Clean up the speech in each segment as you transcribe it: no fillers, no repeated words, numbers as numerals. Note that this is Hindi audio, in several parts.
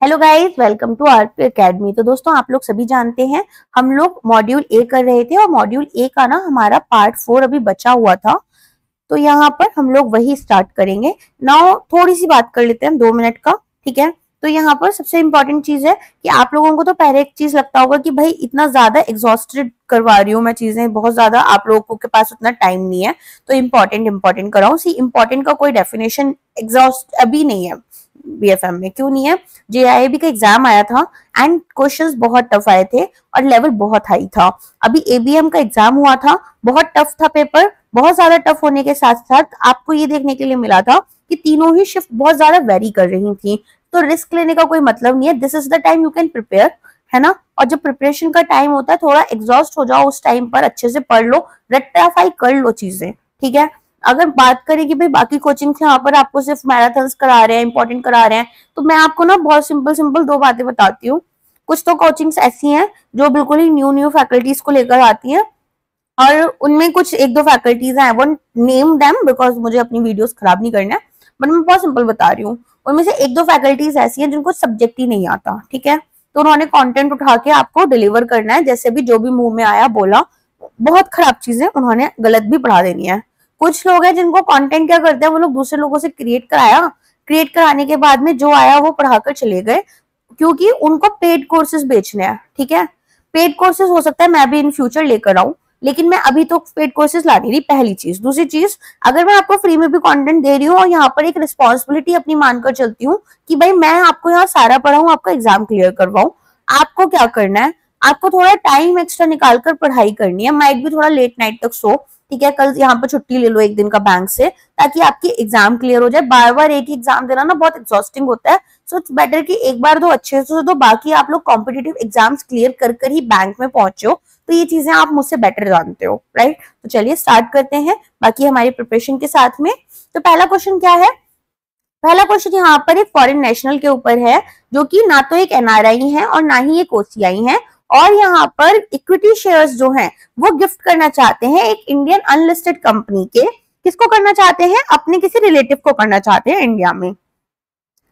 Hello guys, welcome to RP academy. तो दोस्तों, आप लोग सभी जानते हैं हम लोग मॉड्यूल ए कर रहे थे और मॉड्यूल ए का ना हमारा पार्ट 4 अभी बचा हुआ था। तो यहाँ पर हम लोग वही स्टार्ट करेंगे। नाउ थोड़ी सी बात कर लेते हैं 2 मिनट का, ठीक है। तो यहाँ पर सबसे इंपॉर्टेंट चीज है कि आप लोगों को तो पहले एक चीज लगता होगा कि भाई इतना ज्यादा एग्जॉस्टेड करवा रही हूँ मैं चीजें, बहुत ज्यादा आप लोगों के पास उतना टाइम नहीं है तो इंपॉर्टेंट कराऊं। सी इंपॉर्टेंट का कोई डेफिनेशन एग्जॉस्ट अभी नहीं है बीएफएम में। क्यों नहीं है? जेआईबी का एग्जाम आया था एंड क्वेश्चंस बहुत टफ आए थे और लेवल बहुत हाई था। अभी एबीएम का एग्जाम हुआ था, बहुत टफ था पेपर। बहुत ज्यादा टफ होने के साथ साथ आपको ये देखने के लिए मिला था कि तीनों ही शिफ्ट बहुत ज्यादा वेरी कर रही थी। तो रिस्क लेने का कोई मतलब नहीं है। This is the time you can prepare, है ना। और जब प्रिपरेशन का टाइम होता है थोड़ा एग्जॉस्ट हो जाओ, उस टाइम पर अच्छे से पढ़ लो, रट्टाफाई कर लो चीजें, ठीक है। अगर बात करें कि भाई बाकी कोचिंग यहाँ पर आपको सिर्फ मैराथन्स करा रहे हैं, इंपॉर्टेंट करा रहे हैं, तो मैं आपको ना बहुत सिंपल सिंपल दो बातें बताती हूँ। कुछ तो कोचिंग्स ऐसी हैं जो बिल्कुल ही न्यू फैकल्टीज को लेकर आती हैं और उनमें कुछ एक दो फैकल्टीज हैं, I won't name them because मुझे अपनी वीडियोस खराब नहीं करना है, बट मैं बहुत सिंपल बता रही हूँ। उनमें से एक दो फैकल्टीज ऐसी हैं जिनको सब्जेक्ट ही नहीं आता, ठीक है। तो उन्होंने कंटेंट उठा के आपको डिलीवर करना है, जैसे भी जो भी मुंह में आया बोला। बहुत खराब चीजें उन्होंने गलत भी पढ़ा देनी है। कुछ लोग हैं जिनको कंटेंट क्या करते हैं, वो लोग दूसरे लोगों से क्रिएट कराने के बाद में जो आया वो पढ़ाकर चले गए, क्योंकि उनको पेड कोर्सेज बेचने हैं, ठीक है। पेड कोर्सेज हो सकता है मैं भी इन फ्यूचर लेकर आऊं, लेकिन मैं अभी तो पेड कोर्सेज ला नहीं रही, पहली चीज। दूसरी चीज, अगर मैं आपको फ्री में भी कंटेंट दे रही हूँ और यहाँ पर एक रिस्पॉन्सिबिलिटी अपनी मानकर चलती हूँ कि भाई मैं आपको यहाँ सारा पढ़ाऊं, आपका एग्जाम क्लियर करवाऊं, आपको क्या करना है, आपको थोड़ा टाइम एक्स्ट्रा निकालकर पढ़ाई करनी है। माइट भी थोड़ा लेट नाइट तक सो, ठीक है। कल यहाँ पर छुट्टी ले लो एक दिन का बैंक से, ताकि आपकी एग्जाम क्लियर हो जाए। बार बार एक ही एग्जाम देना ना बहुत एग्जॉस्टिंग होता है। सो इट्स बेटर कि एक बार दो अच्छे से दो, बाकी आप लोग कॉम्पिटिटिव एग्जाम्स क्लियर कर कर ही बैंक में पहुंचो। तो ये चीजें आप मुझसे बेटर जानते हो, राइट। तो चलिए स्टार्ट करते हैं बाकी हमारी प्रिपरेशन के साथ में। तो पहला क्वेश्चन क्या है? पहला क्वेश्चन यहाँ पर एक फॉरेन नेशनल के ऊपर है, जो कि ना तो एक एनआरआई है और ना ही एक ओसीआई है, और यहाँ पर इक्विटी शेयर्स जो हैं वो गिफ्ट करना चाहते हैं एक इंडियन अनलिस्टेड कंपनी के। किसको करना चाहते हैं? अपने किसी रिलेटिव को करना चाहते हैं इंडिया में।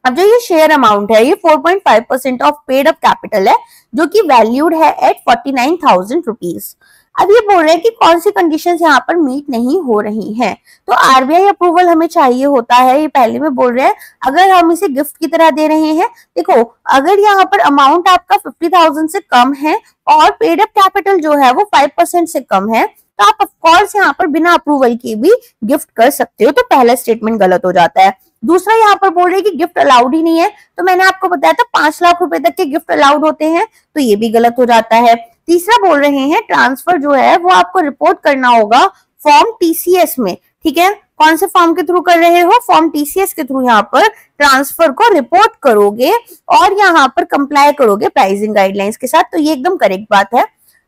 अब जो ये शेयर अमाउंट है ये 4.5% ऑफ पेड अप कैपिटल है, जो कि वैल्यूड है एट 49,000 रुपीज। अब ये बोल रहे हैं कि कौन सी कंडीशंस यहाँ पर मीट नहीं हो रही हैं। तो आरबीआई अप्रूवल हमें चाहिए होता है, ये पहले में बोल रहे हैं। अगर हम इसे गिफ्ट की तरह दे रहे हैं, देखो अगर यहाँ पर अमाउंट आपका 50,000 से कम है और पेड अप कैपिटल जो है वो 5% से कम है, तो आप ऑफकोर्स यहाँ पर बिना अप्रूवल के भी गिफ्ट कर सकते हो। तो पहला स्टेटमेंट गलत हो जाता है। दूसरा यहाँ पर बोल रहे हैं कि गिफ्ट अलाउड ही नहीं है, तो मैंने आपको बताया था 5 लाख रुपए तक के गिफ्ट अलाउड होते हैं, तो ये भी गलत हो जाता है। तीसरा बोल रहे हैं ट्रांसफर जो है वो आपको रिपोर्ट करना होगा फॉर्म टीसीएस में, ठीक है। कौन से फॉर्म के थ्रू कर रहे हो? फॉर्म टीसीएस के थ्रू यहाँ पर ट्रांसफर को रिपोर्ट करोगे और यहाँ पर कंप्लाई करोगे प्राइसिंग गाइडलाइंस के साथ। तो ये एकदम करेक्ट बात है।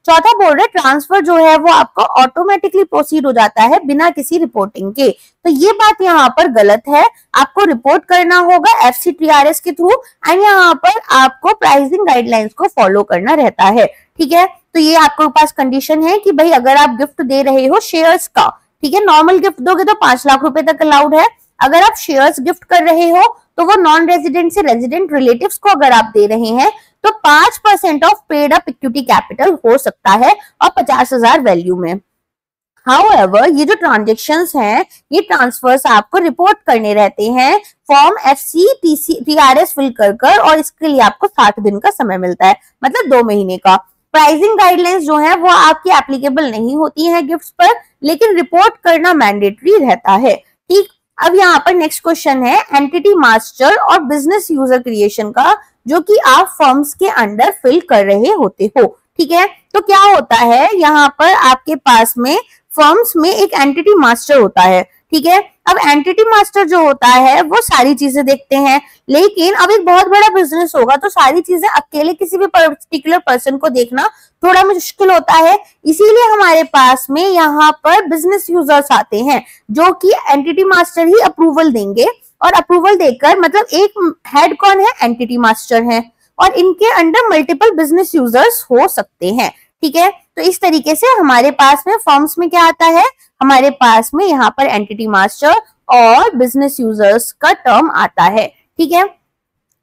चौथा बोल रहे ट्रांसफर जो है वो आपका ऑटोमेटिकली प्रोसीड हो जाता है बिना किसी रिपोर्टिंग के, तो ये बात यहाँ पर गलत है। आपको रिपोर्ट करना होगा एफसीटीआरएस के थ्रू एंड यहाँ पर आपको प्राइसिंग गाइडलाइंस को फॉलो करना रहता है, ठीक है। तो ये आपके पास कंडीशन है कि भाई अगर आप गिफ्ट दे रहे हो शेयर्स का, ठीक है, नॉर्मल गिफ्ट दोगे तो 5 लाख रुपए तक अलाउड है। अगर आप शेयर्स गिफ्ट कर रहे हो तो वो नॉन रेजिडेंट से रेजिडेंट रिलेटिव्स को अगर आप दे रहे हैं तो 5% of paid up equity capital हो सकता है और 50,000 वैल्यू में। हाउएवर ये जो ट्रांजेक्शन्स हैं ये ट्रांसफर्स आपको रिपोर्ट करने रहते हैं फॉर्म एफसीटीआरएस फिल कर और इसके लिए आपको 60 दिन का समय मिलता है, मतलब 2 महीने का। प्राइसिंग गाइडलाइंस जो है वो आपकी एप्लीकेबल नहीं होती है गिफ्ट्स पर, लेकिन रिपोर्ट करना मैंडेटरी रहता है, ठीक। अब यहाँ पर नेक्स्ट क्वेश्चन है एंटिटी मास्टर और बिजनेस यूजर क्रिएशन का, जो कि आप फर्म्स के अंडर फिल कर रहे होते हो, ठीक है। तो क्या होता है यहाँ पर आपके पास में फर्म्स में एक एंटिटी मास्टर होता है, ठीक है। अब एंटिटी मास्टर जो होता है वो सारी चीजें देखते हैं, लेकिन अब एक बहुत बड़ा बिजनेस होगा तो सारी चीजें अकेले किसी भी पर्टिकुलर पर्सन को देखना थोड़ा मुश्किल होता है। इसीलिए हमारे पास में यहाँ पर बिजनेस यूजर्स आते हैं जो कि एंटिटी मास्टर ही अप्रूवल देंगे, और अप्रूवल देकर मतलब एक हेड कौन है? एंटिटी मास्टर है, और इनके अंडर मल्टीपल बिजनेस यूजर्स हो सकते हैं, ठीक है। तो इस तरीके से हमारे पास में फर्म्स में क्या आता है, हमारे पास में यहाँ पर एंटिटी मास्टर और बिजनेस यूजर्स का टर्म आता है, ठीक है।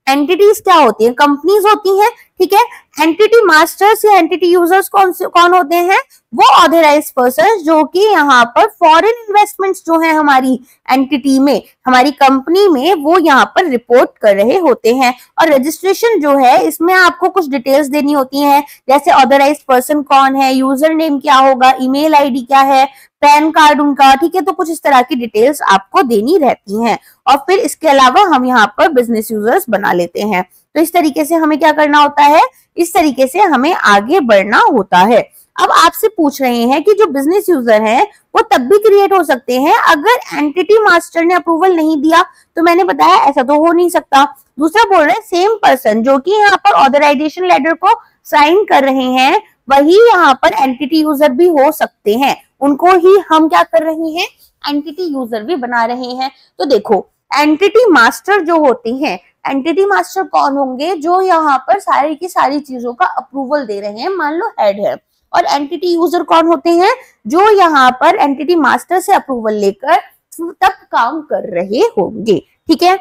एंटिटीज क्या होती है, कंपनीज होती हैं, ठीक है। एंटिटी मास्टर्स या एंटिटी यूजर्स कौन होते हैं, वो ऑथराइज्ड पर्सन जो कि यहाँ पर फॉरेन इन्वेस्टमेंट्स जो है हमारी एंटिटी में, हमारी कंपनी में, वो यहाँ पर रिपोर्ट कर रहे होते हैं। और रजिस्ट्रेशन जो है इसमें आपको कुछ डिटेल्स देनी होती है, जैसे ऑथराइज्ड पर्सन कौन है, यूजर नेम क्या होगा, ईमेल आईडी क्या है, पैन कार्ड उनका, ठीक है। तो कुछ इस तरह की डिटेल्स आपको देनी रहती हैं। और फिर इसके अलावा हम यहाँ पर बिजनेस यूजर्स बना लेते हैं। तो इस तरीके से हमें क्या करना होता है, इस तरीके से हमें आगे बढ़ना होता है। अब आपसे पूछ रहे हैं कि जो बिजनेस यूजर है वो तब भी क्रिएट हो सकते हैं अगर एंटिटी मास्टर ने अप्रूवल नहीं दिया। तो मैंने बताया ऐसा तो हो नहीं सकता। दूसरा बोल रहे हैं सेम पर्सन जो कि यहाँ पर ऑथराइजेशन लेटर को साइन कर रहे हैं, वही यहाँ पर एंटिटी यूजर भी हो सकते हैं, उनको ही हम क्या कर रहे हैं, एंटिटी यूजर भी बना रहे हैं। तो देखो एंटिटी मास्टर जो होते हैं, एंटिटी मास्टर कौन होंगे, जो यहाँ पर सारी की सारी चीजों का अप्रूवल दे रहे हैं, मान लो हेड है। और एंटिटी यूजर कौन होते हैं, जो यहाँ पर एंटिटी मास्टर से अप्रूवल लेकर तब काम कर रहे होंगे, ठीक है।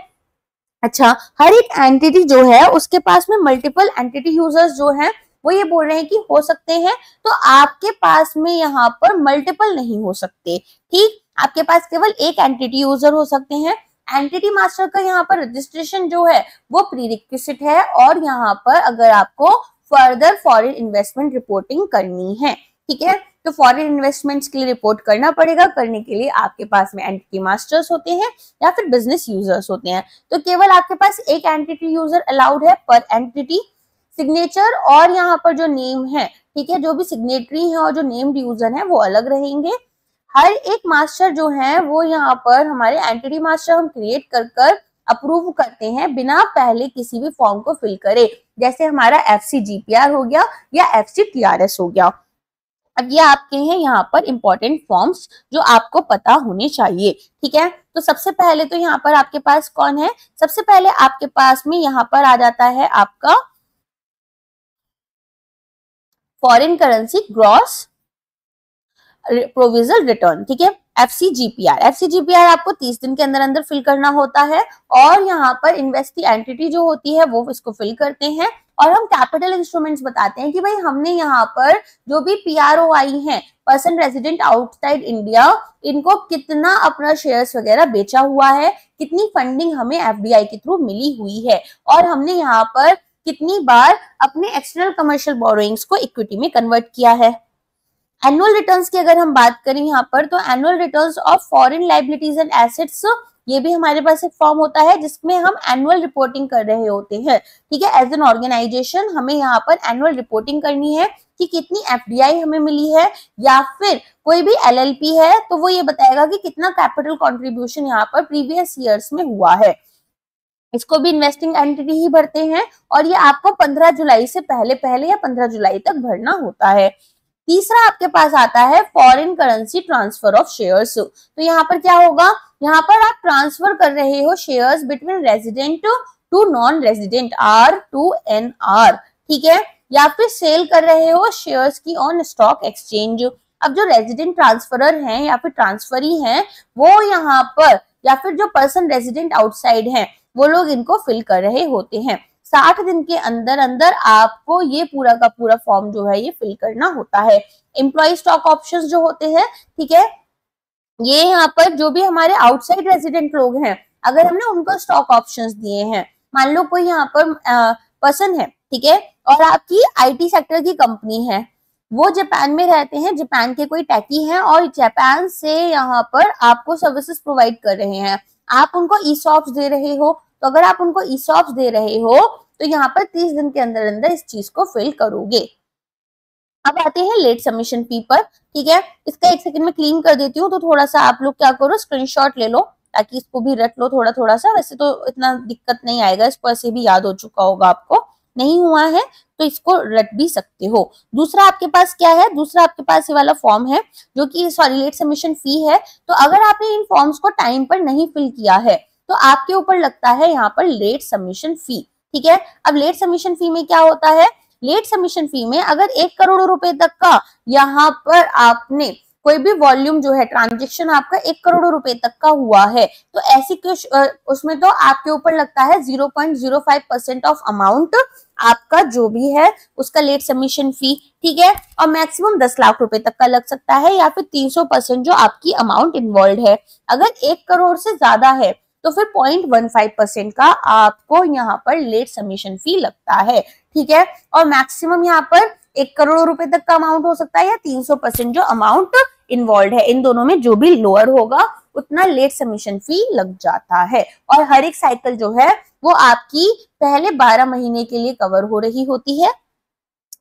अच्छा, हर एक एंटिटी जो है उसके पास में मल्टीपल एंटिटी यूजर्स जो हैं वो ये बोल रहे हैं कि हो सकते हैं, तो आपके पास में यहाँ पर मल्टीपल नहीं हो सकते, ठीक। आपके पास केवल एक एंटिटी यूजर हो सकते हैं। एंटिटी मास्टर का यहाँ पर रजिस्ट्रेशन जो है वो प्रीरिक्विजिट है, और यहाँ पर अगर आपको फर्दर फॉरेन इन्वेस्टमेंट रिपोर्टिंग करनी है, ठीक है, तो फॉरेन इन्वेस्टमेंट्स के लिए रिपोर्ट करना पड़ेगा। करने के लिए आपके पास में एंटिटी मास्टर्स होते हैं या फिर बिजनेस यूजर्स होते हैं। तो केवल आपके पास एक एंटिटी यूजर अलाउड है पर एंटिटी। सिग्नेचर और यहाँ पर जो नेम है, ठीक है, जो भी सिग्नेटरी है और जो नेम्ड यूजर है वो अलग रहेंगे। हर एक मास्टर जो है वो यहाँ पर हमारे एंटिटी मास्टर हम क्रिएट कर अप्रूव करते हैं बिना पहले किसी भी फॉर्म को फिल करे, जैसे हमारा FCGPR हो गया या FCTRS हो गया। अब ये आपके हैं यहाँ पर इंपॉर्टेंट फॉर्म्स जो आपको पता होने चाहिए, ठीक है। तो सबसे पहले तो यहाँ पर आपके पास कौन है, सबसे पहले आपके पास में यहाँ पर आ जाता है आपका foreign currency gross provisional return, ठीक है, FCGPR आपको 30 दिन के अंदर अंदर फिल करना होता है। और यहाँ पर इन्वेस्टी एंटिटी जो होती है वो इसको फिल करते हैं, और हम कैपिटल इंस्ट्रूमेंट्स बताते हैं कि भाई हमने यहाँ पर जो भी PRO आई है, पर्सन रेजिडेंट आउटसाइड इंडिया, इनको कितना अपना शेयर्स वगैरह बेचा हुआ है, कितनी फंडिंग हमें FDI के थ्रू मिली हुई है, और हमने यहाँ पर कितनी बार अपने एक्सटर्नल कमर्शियल बोरोइंग्स को इक्विटी में कन्वर्ट किया है। एनुअल रिटर्न्स की अगर हम बात करें यहाँ पर, तो annual returns of foreign liabilities and assets, ये भी हमारे पास एक फॉर्म होता है जिसमें हम एनुअल रिपोर्टिंग कर रहे होते हैं, ठीक है। एज एन ऑर्गेनाइजेशन हमें यहाँ पर एनुअल रिपोर्टिंग करनी है कि कितनी FDI हमें मिली है, या फिर कोई भी LLP है तो वो ये बताएगा कि कितना कैपिटल कॉन्ट्रीब्यूशन यहाँ पर प्रीवियस ईयर्स में हुआ है। इसको भी इन्वेस्टिंग एंटिटी ही भरते हैं, और ये आपको 15 जुलाई से पहले या 15 जुलाई तक भरना होता है। तीसरा आपके पास आता है foreign currency transfer of shares. तो यहाँ पर क्या होगा, यहाँ पर आप ट्रांसफर कर रहे हो shares between resident to non resident R2NR, ठीक है, या फिर सेल कर रहे हो शेयर्स की ऑन स्टॉक एक्सचेंज। अब जो रेजिडेंट ट्रांसफरर हैं या फिर ट्रांसफरी हैं, वो यहाँ पर, या फिर जो पर्सन रेजिडेंट आउटसाइड हैं, वो लोग इनको फिल कर रहे होते हैं। 60 दिन के अंदर अंदर आपको ये पूरा का पूरा फॉर्म जो है ये फिल करना होता है। एम्प्लॉय स्टॉक ऑप्शंस जो होते हैं, ठीक है, ये यहाँ पर जो भी हमारे आउटसाइड रेजिडेंट लोग हैं, अगर हमने उनको स्टॉक ऑप्शंस दिए हैं, मान लो कोई यहाँ पर पर्सन है, ठीक है, और आपकी IT सेक्टर की कंपनी है, वो जापान में रहते हैं, जापान के कोई टेकी हैं और जापान से यहाँ पर आपको सर्विसेज प्रोवाइड कर रहे हैं, आप उनको ESOPs दे रहे हो। तो अगर आप उनको ESOPs दे रहे हो तो यहाँ पर 30 दिन के अंदर अंदर इस चीज को फिल करोगे। अब आते हैं लेट सबमिशन फी पर, ठीक है, इसका एक सेकंड में क्लीन कर देती हूँ, तो थोड़ा सा आप लोग क्या करो, स्क्रीनशॉट ले लो ताकि इसको भी रट लो थोड़ा थोड़ा सा। वैसे तो इतना दिक्कत नहीं आएगा, इसको ऐसे भी याद हो चुका होगा, आपको नहीं हुआ है तो इसको रट भी सकते हो। दूसरा आपके पास क्या है, दूसरा आपके पास ये वाला फॉर्म है जो कि लेट सबमिशन फी है। तो अगर आपने इन फॉर्म्स को टाइम पर नहीं फिल किया है तो आपके ऊपर लगता है यहाँ पर लेट सबमिशन फी, ठीक है। अब लेट सबमिशन फी में क्या होता है, लेट सबमिशन फी में अगर 1 करोड़ रुपए तक का यहाँ पर आपने कोई भी वॉल्यूम जो है ट्रांजेक्शन आपका 1 करोड़ रुपए तक का हुआ है तो ऐसी कुछ उसमें तो आपके ऊपर लगता है 0.05% ऑफ अमाउंट आपका जो भी है उसका लेट सबमिशन फी, ठीक है। और मैक्सिमम 10 लाख रुपए तक का लग सकता है या फिर 300% जो आपकी अमाउंट इन्वॉल्व है। अगर 1 करोड़ से ज्यादा है तो फिर 0.15% का आपको यहाँ पर लेट सबमिशन फी लगता है, ठीक है। और मैक्सिमम यहाँ पर 1 करोड़ रुपए तक का अमाउंट हो सकता है या 300% जो अमाउंट इन्वॉल्व है, इन दोनों में जो भी लोअर होगा उतना लेट सबमिशन फी लग जाता है। और हर एक साइकिल जो है वो आपकी पहले 12 महीने के लिए कवर हो रही होती है।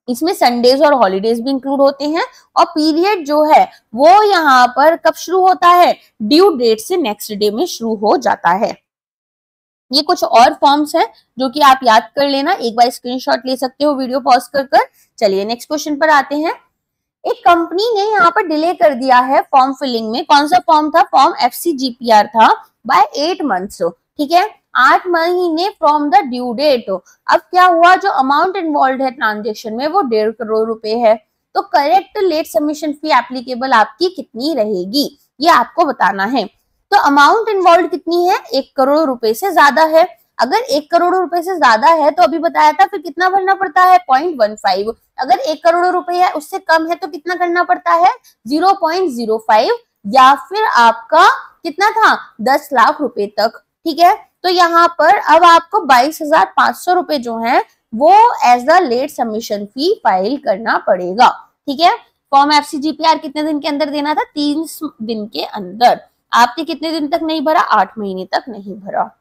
इसमें संडेज और हॉलीडेज भी इंक्लूड होते हैं और पीरियड जो है वो यहाँ पर कब शुरू होता है, ड्यू डेट से नेक्स्ट डे में शुरू हो जाता है। ये कुछ और फॉर्म्स हैं जो कि आप याद कर लेना, एक बार स्क्रीनशॉट ले सकते हो वीडियो पॉज कर। चलिए नेक्स्ट क्वेश्चन पर आते हैं। एक कंपनी ने यहाँ पर डिले कर दिया है फॉर्म फिलिंग में। कौन सा फॉर्म था, फॉर्म FCGPR था, बाय 8 मंथ्स, ठीक है, 8 महीने फ्रॉम द ड्यू डेट। अब क्या हुआ, जो अमाउंट इन्वॉल्व है ट्रांजेक्शन में वो 1.5 करोड़ रुपए है, तो करेक्ट लेट सबमिशन फी एप्लीकेबल आपकी कितनी रहेगी ये आपको बताना है। तो अमाउंट इन्वॉल्व कितनी है, 1 करोड़ रुपए से ज्यादा है। अगर 1 करोड़ रुपए से ज्यादा है तो अभी बताया था फिर कितना भरना पड़ता है, 0.15। अगर 1 करोड़ रुपए है उससे कम है तो कितना करना पड़ता है, 0.05 या फिर आपका कितना था, 10 लाख रुपए तक, ठीक है। तो यहाँ पर अब आपको 22,500 रुपए जो है वो as a late submission fee file करना पड़ेगा, ठीक है। फॉर्म FCGPR कितने दिन के अंदर देना था, 30 दिन के अंदर। आपने कितने दिन तक नहीं भरा, 8 महीने तक नहीं भरा।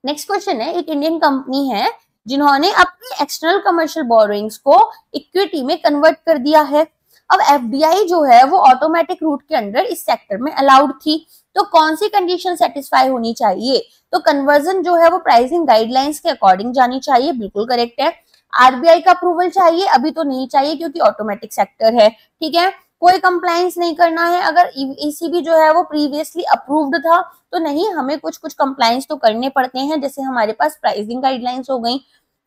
नेक्स्ट क्वेश्चन है, एक इंडियन कंपनी है जिन्होंने अपनी एक्सटर्नल कमर्शियल बोरोइंग्स को इक्विटी में कन्वर्ट कर दिया है। अब FDI जो है वो ऑटोमेटिक रूट के अंडर इस सेक्टर में अलाउड थी, तो कौन सी कंडीशन सेटिस्फाई होनी चाहिए, तो कन्वर्जन जो है वो प्राइसिंग गाइडलाइंस के अकॉर्डिंग जानी चाहिए, बिल्कुल करेक्ट है। RBI का अप्रूवल चाहिए, अभी तो नहीं चाहिए क्योंकि ऑटोमेटिक सेक्टर है, ठीक है। कोई कंप्लायंस नहीं करना है, अगर ECB जो है वो प्रीवियसली अप्रूव्ड था तो नहीं, हमें कुछ कुछ कंप्लायंस तो करने पड़ते हैं, जैसे हमारे पास प्राइसिंग गाइडलाइंस हो गई।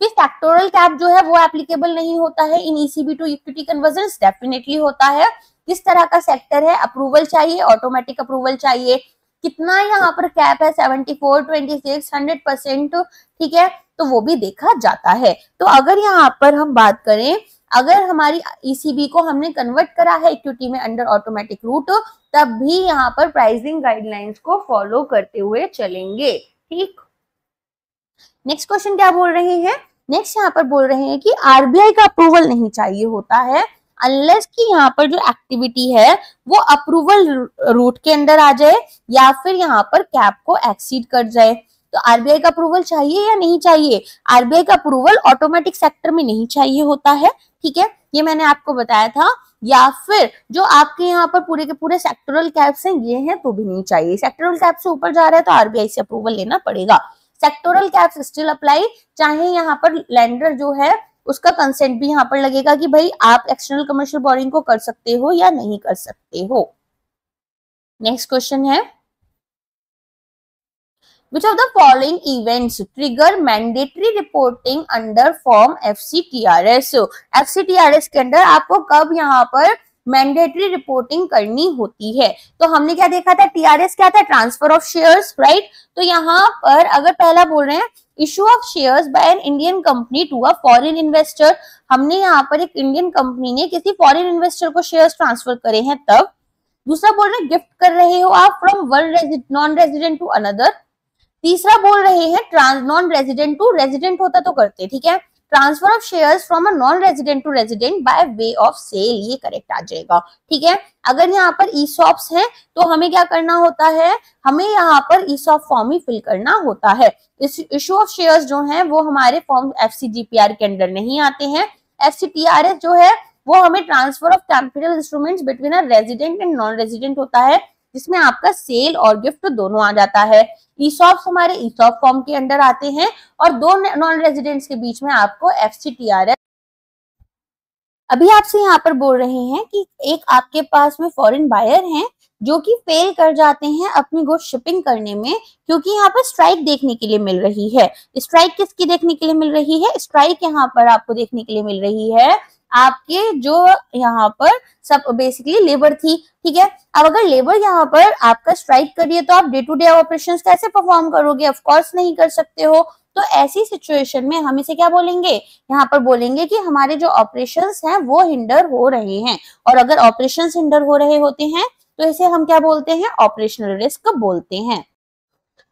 फिर सेक्टोरल कैप जो है वो एप्लीकेबल नहीं होता है in ECB to equity conversion, definitely होता है। किस तरह का सेक्टर है, अप्रूवल चाहिए, ऑटोमेटिक अप्रूवल चाहिए। कितना यहाँ पर कैप है, 74, 26, 100%, ठीक है, तो वो भी देखा जाता है। तो अगर यहाँ पर हम बात करें, अगर हमारी ECB को हमने कन्वर्ट करा है इक्विटी में अंडर ऑटोमेटिक रूट, तब भी यहाँ पर प्राइसिंग गाइडलाइंस को फॉलो करते हुए चलेंगे, ठीक। नेक्स्ट क्वेश्चन क्या बोल रहे हैं, नेक्स्ट यहाँ पर बोल रहे हैं कि RBI का अप्रूवल नहीं चाहिए होता है अनलेस कि यहाँ पर जो एक्टिविटी है वो अप्रूवल रूट के अंदर आ जाए या फिर यहाँ पर कैप को एक्सीड कर जाए। तो RBI का अप्रूवल चाहिए या नहीं चाहिए, RBI का अप्रूवल ऑटोमेटिक सेक्टर में नहीं चाहिए होता है, ठीक है, ये मैंने आपको बताया था। या फिर जो आपके यहाँ पर पूरे के पूरे सेक्टोरल कैप्स हैं ये हैं तो भी नहीं चाहिए, सेक्टोरल कैप से ऊपर जा रहा है तो RBI से अप्रूवल लेना पड़ेगा। सेक्टोरल कैप्स स्टिल अप्लाई, चाहे यहाँ पर लेंडर जो है उसका कंसेंट भी यहाँ पर लगेगा कि भाई आप एक्सटर्नल कमर्शियल बोरिंग को कर सकते हो या नहीं कर सकते हो। नेक्स्ट क्वेश्चन है, Which of the following events trigger mandatory reporting under form FCTRS? FCTRS के अंदर आपको कब यहाँ पर मैंडेटरी रिपोर्टिंग करनी होती है, तो हमने क्या देखा था, TRS क्या था, ट्रांसफर ऑफ शेयर्स, राइट। तो यहाँ पर अगर पहला बोल रहे हैं issue of shares by an Indian company to a foreign investor, हमने यहाँ पर एक इंडियन कंपनी ने किसी फॉरेन इन्वेस्टर को शेयर्स ट्रांसफर करे हैं तब। दूसरा बोल रहे हैं गिफ्ट कर रहे हो आप from one non resident to another. तीसरा बोल रहे हैं नॉन रेजिडेंट टू रेजिडेंट होता तो करते, ठीक है, transfer of shares from a non resident to resident by way of sale, ये करेक्ट आ जाएगा, ठीक है। अगर यहाँ पर ESOPs हैं तो हमें क्या करना होता है, हमें यहाँ पर ESOP फॉर्म ही फिल करना होता है। इस इशू ऑफ शेयर्स जो हैं वो हमारे फॉर्म FCGPR के अंडर नहीं आते हैं। FCTRS जो है वो हमें transfer of capital instruments between a resident and non resident होता है, जिसमें आपका सेल और गिफ्ट दोनों आ जाता है। ESOPs हमारे ESOP फॉर्म के अंडर आते हैं और दो नॉन रेजिडेंट्स के बीच में आपको FCTRS। अभी आपसे यहाँ पर बोल रहे हैं कि एक आपके पास में फॉरेन बायर हैं जो कि फेल कर जाते हैं अपनी गुड्स शिपिंग करने में, क्योंकि यहाँ पर स्ट्राइक देखने के लिए मिल रही है। स्ट्राइक किसकी देखने के लिए मिल रही है, स्ट्राइक यहाँ पर आपको देखने के लिए मिल रही है आपके जो यहाँ पर सब बेसिकली लेबर थी, ठीक है। अब अगर लेबर यहाँ पर आपका स्ट्राइक करिए तो आप डे टू डे ऑपरेशंस कैसे परफॉर्म करोगे? ऑफ कोर्स नहीं कर सकते हो। तो ऐसी सिचुएशन में हम इसे क्या बोलेंगे? यहाँ पर बोलेंगे कि हमारे जो ऑपरेशंस हैं वो हिंडर हो रहे हैं, और अगर ऑपरेशंस हिंडर हो रहे होते हैं तो इसे हम क्या बोलते हैं? ऑपरेशनल रिस्क बोलते हैं।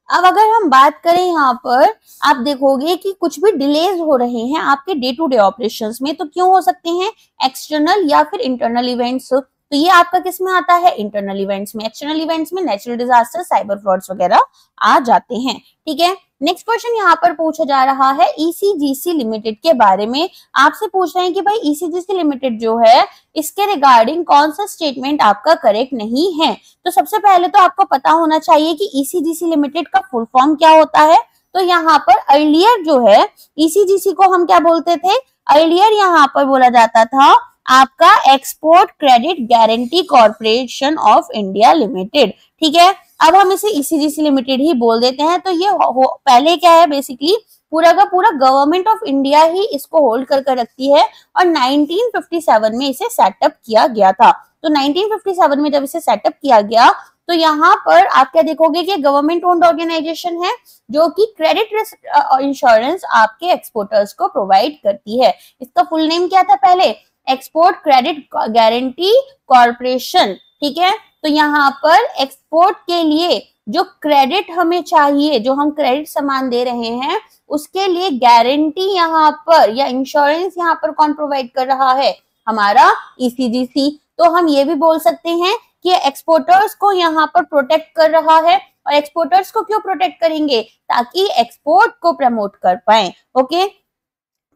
अब अगर हम बात करें यहाँ पर, आप देखोगे कि कुछ भी डिलेज हो रहे हैं आपके डे टू डे ऑपरेशंस में, तो क्यों हो सकते हैं? एक्सटर्नल या फिर इंटरनल इवेंट्स। तो ये आपका किस में आता है? इंटरनल इवेंट्स में। एक्सटर्नल इवेंट्स में नेचुरल डिजास्टर, साइबर फ्रॉड्स वगैरह आ जाते हैं, ठीक है। नेक्स्ट क्वेश्चन यहाँ पर पूछा जा रहा है ईसीजीसी लिमिटेड के बारे में। आपसे पूछ रहे हैं कि भाई ईसीजीसी लिमिटेड जो है इसके रिगार्डिंग कौन सा स्टेटमेंट आपका करेक्ट नहीं है। तो सबसे पहले तो आपको पता होना चाहिए कि ईसीजीसी लिमिटेड का फुल फॉर्म क्या होता है। तो यहाँ पर अर्लियर जो है ईसीजीसी को हम क्या बोलते थे? अर्लियर यहाँ पर बोला जाता था आपका export credit guarantee corporation of India limited, ठीक है। अब हम इसे ईसीजीसी लिमिटेड ही बोल देते हैं। तो ये पहले क्या है? बेसिकली पूरा का पूरा गवर्नमेंट ऑफ इंडिया ही इसको होल्ड कर रखती है, और 1957 में इसे सेटअप किया गया था। तो 1957 में जब इसे सेटअप किया गया तो यहाँ पर आप क्या देखोगे कि गवर्नमेंट ओन्ड ऑर्गेनाइजेशन है जो कि क्रेडिट रिस्क इंश्योरेंस आपके एक्सपोर्टर्स को प्रोवाइड करती है। इसका फुल नेम क्या था पहले? एक्सपोर्ट क्रेडिट गारंटी कॉर्पोरेशन, ठीक है। तो यहाँ पर एक्सपोर्ट के लिए जो क्रेडिट हमें चाहिए, जो हम क्रेडिट सामान दे रहे हैं, उसके लिए गारंटी यहाँ पर या इंश्योरेंस यहाँ पर कौन प्रोवाइड कर रहा है? हमारा ईसीजीसी। तो हम ये भी बोल सकते हैं कि एक्सपोर्टर्स को यहाँ पर प्रोटेक्ट कर रहा है। और एक्सपोर्टर्स को क्यों प्रोटेक्ट करेंगे? ताकि एक्सपोर्ट को प्रमोट कर पाए, ओके।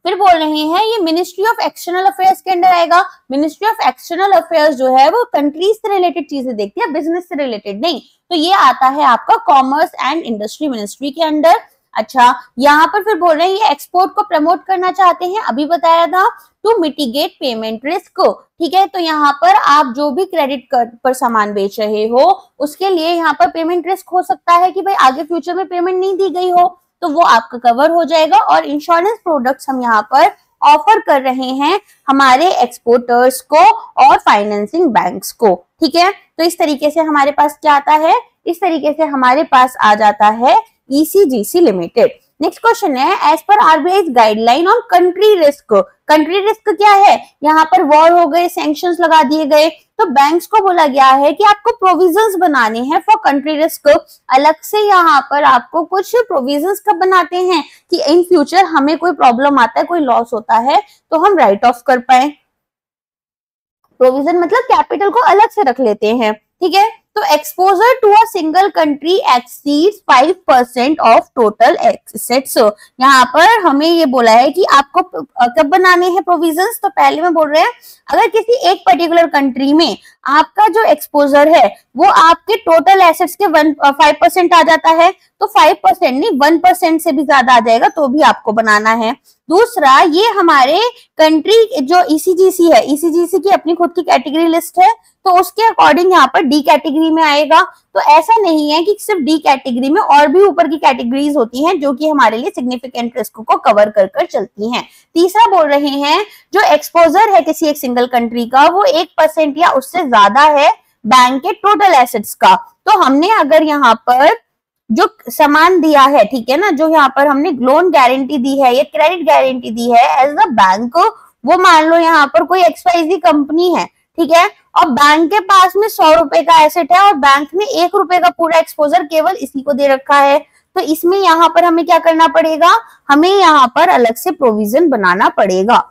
फिर बोल रहे हैं ये मिनिस्ट्री ऑफ एक्सटर्नल अफेयर्स के अंदर आएगा। मिनिस्ट्री ऑफ एक्सटर्नल अफेयर्स जो है वो कंट्रीज से रिलेटेड चीजें देखती है, बिजनेस से रिलेटेड नहीं। तो ये आता है आपका कॉमर्स एंड इंडस्ट्री मिनिस्ट्री के अंदर। अच्छा, यहाँ पर फिर बोल रहे हैं ये एक्सपोर्ट को प्रमोट करना चाहते हैं, अभी बताया था, टू मिटिगेट पेमेंट रिस्क, ठीक है। तो यहाँ पर आप जो भी क्रेडिट पर सामान बेच रहे हो उसके लिए यहाँ पर पेमेंट रिस्क हो सकता है कि भाई आगे फ्यूचर में पेमेंट नहीं दी गई हो, तो वो आपका कवर हो जाएगा। और इंश्योरेंस प्रोडक्ट्स हम यहाँ पर ऑफर कर रहे हैं हमारे एक्सपोर्टर्स को और फाइनेंसिंग बैंक्स को, ठीक है। तो इस तरीके से हमारे पास क्या आता है? इस तरीके से हमारे पास आ जाता है ईसीजीसी लिमिटेड। नेक्स्ट क्वेश्चन है एज पर RBI guideline on country risk. Country risk क्या है? यहाँ पर वॉर हो गए, सैंक्शंस लगा दिए गए, तो बैंक्स को बोला गया है कि आपको प्रोविजंस बनाने हैं फॉर कंट्री रिस्क। अलग से यहाँ पर आपको कुछ प्रोविजंस कब बनाते हैं कि इन फ्यूचर हमें कोई प्रॉब्लम आता है, कोई लॉस होता है तो हम राइट ऑफ कर पाए। प्रोविजन मतलब कैपिटल को अलग से रख लेते हैं, ठीक है। तो exposure to a single country exceeds 5% of total assets. यहाँ पर हमें ये बोला है कि आपको कब बनाने हैं प्रोविजंस। तो पहले में बोल रहे हैं अगर किसी एक पर्टिकुलर कंट्री में आपका जो एक्सपोजर है वो आपके टोटल एसेट्स के 5% आ जाता है, तो 5% नहीं 1% से भी ज्यादा आ जाएगा तो भी आपको बनाना है। दूसरा, ये हमारे कंट्री जो ईसीजीसी है, ईसीजीसी की अपनी खुद की कैटेगरी लिस्ट है, तो उसके अकॉर्डिंग यहाँ पर डी कैटेगरी में आएगा। तो ऐसा नहीं है कि सिर्फ डी कैटेगरी में और भी ऊपर की कैटेगरीज होती हैं जो कि हमारे लिए सिग्निफिकेंट रिस्क को कवर कर चलती हैं। तीसरा बोल रहे हैं जो एक्सपोजर है किसी एक सिंगल कंट्री का वो 1% या उससे ज्यादा है बैंक के टोटल एसेट्स का। तो हमने अगर यहाँ पर जो सामान दिया है, ठीक है ना, जो यहाँ पर हमने लोन गारंटी दी है या क्रेडिट गारंटी दी है एज अ बैंक, वो मान लो यहाँ पर कोई XYZ कंपनी है, ठीक है, और बैंक के पास में 100 रुपए का एसेट है और बैंक ने 1 रुपए का पूरा एक्सपोजर केवल इसी को दे रखा है। तो इसमें यहाँ पर हमें क्या करना पड़ेगा? हमें यहाँ पर अलग से प्रोविजन बनाना पड़ेगा।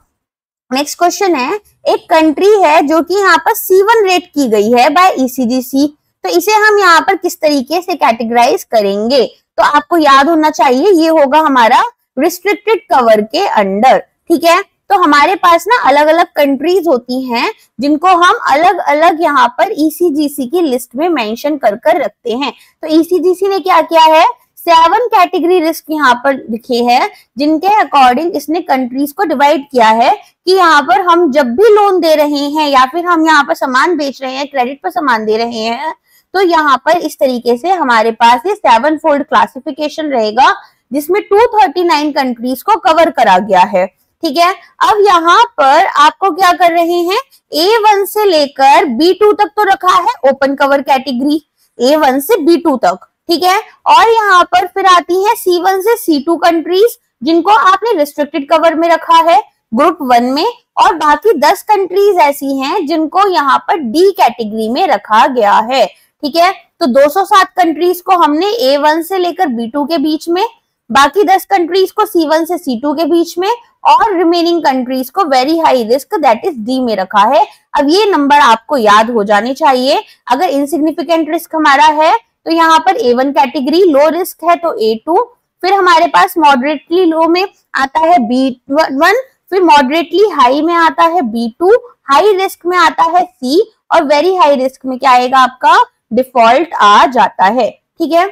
नेक्स्ट क्वेश्चन है एक कंट्री है जो कि यहाँ पर C1 रेट की गई है बाय ईसीजीसी, तो इसे हम यहाँ पर किस तरीके से कैटेगराइज करेंगे? तो आपको याद होना चाहिए ये होगा हमारा रिस्ट्रिक्टेड कवर के अंडर, ठीक है। तो हमारे पास ना अलग अलग कंट्रीज होती हैं जिनको हम अलग अलग यहाँ पर ईसीजीसी की लिस्ट में मेंशन कर रखते हैं। तो ईसीजीसी ने क्या किया है? 7 कैटेगरी रिस्क यहाँ पर लिखे हैं जिनके अकॉर्डिंग इसने कंट्रीज को डिवाइड किया है कि यहाँ पर हम जब भी लोन दे रहे हैं या फिर हम यहाँ पर सामान बेच रहे हैं, क्रेडिट पर सामान दे रहे हैं, तो यहाँ पर इस तरीके से हमारे पास ये 7 फोल्ड क्लासिफिकेशन रहेगा जिसमें 239 कंट्रीज को कवर करा गया है, ठीक है। अब यहाँ पर आपको क्या कर रहे हैं, A1 से लेकर B2 तक तो रखा है ओपन कवर कैटेगरी, A1 से B2 तक, ठीक है। और यहाँ पर फिर आती है C1 से C2 कंट्रीज, जिनको आपने रिस्ट्रिक्टेड कवर में रखा है ग्रुप 1 में, और बाकी 10 कंट्रीज ऐसी हैं जिनको यहाँ पर D कैटेगरी में रखा गया है, ठीक है। तो 207 कंट्रीज को हमने A1 से लेकर B2 के बीच में, बाकी 10 कंट्रीज को C1 से C2 के बीच में, और रिमेनिंग कंट्रीज को very high risk that is D में रखा है। अब ये नंबर आपको याद हो जाने चाहिए। अगर इनसिग्निफिकेंट रिस्क हमारा है तो यहाँ पर A1 कैटेगरी, लो रिस्क है तो A2, फिर हमारे पास मॉडरेटली लो में आता है B1, फिर मॉडरेटली हाई में आता है B2, हाई रिस्क में आता है C, और वेरी हाई रिस्क में क्या आएगा आपका, डिफॉल्ट आ जाता है, ठीक है।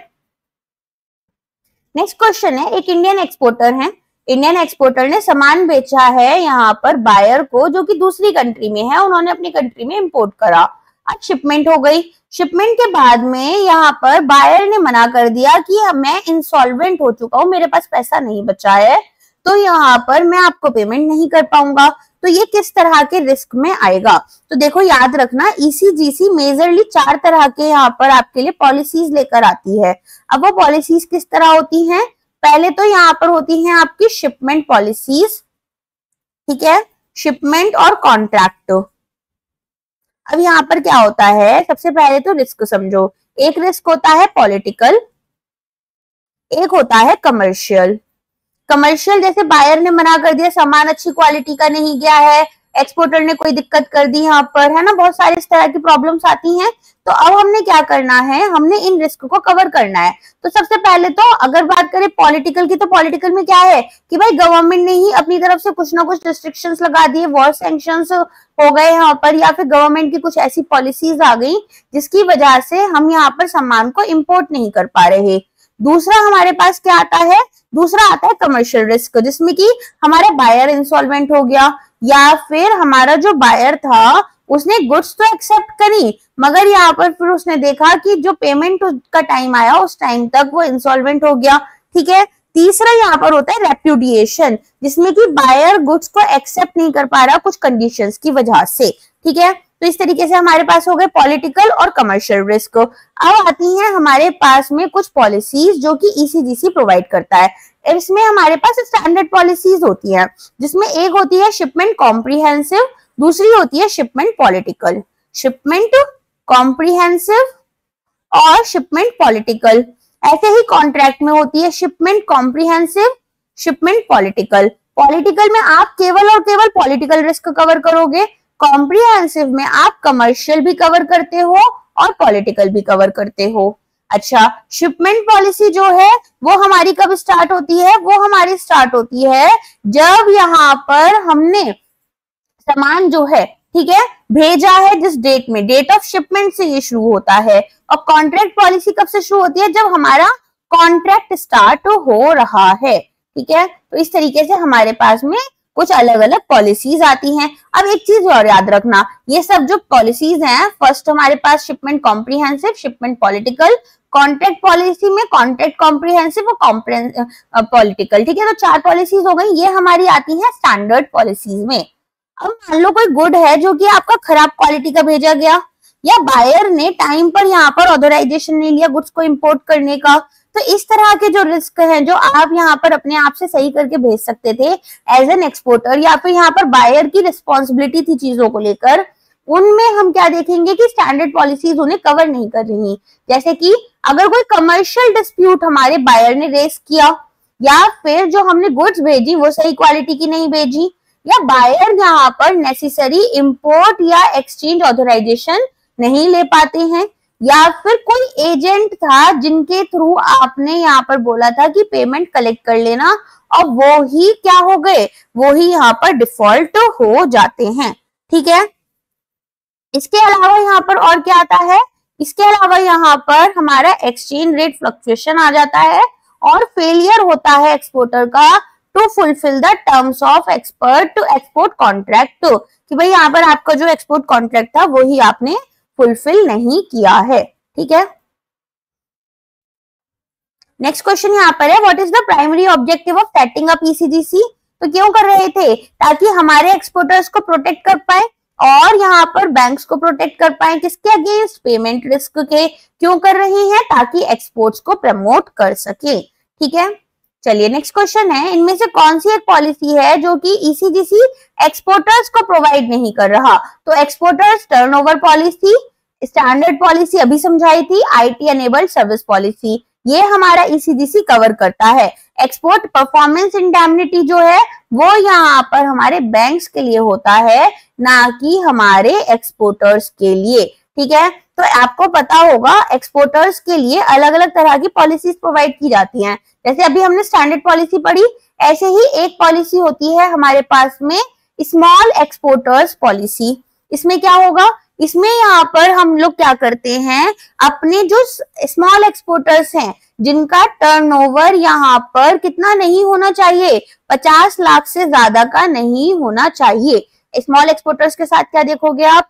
नेक्स्ट क्वेश्चन है, एक इंडियन एक्सपोर्टर है, इंडियन एक्सपोर्टर ने सामान बेचा है यहाँ पर बायर को जो कि दूसरी कंट्री में है, उन्होंने अपनी कंट्री में इंपोर्ट करा। अब शिपमेंट हो गई, शिपमेंट के बाद में यहाँ पर बायर ने मना कर दिया कि मैं इंसॉल्वेंट हो चुका हूँ, मेरे पास पैसा नहीं बचा है, तो यहाँ पर मैं आपको पेमेंट नहीं कर पाऊंगा। तो ये किस तरह के रिस्क में आएगा, तो देखो याद रखना ECGC मेजरली 4 तरह के यहाँ पर आपके लिए पॉलिसीज लेकर आती है। अब वो पॉलिसीज किस तरह होती हैं, पहले तो यहाँ पर होती हैं आपकी शिपमेंट पॉलिसीज, ठीक है, शिपमेंट और कॉन्ट्रैक्ट। अब यहाँ पर क्या होता है, सबसे पहले तो रिस्क समझो, एक रिस्क होता है पॉलिटिकल, एक होता है कमर्शियल। कमर्शियल जैसे बायर ने मना कर दिया, सामान अच्छी क्वालिटी का नहीं गया है, एक्सपोर्टर ने कोई दिक्कत कर दी यहाँ पर, है ना, बहुत सारे इस तरह की प्रॉब्लम्स आती हैं। तो अब हमने क्या करना है, हमने इन रिस्क को कवर करना है। तो सबसे पहले तो अगर बात करें पॉलिटिकल की, तो पॉलिटिकल में क्या है कि भाई गवर्नमेंट ने ही अपनी तरफ से कुछ ना कुछ रिस्ट्रिक्शंस लगा दिए, वॉर सैंक्शंस हो गए यहाँ पर, या फिर गवर्नमेंट की कुछ ऐसी पॉलिसीज आ गई जिसकी वजह से हम यहाँ पर सामान को इम्पोर्ट नहीं कर पा रहे। दूसरा हमारे पास क्या आता है, दूसरा आता है कमर्शियल रिस्क, जिसमें कि हमारा बायर इंसॉल्वेंट हो गया, या फिर हमारा जो बायर था उसने गुड्स तो एक्सेप्ट करी, मगर यहाँ पर फिर उसने देखा कि जो पेमेंट का टाइम आया उस टाइम तक वो इंसॉल्वेंट हो गया, ठीक है। तीसरा यहाँ पर होता है रेप्यूडिएशन, जिसमें कि बायर गुड्स को एक्सेप्ट नहीं कर पा रहा कुछ कंडीशंस की वजह से, ठीक है। तो इस तरीके से हमारे पास हो गए पॉलिटिकल और कमर्शियल रिस्क। अब आती हैं हमारे पास में कुछ पॉलिसीज जो कि ECGC प्रोवाइड करता है। इसमें हमारे पास स्टैंडर्ड पॉलिसीज होती हैं, जिसमें एक होती है शिपमेंट कॉम्प्रिहेंसिव, दूसरी होती है शिपमेंट पॉलिटिकल। शिपमेंट कॉम्प्रिहेंसिव और शिपमेंट पॉलिटिकल। ऐसे ही कॉन्ट्रैक्ट में होती है shipment comprehensive, shipment political. Political में आप केवल और केवल पॉलिटिकल रिस्क कवर करोगे, कॉम्प्रिहेंसिव में आप कमर्शियल भी कवर करते हो और पॉलिटिकल भी कवर करते हो। अच्छा, शिपमेंट पॉलिसी जो है वो हमारी कब स्टार्ट होती है, वो हमारी स्टार्ट होती है जब यहाँ पर हमने सामान जो है, ठीक है, भेजा है जिस डेट में, डेट ऑफ शिपमेंट से ये शुरू होता है। और कॉन्ट्रैक्ट पॉलिसी कब से शुरू होती है, जब हमारा कॉन्ट्रैक्ट स्टार्ट हो रहा है, ठीक है। तो इस तरीके से हमारे पास में कुछ अलग अलग पॉलिसीज आती हैं। अब एक चीज और याद रखना, ये सब जो पॉलिसीज हैं, फर्स्ट हमारे पास shipment comprehensive, shipment political, contract policy में कॉन्ट्रैक्ट कॉम्प्रिहेंसिव और पॉलिटिकल, ठीक है। तो 4 पॉलिसीज हो गई, ये हमारी आती है स्टैंडर्ड पॉलिसीज में। अब मान लो कोई गुड है जो कि आपका खराब क्वालिटी का भेजा गया, या बायर ने टाइम पर यहाँ पर ऑथराइजेशन नहीं लिया गुड्स को इंपोर्ट करने का, तो इस तरह के जो रिस्क हैं जो आप यहाँ पर अपने आप से सही करके भेज सकते थे एज एन एक्सपोर्टर, या फिर यहाँ पर बायर की रिस्पॉन्सिबिलिटी थी चीजों को लेकर, उनमें हम क्या देखेंगे कि स्टैंडर्ड पॉलिसीज उन्हें कवर नहीं कर रही। जैसे कि अगर कोई कमर्शियल डिस्प्यूट हमारे बायर ने रेस किया, या फिर जो हमने गुड्स भेजी वो सही क्वालिटी की नहीं भेजी, या बायर यहाँ पर नेसेसरी इंपोर्ट या एक्सचेंज ऑथराइजेशन नहीं ले पाते हैं, या फिर कोई एजेंट था जिनके थ्रू आपने यहाँ पर बोला था कि पेमेंट कलेक्ट कर लेना, और वो ही क्या हो गए, वो ही यहाँ पर डिफॉल्ट हो जाते हैं, ठीक है। इसके अलावा यहाँ पर और क्या आता है, इसके अलावा यहाँ पर हमारा एक्सचेंज रेट फ्लक्चुएशन आ जाता है, और फेलियर होता है एक्सपोर्टर का to fulfil the terms of export contract, कि भाई यहाँ पर आपका जो एक्सपोर्ट कॉन्ट्रैक्ट था वो ही आपने फुलफिल नहीं किया है, ठीक है। नेक्स्ट क्वेश्चन यहाँ पर है, what is the primary objective of setting up ECGC। तो क्यों कर रहे थे? ताकि हमारे एक्सपोर्टर्स को प्रोटेक्ट कर पाए और यहाँ पर बैंक्स को प्रोटेक्ट कर पाए। किसके अगेंस्ट? पेमेंट रिस्क के। क्यों कर रही हैं? ताकि एक्सपोर्ट्स को प्रमोट कर सके। ठीक है, चलिए नेक्स्ट क्वेश्चन है, इनमें से कौन सी एक पॉलिसी है जो कि ईसीजीसी एक्सपोर्टर्स को प्रोवाइड नहीं कर रहा? तो exporters turnover policy, standard policy अभी समझाई थी, आईटी एनेबल्ड सर्विस पॉलिसी, ये हमारा ईसीजीसी कवर करता है। एक्सपोर्ट परफॉर्मेंस इंडेमनिटी जो है वो यहाँ पर हमारे बैंक्स के लिए होता है, ना कि हमारे एक्सपोर्टर्स के लिए। ठीक है, तो आपको पता होगा एक्सपोर्टर्स के लिए अलग अलग तरह की पॉलिसीज प्रोवाइड की जाती हैं। जैसे अभी हमने स्टैंडर्ड पॉलिसी पढ़ी, ऐसे ही एक पॉलिसी होती है हमारे पास में स्मॉल एक्सपोर्टर्स पॉलिसी। इसमें क्या होगा? इसमें यहाँ पर हम लोग क्या करते हैं, अपने जो स्मॉल एक्सपोर्टर्स हैं जिनका टर्नओवर यहाँ पर कितना नहीं होना चाहिए, 50 लाख से ज्यादा का नहीं होना चाहिए। स्मॉल एक्सपोर्टर्स के साथ क्या देखोगे आप?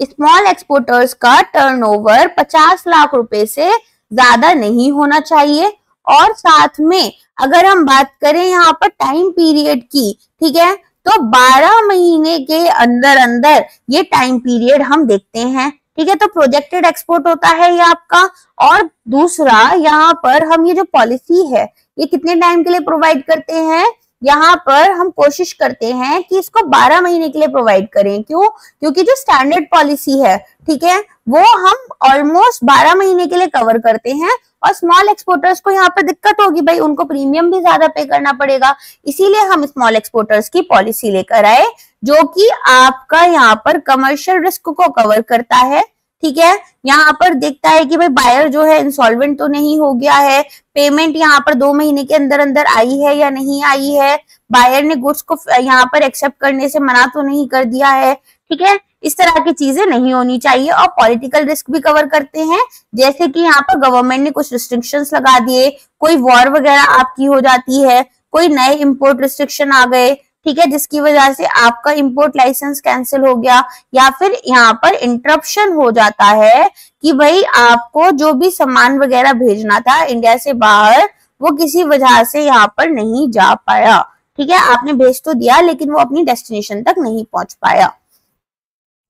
स्मॉल एक्सपोर्टर्स का टर्नओवर 50 लाख रुपए से ज्यादा नहीं होना चाहिए। और साथ में अगर हम बात करें यहाँ पर टाइम पीरियड की, ठीक है, तो 12 महीने के अंदर अंदर ये टाइम पीरियड हम देखते हैं। ठीक है, तो प्रोजेक्टेड एक्सपोर्ट होता है ये आपका। और दूसरा यहाँ पर हम ये जो पॉलिसी है ये कितने टाइम के लिए प्रोवाइड करते हैं? यहाँ पर हम कोशिश करते हैं कि इसको 12 महीने के लिए प्रोवाइड करें। क्यों? क्योंकि जो स्टैंडर्ड पॉलिसी है, ठीक है, वो हम ऑलमोस्ट 12 महीने के लिए कवर करते हैं। और स्मॉल एक्सपोर्टर्स को यहाँ पर दिक्कत होगी भाई, उनको प्रीमियम भी ज्यादा पे करना पड़ेगा, इसीलिए हम स्मॉल एक्सपोर्टर्स की पॉलिसी लेकर आए जो कि आपका यहाँ पर कमर्शियल रिस्क को कवर करता है। ठीक है, यहाँ पर देखता है कि भाई बायर जो है इंसॉल्वेंट तो नहीं हो गया है, पेमेंट यहाँ पर 2 महीने के अंदर अंदर आई है या नहीं आई है, बायर ने गुड्स को यहाँ पर एक्सेप्ट करने से मना तो नहीं कर दिया है। ठीक है, इस तरह की चीजें नहीं होनी चाहिए। और पॉलिटिकल रिस्क भी कवर करते हैं, जैसे कि यहाँ पर गवर्नमेंट ने कुछ रिस्ट्रिक्शंस लगा दिए, कोई वॉर वगैरह आपकी हो जाती है, कोई नए इंपोर्ट रिस्ट्रिक्शन आ गए, ठीक है, जिसकी वजह से आपका इंपोर्ट लाइसेंस कैंसिल हो गया, या फिर यहाँ पर इंटरप्शन हो जाता है कि भाई आपको जो भी सामान वगैरह भेजना था इंडिया से बाहर, वो किसी वजह से यहाँ पर नहीं जा पाया। ठीक है, आपने भेज तो दिया लेकिन वो अपनी डेस्टिनेशन तक नहीं पहुंच पाया।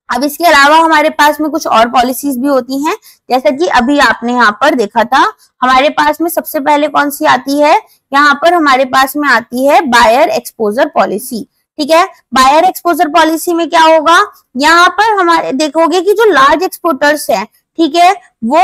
अब इसके अलावा हमारे पास में कुछ और पॉलिसीज भी होती हैं, जैसा कि अभी आपने यहाँ पर देखा था। हमारे पास में सबसे पहले कौन सी आती है? यहाँ पर हमारे पास में आती है बायर एक्सपोजर पॉलिसी। ठीक है, बायर एक्सपोजर पॉलिसी में क्या होगा? यहाँ पर हमारे देखोगे कि जो लार्ज एक्सपोर्टर्स हैं, ठीक है, वो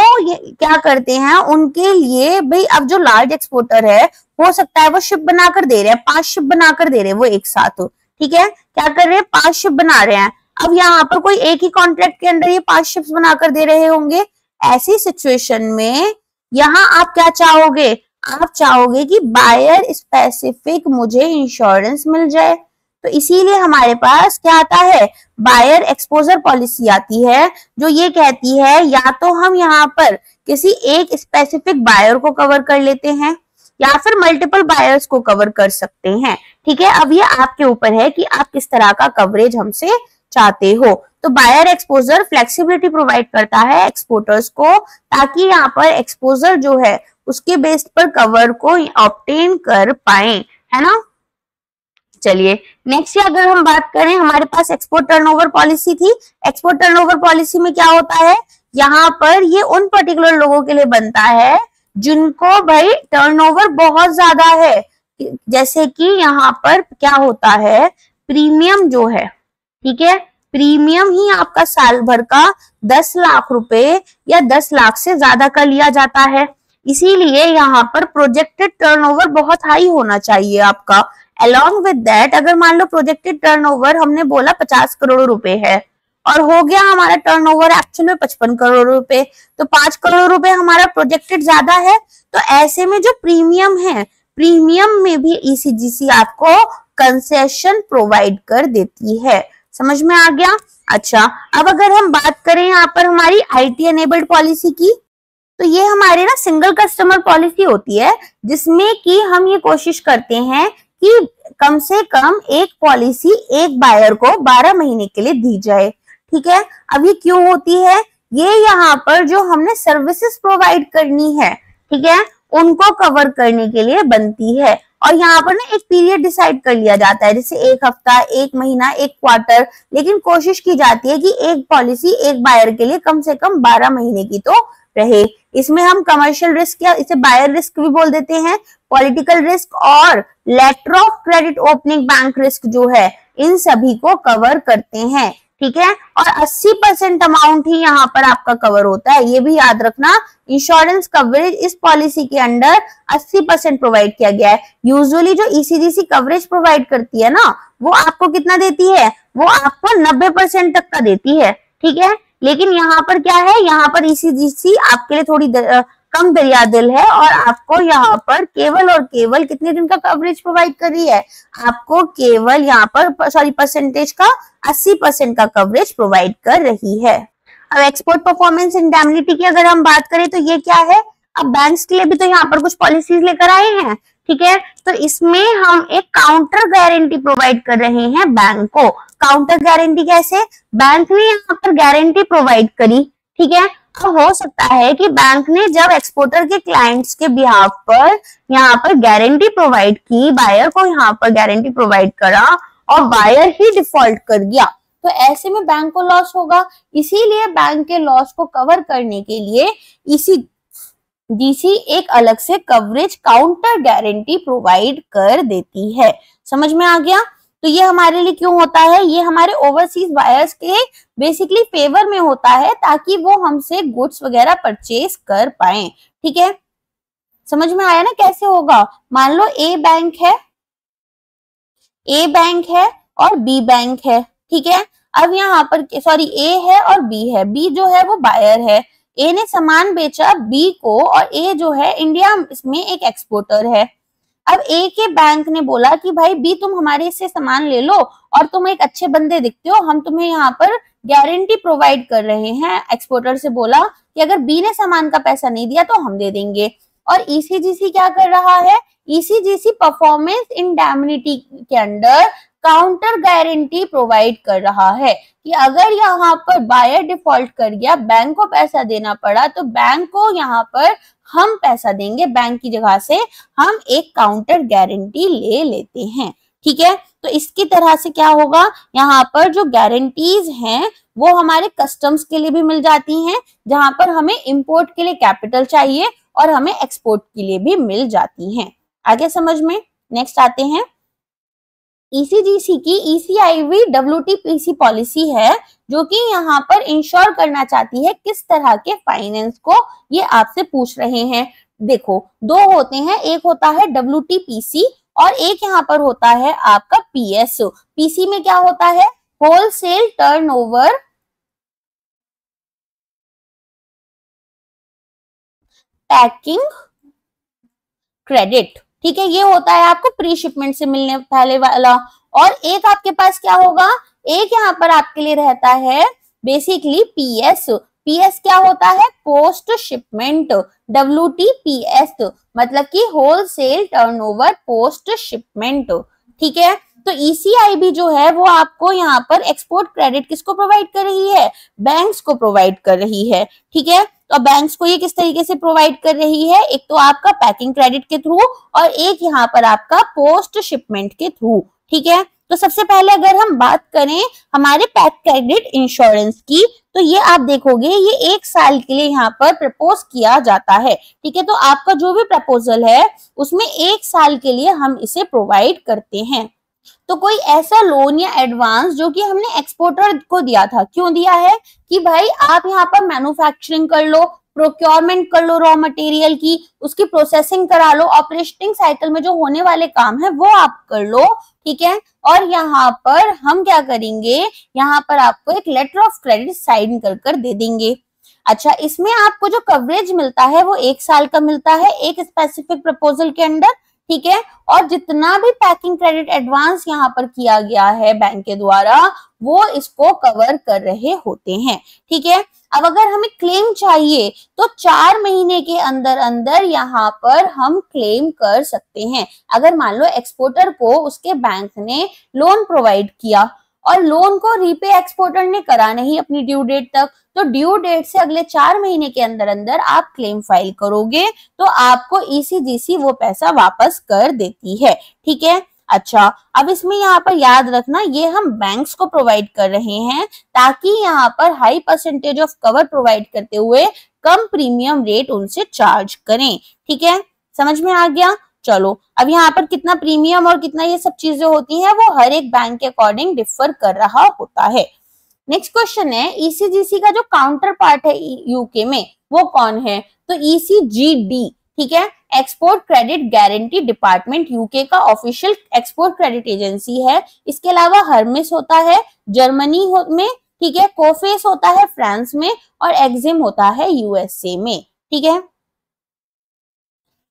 क्या करते हैं, उनके लिए भाई अब जो लार्ज एक्सपोर्टर है हो सकता है वो शिप बनाकर दे रहे हैं, 5 शिप बनाकर दे रहे हैं वो एक साथ। ठीक है, क्या कर रहे हैं? 5 शिप बना रहे हैं। अब यहाँ पर कोई एक ही कॉन्ट्रैक्ट के अंदर ये 5 शिप्स बनाकर दे रहे होंगे। ऐसी सिचुएशन में यहाँ आप क्या चाहोगे? आप चाहोगे कि बायर स्पेसिफिक मुझे इंश्योरेंस मिल जाए, तो इसीलिए हमारे पास क्या आता है? बायर एक्सपोजर पॉलिसी आती है, जो ये कहती है या तो हम यहाँ पर किसी एक स्पेसिफिक बायर को कवर कर लेते हैं या फिर मल्टीपल बायर्स को कवर कर सकते हैं। ठीक है, अब ये आपके ऊपर है कि आप किस तरह का कवरेज हमसे चाहते हो। तो बायर एक्सपोजर फ्लेक्सिबिलिटी प्रोवाइड करता है एक्सपोर्टर्स को, ताकि यहाँ पर एक्सपोजर जो है उसके बेस पर कवर को ऑब्टेन कर पाए, है ना। चलिए नेक्स्ट अगर हम बात करें, हमारे पास एक्सपोर्ट टर्नओवर पॉलिसी थी। एक्सपोर्ट टर्नओवर पॉलिसी में क्या होता है? यहाँ पर ये उन पर्टिकुलर लोगों के लिए बनता है जिनको भाई टर्नओवर बहुत ज्यादा है। जैसे कि यहाँ पर क्या होता है, प्रीमियम जो है, ठीक है, प्रीमियम ही आपका साल भर का 10 लाख रुपए या 10 लाख से ज्यादा का लिया जाता है। इसीलिए यहाँ पर प्रोजेक्टेड टर्नओवर बहुत हाई होना चाहिए आपका। अलॉन्ग विद दैट, अगर मान लो प्रोजेक्टेड टर्नओवर हमने बोला 50 करोड़ रुपए है और हो गया हमारा टर्नओवर एक्चुअल में 55 करोड़ रुपए, तो 5 करोड़ रुपए हमारा प्रोजेक्टेड ज्यादा है। तो ऐसे में जो प्रीमियम है, प्रीमियम में भी ईसीजीसी आपको कंसेशन प्रोवाइड कर देती है। समझ में आ गया? अच्छा, अब अगर हम बात करें यहाँ पर हमारी आईटी एनेबल्ड पॉलिसी की, तो ये हमारे ना सिंगल कस्टमर पॉलिसी होती है, जिसमें कि हम ये कोशिश करते हैं कि कम से कम एक पॉलिसी एक बायर को 12 महीने के लिए दी जाए। ठीक है, अब ये क्यों होती है? ये यहाँ पर जो हमने सर्विसेज प्रोवाइड करनी है, ठीक है, उनको कवर करने के लिए बनती है। और यहाँ पर ना एक पीरियड डिसाइड कर लिया जाता है, जैसे एक हफ्ता, एक महीना, एक क्वार्टर, लेकिन कोशिश की जाती है कि एक पॉलिसी एक बायर के लिए कम से कम 12 महीने की तो रहे। इसमें हम कमर्शियल रिस्क या इसे बायर रिस्क भी बोल देते हैं, पॉलिटिकल रिस्क और letter of credit opening bank risk जो है, इन सभी को कवर करते हैं। ठीक है, और 80% अमाउंट ही यहाँ पर आपका कवर होता है, ये भी याद रखना। इंश्योरेंस कवरेज इस पॉलिसी के अंडर 80% प्रोवाइड किया गया है। यूजुअली जो ईसीजीसी कवरेज प्रोवाइड करती है ना, वो आपको कितना देती है, वो आपको 90% तक का देती है। ठीक है, लेकिन यहाँ पर क्या है, यहाँ पर ईसीजीसी आपके लिए थोड़ी कम दरिया दिल है और आपको यहाँ पर केवल और केवल कितने दिन का कवरेज प्रोवाइड कर रही है, आपको केवल यहाँ पर परसेंटेज का 80% का कवरेज प्रोवाइड कर रही है। अब एक्सपोर्ट परफॉर्मेंस इंडेमनिटी की अगर हम बात करें तो ये क्या है, अब बैंक्स के लिए भी तो यहाँ पर कुछ पॉलिसीज लेकर आए हैं। ठीक है, तो इसमें हम एक काउंटर गारंटी प्रोवाइड कर रहे हैं बैंक को। काउंटर गारंटी कैसे, बैंक ने यहाँ पर गारंटी प्रोवाइड करी। ठीक है, तो हो सकता है कि बैंक ने जब एक्सपोर्टर के क्लाइंट्स के बिहाफ पर यहाँ पर गारंटी प्रोवाइड की, बायर को यहाँ पर गारंटी प्रोवाइड करा और बायर ही डिफॉल्ट कर गया, तो ऐसे में बैंक को लॉस होगा। इसीलिए बैंक के लॉस को कवर करने के लिए ईसीजीसी एक अलग से कवरेज काउंटर गारंटी प्रोवाइड कर देती है। समझ में आ गया? तो ये हमारे लिए क्यों होता है, ये हमारे ओवरसीज बायर्स के बेसिकली फेवर में होता है, ताकि वो हमसे गुड्स वगैरह परचेज कर पाए। ठीक है, समझ में आया ना कैसे होगा। मान लो ए बैंक है और बी बैंक है। ठीक है, अब यहाँ पर सॉरी ए है और बी है, बी जो है वो बायर है, ए ने सामान बेचा बी को और ए जो है इंडिया इसमें एक एक्सपोर्टर है। अब ए के बैंक ने बोला कि भाई बी तुम हमारे से सामान ले लो और तुम एक अच्छे बंदे दिखते हो, हम तुम्हें यहाँ पर गारंटी प्रोवाइड कर रहे हैं। एक्सपोर्टर से बोला कि अगर बी ने सामान का पैसा नहीं दिया तो हम दे देंगे। और ईसीजीसी क्या कर रहा है, ईसीजीसी परफॉर्मेंस इंडेमनिटी के अंडर काउंटर गारंटी प्रोवाइड कर रहा है कि अगर यहाँ पर बायर डिफॉल्ट कर गया, बैंक को पैसा देना पड़ा, तो बैंक को यहाँ पर हम पैसा देंगे, बैंक की जगह से हम एक काउंटर गारंटी ले लेते हैं। ठीक है, तो इसकी तरह से क्या होगा, यहाँ पर जो गारंटीज हैं वो हमारे कस्टम्स के लिए भी मिल जाती हैं, जहां पर हमें इंपोर्ट के लिए कैपिटल चाहिए और हमें एक्सपोर्ट के लिए भी मिल जाती हैं। आगे समझ में, नेक्स्ट आते हैं। ईसीजीसी की ईसीआईवी डब्ल्यूटीपीसी पॉलिसी है, जो कि यहाँ पर इंश्योर करना चाहती है किस तरह के फाइनेंस को, ये आपसे पूछ रहे हैं। देखो, दो होते हैं, एक होता है डब्ल्यूटीपीसी और एक यहाँ पर होता है आपका पीएसओ। पीसी में क्या होता है, होलसेल टर्नओवर पैकिंग क्रेडिट। ठीक है, ये होता है आपको प्री शिपमेंट से मिलने पहले वाला। और एक आपके पास क्या होगा, एक यहाँ पर आपके लिए रहता है बेसिकली पीएस। पीएस क्या होता है, पोस्ट शिपमेंट। डब्ल्यूटीपीएस मतलब कि होलसेल टर्नओवर पोस्ट शिपमेंट। ठीक है, तो ईसीआईबी जो है वो आपको यहाँ पर एक्सपोर्ट क्रेडिट किसको प्रोवाइड कर रही है, बैंक्स को प्रोवाइड कर रही है। ठीक है, तो बैंक्स को ये किस तरीके से प्रोवाइड कर रही है, एक तो आपका पैकिंग क्रेडिट के थ्रू और एक यहाँ पर आपका पोस्ट शिपमेंट के थ्रू। ठीक है, तो सबसे पहले अगर हम बात करें हमारे पैक क्रेडिट इंश्योरेंस की, तो ये आप देखोगे ये 1 साल के लिए यहाँ पर प्रपोज किया जाता है। ठीक है, तो आपका जो भी प्रपोजल है उसमें 1 साल के लिए हम इसे प्रोवाइड करते हैं। तो कोई ऐसा लोन या एडवांस जो कि हमने एक्सपोर्टर को दिया था, क्यों दिया है कि भाई आप यहाँ पर मैन्युफैक्चरिंग कर लो, प्रोक्योरमेंट कर लो रॉ मटेरियल की, उसकी प्रोसेसिंग करा लो, ऑपरेटिंग साइकिल में जो होने वाले काम है वो आप कर लो। ठीक है, और यहाँ पर हम क्या करेंगे, यहाँ पर आपको एक लेटर ऑफ क्रेडिट साइन कर दे देंगे। अच्छा, इसमें आपको जो कवरेज मिलता है वो 1 साल का मिलता है एक स्पेसिफिक प्रपोजल के अंडर। ठीक है, और जितना भी पैकिंग क्रेडिट एडवांस यहाँ पर किया गया है बैंक के द्वारा वो इसको कवर कर रहे होते हैं। ठीक है, अब अगर हमें क्लेम चाहिए तो 4 महीने के अंदर अंदर यहाँ पर हम क्लेम कर सकते हैं। अगर मान लो एक्सपोर्टर को उसके बैंक ने लोन प्रोवाइड किया और लोन को रीपे एक्सपोर्टर ने करा नहीं अपनी ड्यू डेट तक, तो ड्यू डेट से अगले 4 महीने के अंदर अंदर आप क्लेम फाइल करोगे तो आपको ईसीजीसी वो पैसा वापस कर देती है। ठीक है। अच्छा, अब इसमें यहाँ पर याद रखना ये हम बैंक्स को प्रोवाइड कर रहे हैं ताकि यहाँ पर high percentage of cover provide करते हुए कम प्रीमियम रेट उनसे चार्ज करें। ठीक है, समझ में आ गया। चलो, अब यहाँ पर कितना प्रीमियम और कितना ये सब चीजें होती हैं वो हर एक बैंक के अकॉर्डिंग डिफर कर रहा होता है। नेक्स्ट क्वेश्चन है, ईसीजीसी का जो काउंटर पार्ट है यूके में वो कौन है? तो ईसीजीडी। ठीक है, export credit guarantee department UK का ऑफिशियल एक्सपोर्ट क्रेडिट एजेंसी है। इसके अलावा हर्मेस होता है जर्मनी में, ठीक है, कोफेस होता है फ्रांस में और एक्सिम होता है यूएसए में। ठीक है।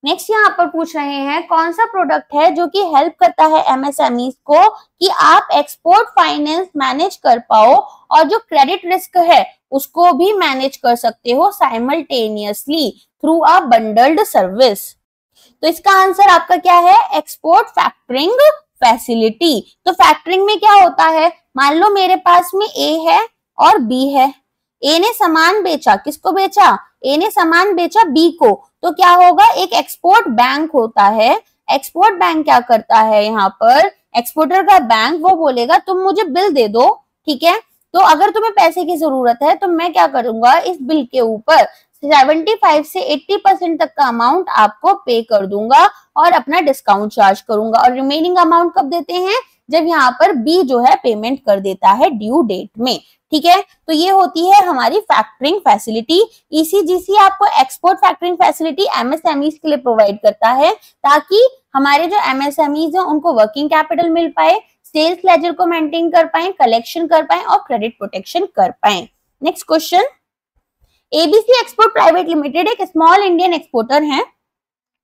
नेक्स्ट यहाँ पर पूछ रहे हैं कौन सा प्रोडक्ट है जो कि हेल्प करता है एमएसएमईज को कि आप एक्सपोर्ट फाइनेंस मैनेज कर पाओ और जो क्रेडिट रिस्क है उसको भी मैनेज कर सकते हो simultaneously through a bundled service. तो इसका आंसर आपका क्या है? Export factoring facility. तो फैक्टरिंग में क्या होता है, मान लो मेरे पास में ए है और बी है। ए ने सामान बेचा, किसको बेचा? ए ने सामान बेचा बी को, तो क्या होगा? एक एक्सपोर्ट बैंक होता है। एक्सपोर्ट बैंक क्या करता है, यहाँ पर एक्सपोर्टर का बैंक वो बोलेगा तुम मुझे बिल दे दो। ठीक है, तो अगर तुम्हें पैसे की जरूरत है तो मैं क्या करूंगा, इस बिल के ऊपर 75 से 80% तक का अमाउंट आपको पे कर दूंगा और अपना डिस्काउंट चार्ज करूंगा। और रिमेनिंग अमाउंट कब देते हैं? जब यहाँ पर बी जो है पेमेंट कर देता है ड्यू डेट में। ठीक है, तो ये होती है हमारी फैक्टरिंग फैसिलिटी। ईसीजीसी आपको एक्सपोर्ट फैक्टरिंग फैसिलिटी एमएसएमईज के लिए प्रोवाइड करता है ताकि हमारे जो एमएसएमईज हैं उनको वर्किंग कैपिटल मिल पाए, सेल्स लेजर को मेंटेन कर पाए, कलेक्शन कर पाए और क्रेडिट प्रोटेक्शन कर पाए। Next question, ABC export private limited एक स्मॉल इंडियन एक्सपोर्टर है,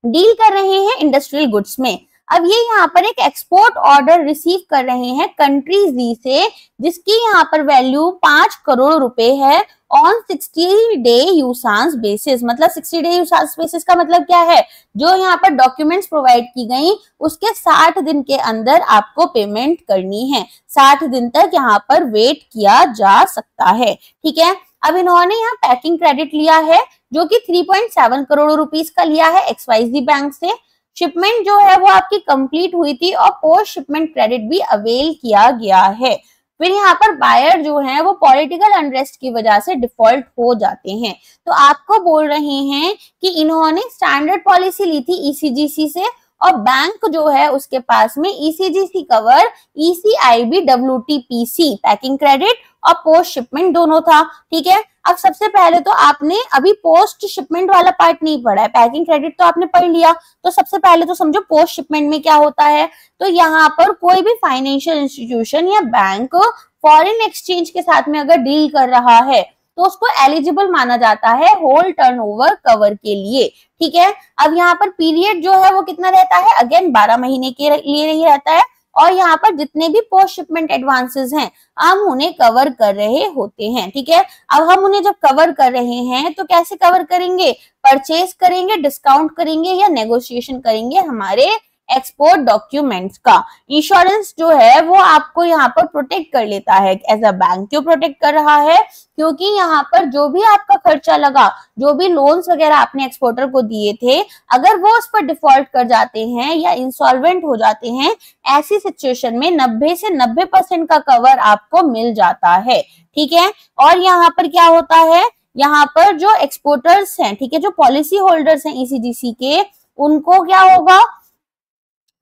डील कर रहे हैं इंडस्ट्रियल गुड्स में। अब ये यहाँ पर एक एक्सपोर्ट ऑर्डर रिसीव कर रहे हैं कंट्री जी से जिसकी यहाँ पर वैल्यू 5 करोड़ रुपए है ऑन 60 डे यूसांस बेसिस। मतलब 60 डे यूसांस बेसिस का मतलब क्या है? जो यहाँ पर डॉक्यूमेंट्स प्रोवाइड की गई उसके 60 दिन के अंदर आपको पेमेंट करनी है। 60 दिन तक यहाँ पर वेट किया जा सकता है। ठीक है, अब इन्होंने यहाँ पैकिंग क्रेडिट लिया है जो कि 3.7 करोड़ रुपीस का लिया है XYZ बैंक से। शिपमेंट जो है वो आपकी कंप्लीट हुई थी और पोस्ट शिपमेंट क्रेडिट भी अवेल किया गया है। फिर यहाँ पर बायर जो है वो पॉलिटिकल अनरेस्ट की वजह से डिफॉल्ट हो जाते हैं। तो आपको बोल रहे हैं कि इन्होंने स्टैंडर्ड पॉलिसी ली थी ईसीजीसी से और बैंक जो है उसके पास में ECGC cover ECIB WTPC packing credit और पोस्ट शिपमेंट दोनों था। ठीक है, अब सबसे पहले तो आपने अभी पोस्ट शिपमेंट वाला पार्ट नहीं पढ़ा है, पैकिंग क्रेडिट तो आपने पढ़ लिया। तो सबसे पहले तो समझो पोस्ट शिपमेंट में क्या होता है। तो यहाँ पर कोई भी फाइनेंशियल इंस्टीट्यूशन या बैंक फॉरेन एक्सचेंज के साथ में अगर डील कर रहा है तो उसको एलिजिबल माना जाता है होल टर्नओवर कवर के लिए। ठीक है, अब यहाँ पर पीरियड जो है वो कितना रहता है? अगेन 12 महीने के लिए ही रहता है और यहाँ पर जितने भी पोस्ट शिपमेंट एडवांसेस हैं हम उन्हें कवर कर रहे होते हैं। ठीक है, अब हम उन्हें जब कवर कर रहे हैं तो कैसे कवर करेंगे? परचेज करेंगे, डिस्काउंट करेंगे या नेगोशिएशन करेंगे हमारे एक्सपोर्ट डॉक्यूमेंट्स का। इंश्योरेंस जो है वो आपको यहाँ पर प्रोटेक्ट कर लेता है एज अ बैंक। क्यों प्रोटेक्ट कर रहा है? क्योंकि यहाँ पर जो भी आपका खर्चा लगा, जो भी लोन्स वगैरह आपने एक्सपोर्टर को दिए थे, अगर वो उस पर डिफॉल्ट कर जाते हैं या इंसॉल्वेंट हो जाते हैं, ऐसी सिचुएशन में 90 से 90% का कवर आपको मिल जाता है। ठीक है, और यहाँ पर क्या होता है, यहाँ पर जो एक्सपोर्टर्स हैं, ठीक है, जो पॉलिसी होल्डर्स हैं ईसीजीसी के, उनको क्या होगा?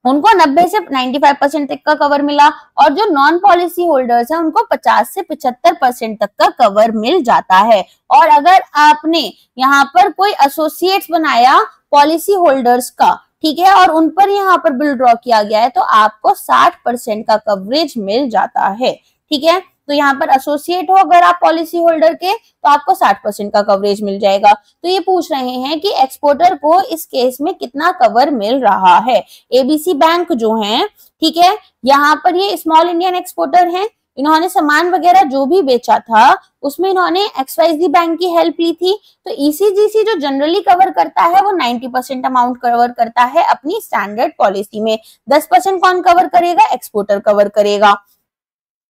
उनको 90 से 95% तक का कवर मिला और जो नॉन पॉलिसी होल्डर्स हैं उनको 50 से 75% तक का कवर मिल जाता है। और अगर आपने यहाँ पर कोई एसोसिएट्स बनाया पॉलिसी होल्डर्स का, ठीक है, और उन पर यहाँ पर बिल ड्रॉ किया गया है तो आपको 60% का कवरेज मिल जाता है। ठीक है, तो यहाँ पर एसोसिएट हो अगर आप पॉलिसी होल्डर के तो आपको 60% का कवरेज मिल जाएगा। तो ये पूछ रहे हैं कि एक्सपोर्टर को इस केस में कितना कवर मिल रहा है। एबीसी बैंक जो है, ठीक है, यहाँ पर ये स्मॉल इंडियन एक्सपोर्टर हैं, इन्होंने सामान वगैरह जो भी बेचा था उसमें इन्होंने XYZ बैंक की हेल्प ली थी। तो ईसीजीसी जो जनरली कवर करता है वो 90% अमाउंट कवर करता है अपनी स्टैंडर्ड पॉलिसी में। 10% कौन कवर करेगा? एक्सपोर्टर कवर करेगा।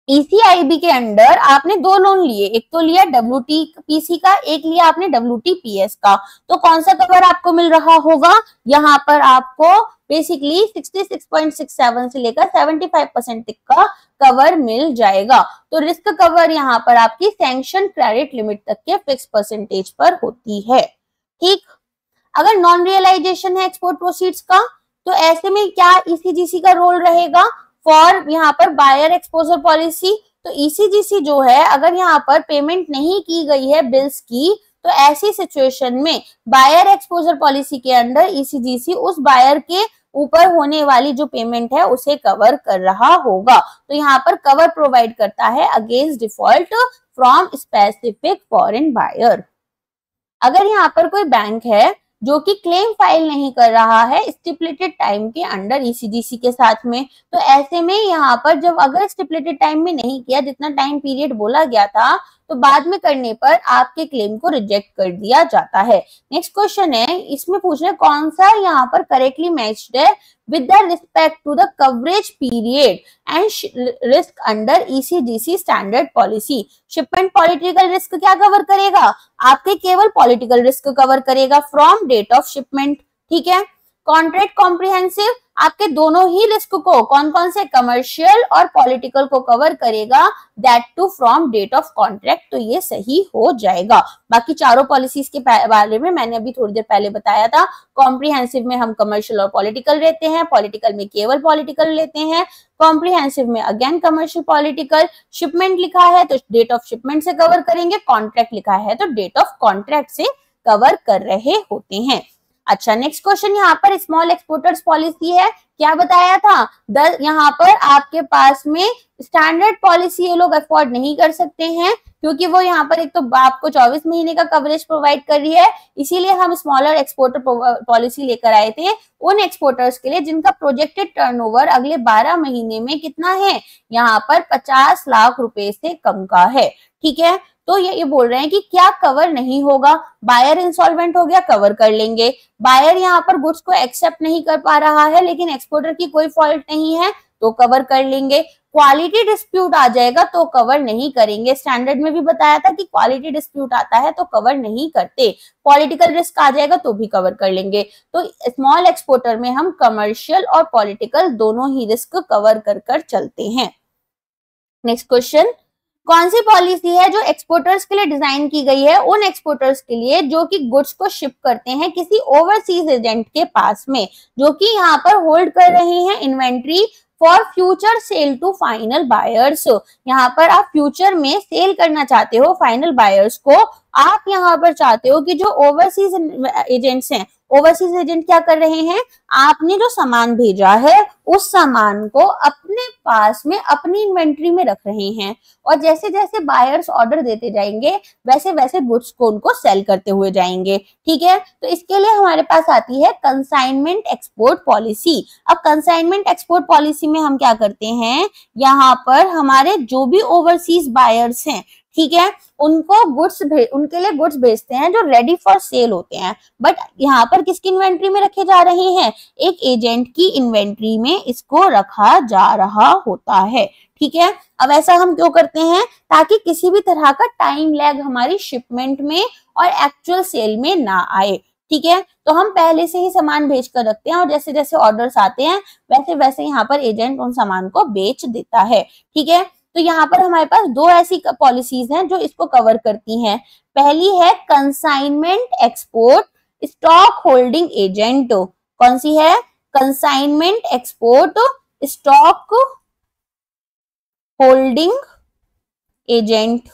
ईसीआईबी के अंडर आपने दो लोन लिए, एक तो लिया WTPC का, एक लिया आपने WTPS का, तो कौन सा कवर आपको मिल रहा होगा? यहाँ पर आपको बेसिकली 66.67 से लेकर 75% तक का कवर मिल जाएगा। तो रिस्क कवर यहाँ पर आपकी सैंक्शन क्रेडिट लिमिट तक के फिक्स परसेंटेज पर होती है। ठीक, अगर नॉन रियलाइजेशन है एक्सपोर्ट प्रोसीड्स का, तो ऐसे में क्या ईसीजीसी का रोल रहेगा? फॉर यहाँ पर बायर एक्सपोजर पॉलिसी, तो ईसीजीसी जो है अगर यहाँ पर पेमेंट नहीं की गई है बिल्स की, तो ऐसी सिचुएशन में बायर एक्सपोजर पॉलिसी के अंडर ईसीजीसी उस बायर के ऊपर होने वाली जो पेमेंट है उसे कवर कर रहा होगा। तो यहाँ पर कवर प्रोवाइड करता है against default from specific foreign buyer. अगर यहाँ पर कोई बैंक है जो कि क्लेम फाइल नहीं कर रहा है स्टिपुलेटेड टाइम के अंडर ईसीजीसी के साथ में, तो ऐसे में यहाँ पर जब अगर स्टिपुलेटेड टाइम में नहीं किया, जितना टाइम पीरियड बोला गया था, तो बाद में करने पर आपके क्लेम को रिजेक्ट कर दिया जाता है। नेक्स्ट क्वेश्चन है, इसमें पूछ रहे कौन सा यहाँ पर करेक्टली मैच्ड है with the respect to the coverage period and risk under ECGC standard policy। Shipment political risk क्या कवर करेगा? आपके केवल पॉलिटिकल रिस्क कवर करेगा फ्रॉम डेट ऑफ शिपमेंट। ठीक है, कॉन्ट्रैक्ट कॉम्प्रिहेंसिव आपके दोनों ही रिस्क को, कौन कौन से, कमर्शियल और पॉलिटिकल को कवर करेगा, that too from date of contract, तो ये सही हो जाएगा। बाकी चारों पॉलिसीज के बारे में मैंने अभी थोड़ी देर पहले बताया था। कॉम्प्रिहेंसिव में हम कमर्शियल और पॉलिटिकल लेते हैं, पॉलिटिकल में केवल पॉलिटिकल लेते हैं, कॉम्प्रिहेंसिव में अगेन कमर्शियल पॉलिटिकल। शिपमेंट लिखा है तो डेट ऑफ शिपमेंट से कवर करेंगे, कॉन्ट्रैक्ट लिखा है तो डेट ऑफ कॉन्ट्रैक्ट से कवर कर रहे होते हैं। अच्छा, नेक्स्ट क्वेश्चन यहाँ पर स्मॉल एक्सपोर्टर्स पॉलिसी है। क्या बताया था? यहाँ पर आपके पास में स्टैंडर्ड पॉलिसी ये लोग अफोर्ड नहीं कर सकते हैं, क्योंकि वो यहाँ पर एक तो आपको 24 महीने का कवरेज प्रोवाइड कर रही है, इसीलिए हम स्मॉलर एक्सपोर्टर पॉलिसी लेकर आए थे उन एक्सपोर्टर्स के लिए जिनका प्रोजेक्टेड टर्नओवर अगले 12 महीने में कितना है, यहाँ पर 50 लाख रुपए से कम का है। ठीक है, तो ये बोल रहे हैं कि क्या कवर नहीं होगा? बायर इंसॉल्वेंट हो गया, कवर कर लेंगे। बायर यहाँ पर गुड्स को एक्सेप्ट नहीं कर पा रहा है लेकिन एक्सपोर्टर की कोई फॉल्ट नहीं है तो कवर कर लेंगे। क्वालिटी डिस्प्यूट आ जाएगा तो कवर नहीं करेंगे। स्टैंडर्ड में भी बताया था कि क्वालिटी डिस्प्यूट आता है तो कवर नहीं करते। पॉलिटिकल रिस्क आ जाएगा तो भी कवर कर लेंगे। तो स्मॉल एक्सपोर्टर में हम कमर्शियल और पॉलिटिकल दोनों ही रिस्क कवर कर चलते हैं। नेक्स्ट क्वेश्चन, कौन सी पॉलिसी है जो एक्सपोर्टर्स के लिए डिजाइन की गई है उन एक्सपोर्टर्स के लिए जो कि गुड्स को शिप करते हैं किसी ओवरसीज एजेंट के पास में, जो कि यहाँ पर होल्ड कर रहे हैं inventory for future sale to final buyers. यहाँ पर आप फ्यूचर में सेल करना चाहते हो फाइनल बायर्स को, आप यहाँ पर चाहते हो कि जो ओवरसीज एजेंट्स हैं, ओवरसीज एजेंट क्या कर रहे हैं, आपने जो सामान भेजा है उस सामान को अपने पास में अपनी इन्वेंट्री में रख रहे हैं और जैसे जैसे बायर्स ऑर्डर देते जाएंगे वैसे वैसे गुड्स को उनको सेल करते हुए जाएंगे। ठीक है, तो इसके लिए हमारे पास आती है कंसाइनमेंट एक्सपोर्ट पॉलिसी। अब कंसाइनमेंट एक्सपोर्ट पॉलिसी में हम क्या करते हैं, यहाँ पर हमारे जो भी ओवरसीज बायर्स हैं, ठीक है, उनको उनके लिए गुड्स भेजते हैं जो रेडी फॉर सेल होते हैं, बट यहाँ पर किसकी इन्वेंट्री में रखे जा रहे हैं, एक एजेंट की इन्वेंट्री में इसको रखा जा रहा होता है। ठीक है, अब ऐसा हम क्यों करते हैं, ताकि किसी भी तरह का टाइम लैग हमारी शिपमेंट में और एक्चुअल सेल में ना आए। ठीक है, तो हम पहले से ही सामान भेज कर रखते हैं और जैसे जैसे ऑर्डर्स आते हैं वैसे वैसे यहाँ पर एजेंट उन सामान को बेच देता है। ठीक है, तो यहाँ पर हमारे पास दो ऐसी पॉलिसीज हैं जो इसको कवर करती हैं। पहली है consignment export stock holding agent. कौन सी है, consignment export stock holding agent.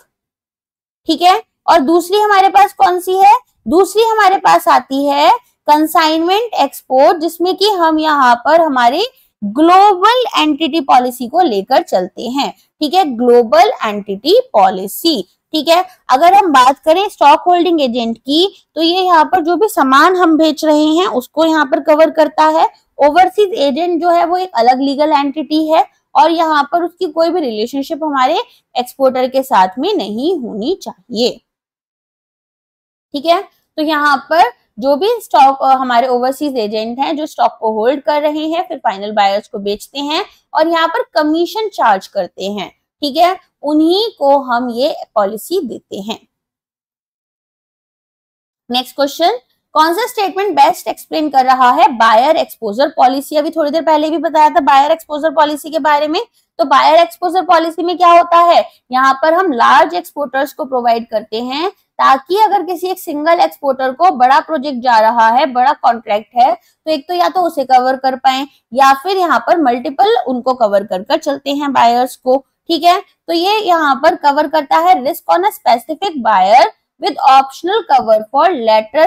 ठीक है, और दूसरी हमारे पास कौन सी है, दूसरी हमारे पास आती है कंसाइनमेंट एक्सपोर्ट, जिसमें कि हम यहाँ पर हमारे ग्लोबल एंटिटी पॉलिसी को लेकर चलते हैं। ठीक है, ग्लोबल एंटिटी पॉलिसी। ठीक है, अगर हम बात करें स्टॉक होल्डिंग एजेंट की, तो ये यहाँ पर जो भी सामान हम बेच रहे हैं उसको यहाँ पर कवर करता है। ओवरसीज एजेंट जो है वो एक अलग लीगल एंटिटी है और यहाँ पर उसकी कोई भी रिलेशनशिप हमारे एक्सपोर्टर के साथ में नहीं होनी चाहिए। ठीक है, तो यहाँ पर जो भी स्टॉक हमारे ओवरसीज एजेंट हैं जो स्टॉक को होल्ड कर रहे हैं फिर फाइनल बायर्स को बेचते हैं और यहाँ पर कमीशन चार्ज करते हैं। ठीक है, उन्हीं को हम ये पॉलिसी देते हैं। नेक्स्ट क्वेश्चन, कौन सा स्टेटमेंट बेस्ट एक्सप्लेन कर रहा है बायर एक्सपोजर पॉलिसी? अभी थोड़ी देर पहले भी बताया था बायर एक्सपोजर पॉलिसी के बारे में। तो बायर एक्सपोजर पॉलिसी में क्या होता है, यहाँ पर हम लार्ज एक्सपोर्टर्स को प्रोवाइड करते हैं ताकि अगर किसी एक सिंगल एक्सपोर्टर को बड़ा प्रोजेक्ट जा रहा है, बड़ा कॉन्ट्रैक्ट है, तो एक तो या तो उसे कवर कर पाए या फिर यहाँ पर मल्टीपल उनको कवर कर चलते हैं बायर्स को। ठीक है, तो ये यहाँ पर कवर करता है risk on a specific buyer with optional cover for letter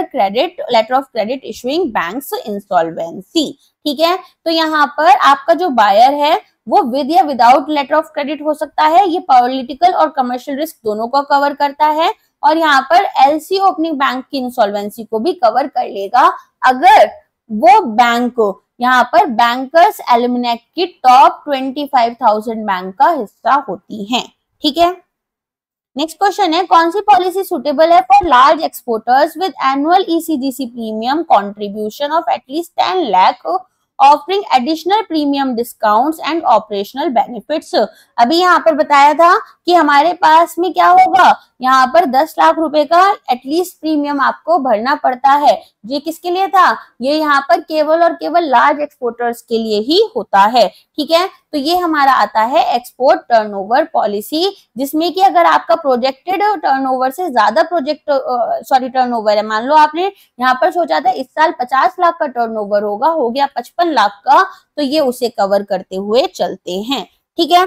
of credit issuing banks insolvency। ठीक है, तो यहाँ पर आपका जो बायर है वो विद या विदाउट लेटर ऑफ क्रेडिट हो सकता है। ये पॉलिटिकल और कमर्शियल रिस्क दोनों को कवर करता है और यहाँ पर एलसी ओपनिंग बैंक की इंसॉल्वेंसी को भी कवर कर लेगा अगर वो बैंक को यहाँ पर बैंकर्स एल्युमिनेट की टॉप 25,000 बैंक का हिस्सा होती है। ठीक है, नेक्स्ट क्वेश्चन है, कौन सी पॉलिसी सुटेबल है for large exporters with annual ECGC premium contribution of at least 10 lakh offering additional premium discounts and operational benefits? अभी यहाँ पर बताया था कि हमारे पास में क्या होगा, यहाँ पर 10 लाख रुपए का एटलीस्ट प्रीमियम आपको भरना पड़ता है। ये किसके लिए था, ये यहाँ पर केवल और केवल लार्ज एक्सपोर्टर्स के लिए ही होता है। ठीक है, तो ये हमारा आता है एक्सपोर्ट टर्नओवर पॉलिसी, जिसमें कि अगर आपका प्रोजेक्टेड टर्नओवर से ज्यादा टर्नओवर है, मान लो आपने यहाँ पर सोचा था इस साल 50 लाख का टर्नओवर होगा, हो गया 55 लाख का, तो ये उसे कवर करते हुए चलते हैं। ठीक है,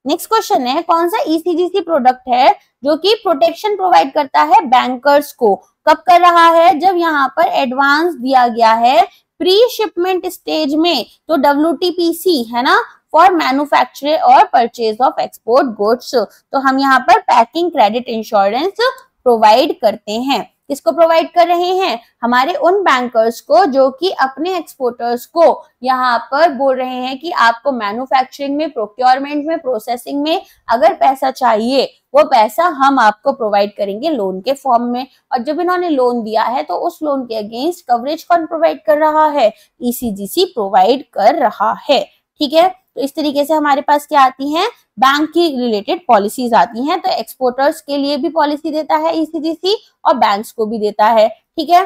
नेक्स्ट क्वेश्चन है, कौन सा ईसीजीसी प्रोडक्ट है जो कि प्रोटेक्शन प्रोवाइड करता है बैंकर्स को? कब कर रहा है, जब यहाँ पर एडवांस दिया गया है प्री शिपमेंट स्टेज में, तो WTPC है ना, फॉर मैन्युफैक्चर और परचेज ऑफ एक्सपोर्ट गुड्स। तो हम यहाँ पर पैकिंग क्रेडिट इंश्योरेंस प्रोवाइड करते हैं। किसको प्रोवाइड कर रहे हैं, हमारे उन बैंकर्स को जो कि अपने एक्सपोर्टर्स को यहाँ पर बोल रहे हैं कि आपको मैन्युफैक्चरिंग में, प्रोक्योरमेंट में, प्रोसेसिंग में अगर पैसा चाहिए, वो पैसा हम आपको प्रोवाइड करेंगे लोन के फॉर्म में। और जब इन्होंने लोन दिया है तो उस लोन के अगेंस्ट कवरेज कौन प्रोवाइड कर रहा है, ईसीजीसी प्रोवाइड कर रहा है। ठीक है, तो इस तरीके से हमारे पास क्या आती हैं, बैंक की रिलेटेड पॉलिसीज आती हैं। तो एक्सपोर्टर्स के लिए भी पॉलिसी देता है ईसीजीसी और बैंक्स को भी देता है। ठीक है,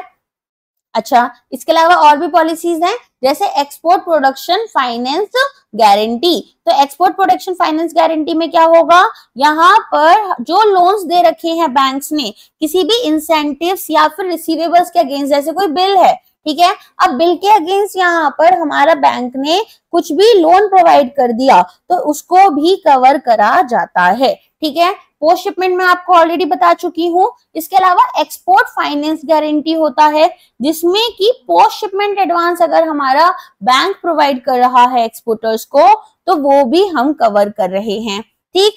अच्छा, इसके अलावा और भी पॉलिसीज हैं, जैसे एक्सपोर्ट प्रोडक्शन फाइनेंस गारंटी। तो एक्सपोर्ट प्रोडक्शन फाइनेंस गारंटी में क्या होगा, यहाँ पर जो लोन्स दे रखे हैं बैंक्स ने किसी भी इंसेंटिव्स या फिर रिसीवेबल्स के अगेंस्ट, जैसे कोई बिल है, ठीक है, अब बिल के अगेंस्ट यहाँ पर हमारा बैंक ने कुछ भी लोन प्रोवाइड कर दिया तो उसको भी कवर करा जाता है। ठीक है, पोस्ट शिपमेंट में आपको ऑलरेडी बता चुकी हूँ। इसके अलावा एक्सपोर्ट फाइनेंस गारंटी होता है, जिसमें कि पोस्ट शिपमेंट एडवांस अगर हमारा बैंक प्रोवाइड कर रहा है एक्सपोर्टर्स को, तो वो भी हम कवर कर रहे हैं। ठीक,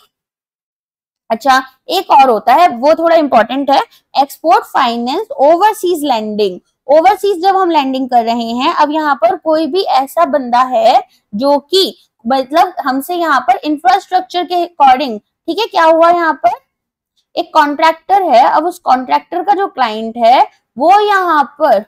अच्छा, एक और होता है, वो थोड़ा इंपॉर्टेंट है, export finance overseas lending. Overseas जब हम लैंडिंग कर रहे हैं, अब यहाँ पर कोई भी ऐसा बंदा है जो कि मतलब हमसे यहाँ पर इंफ्रास्ट्रक्चर के अकॉर्डिंग, ठीक है, क्या हुआ, यहाँ पर एक कॉन्ट्रैक्टर है, अब उस कॉन्ट्रैक्टर का जो क्लाइंट है वो यहाँ पर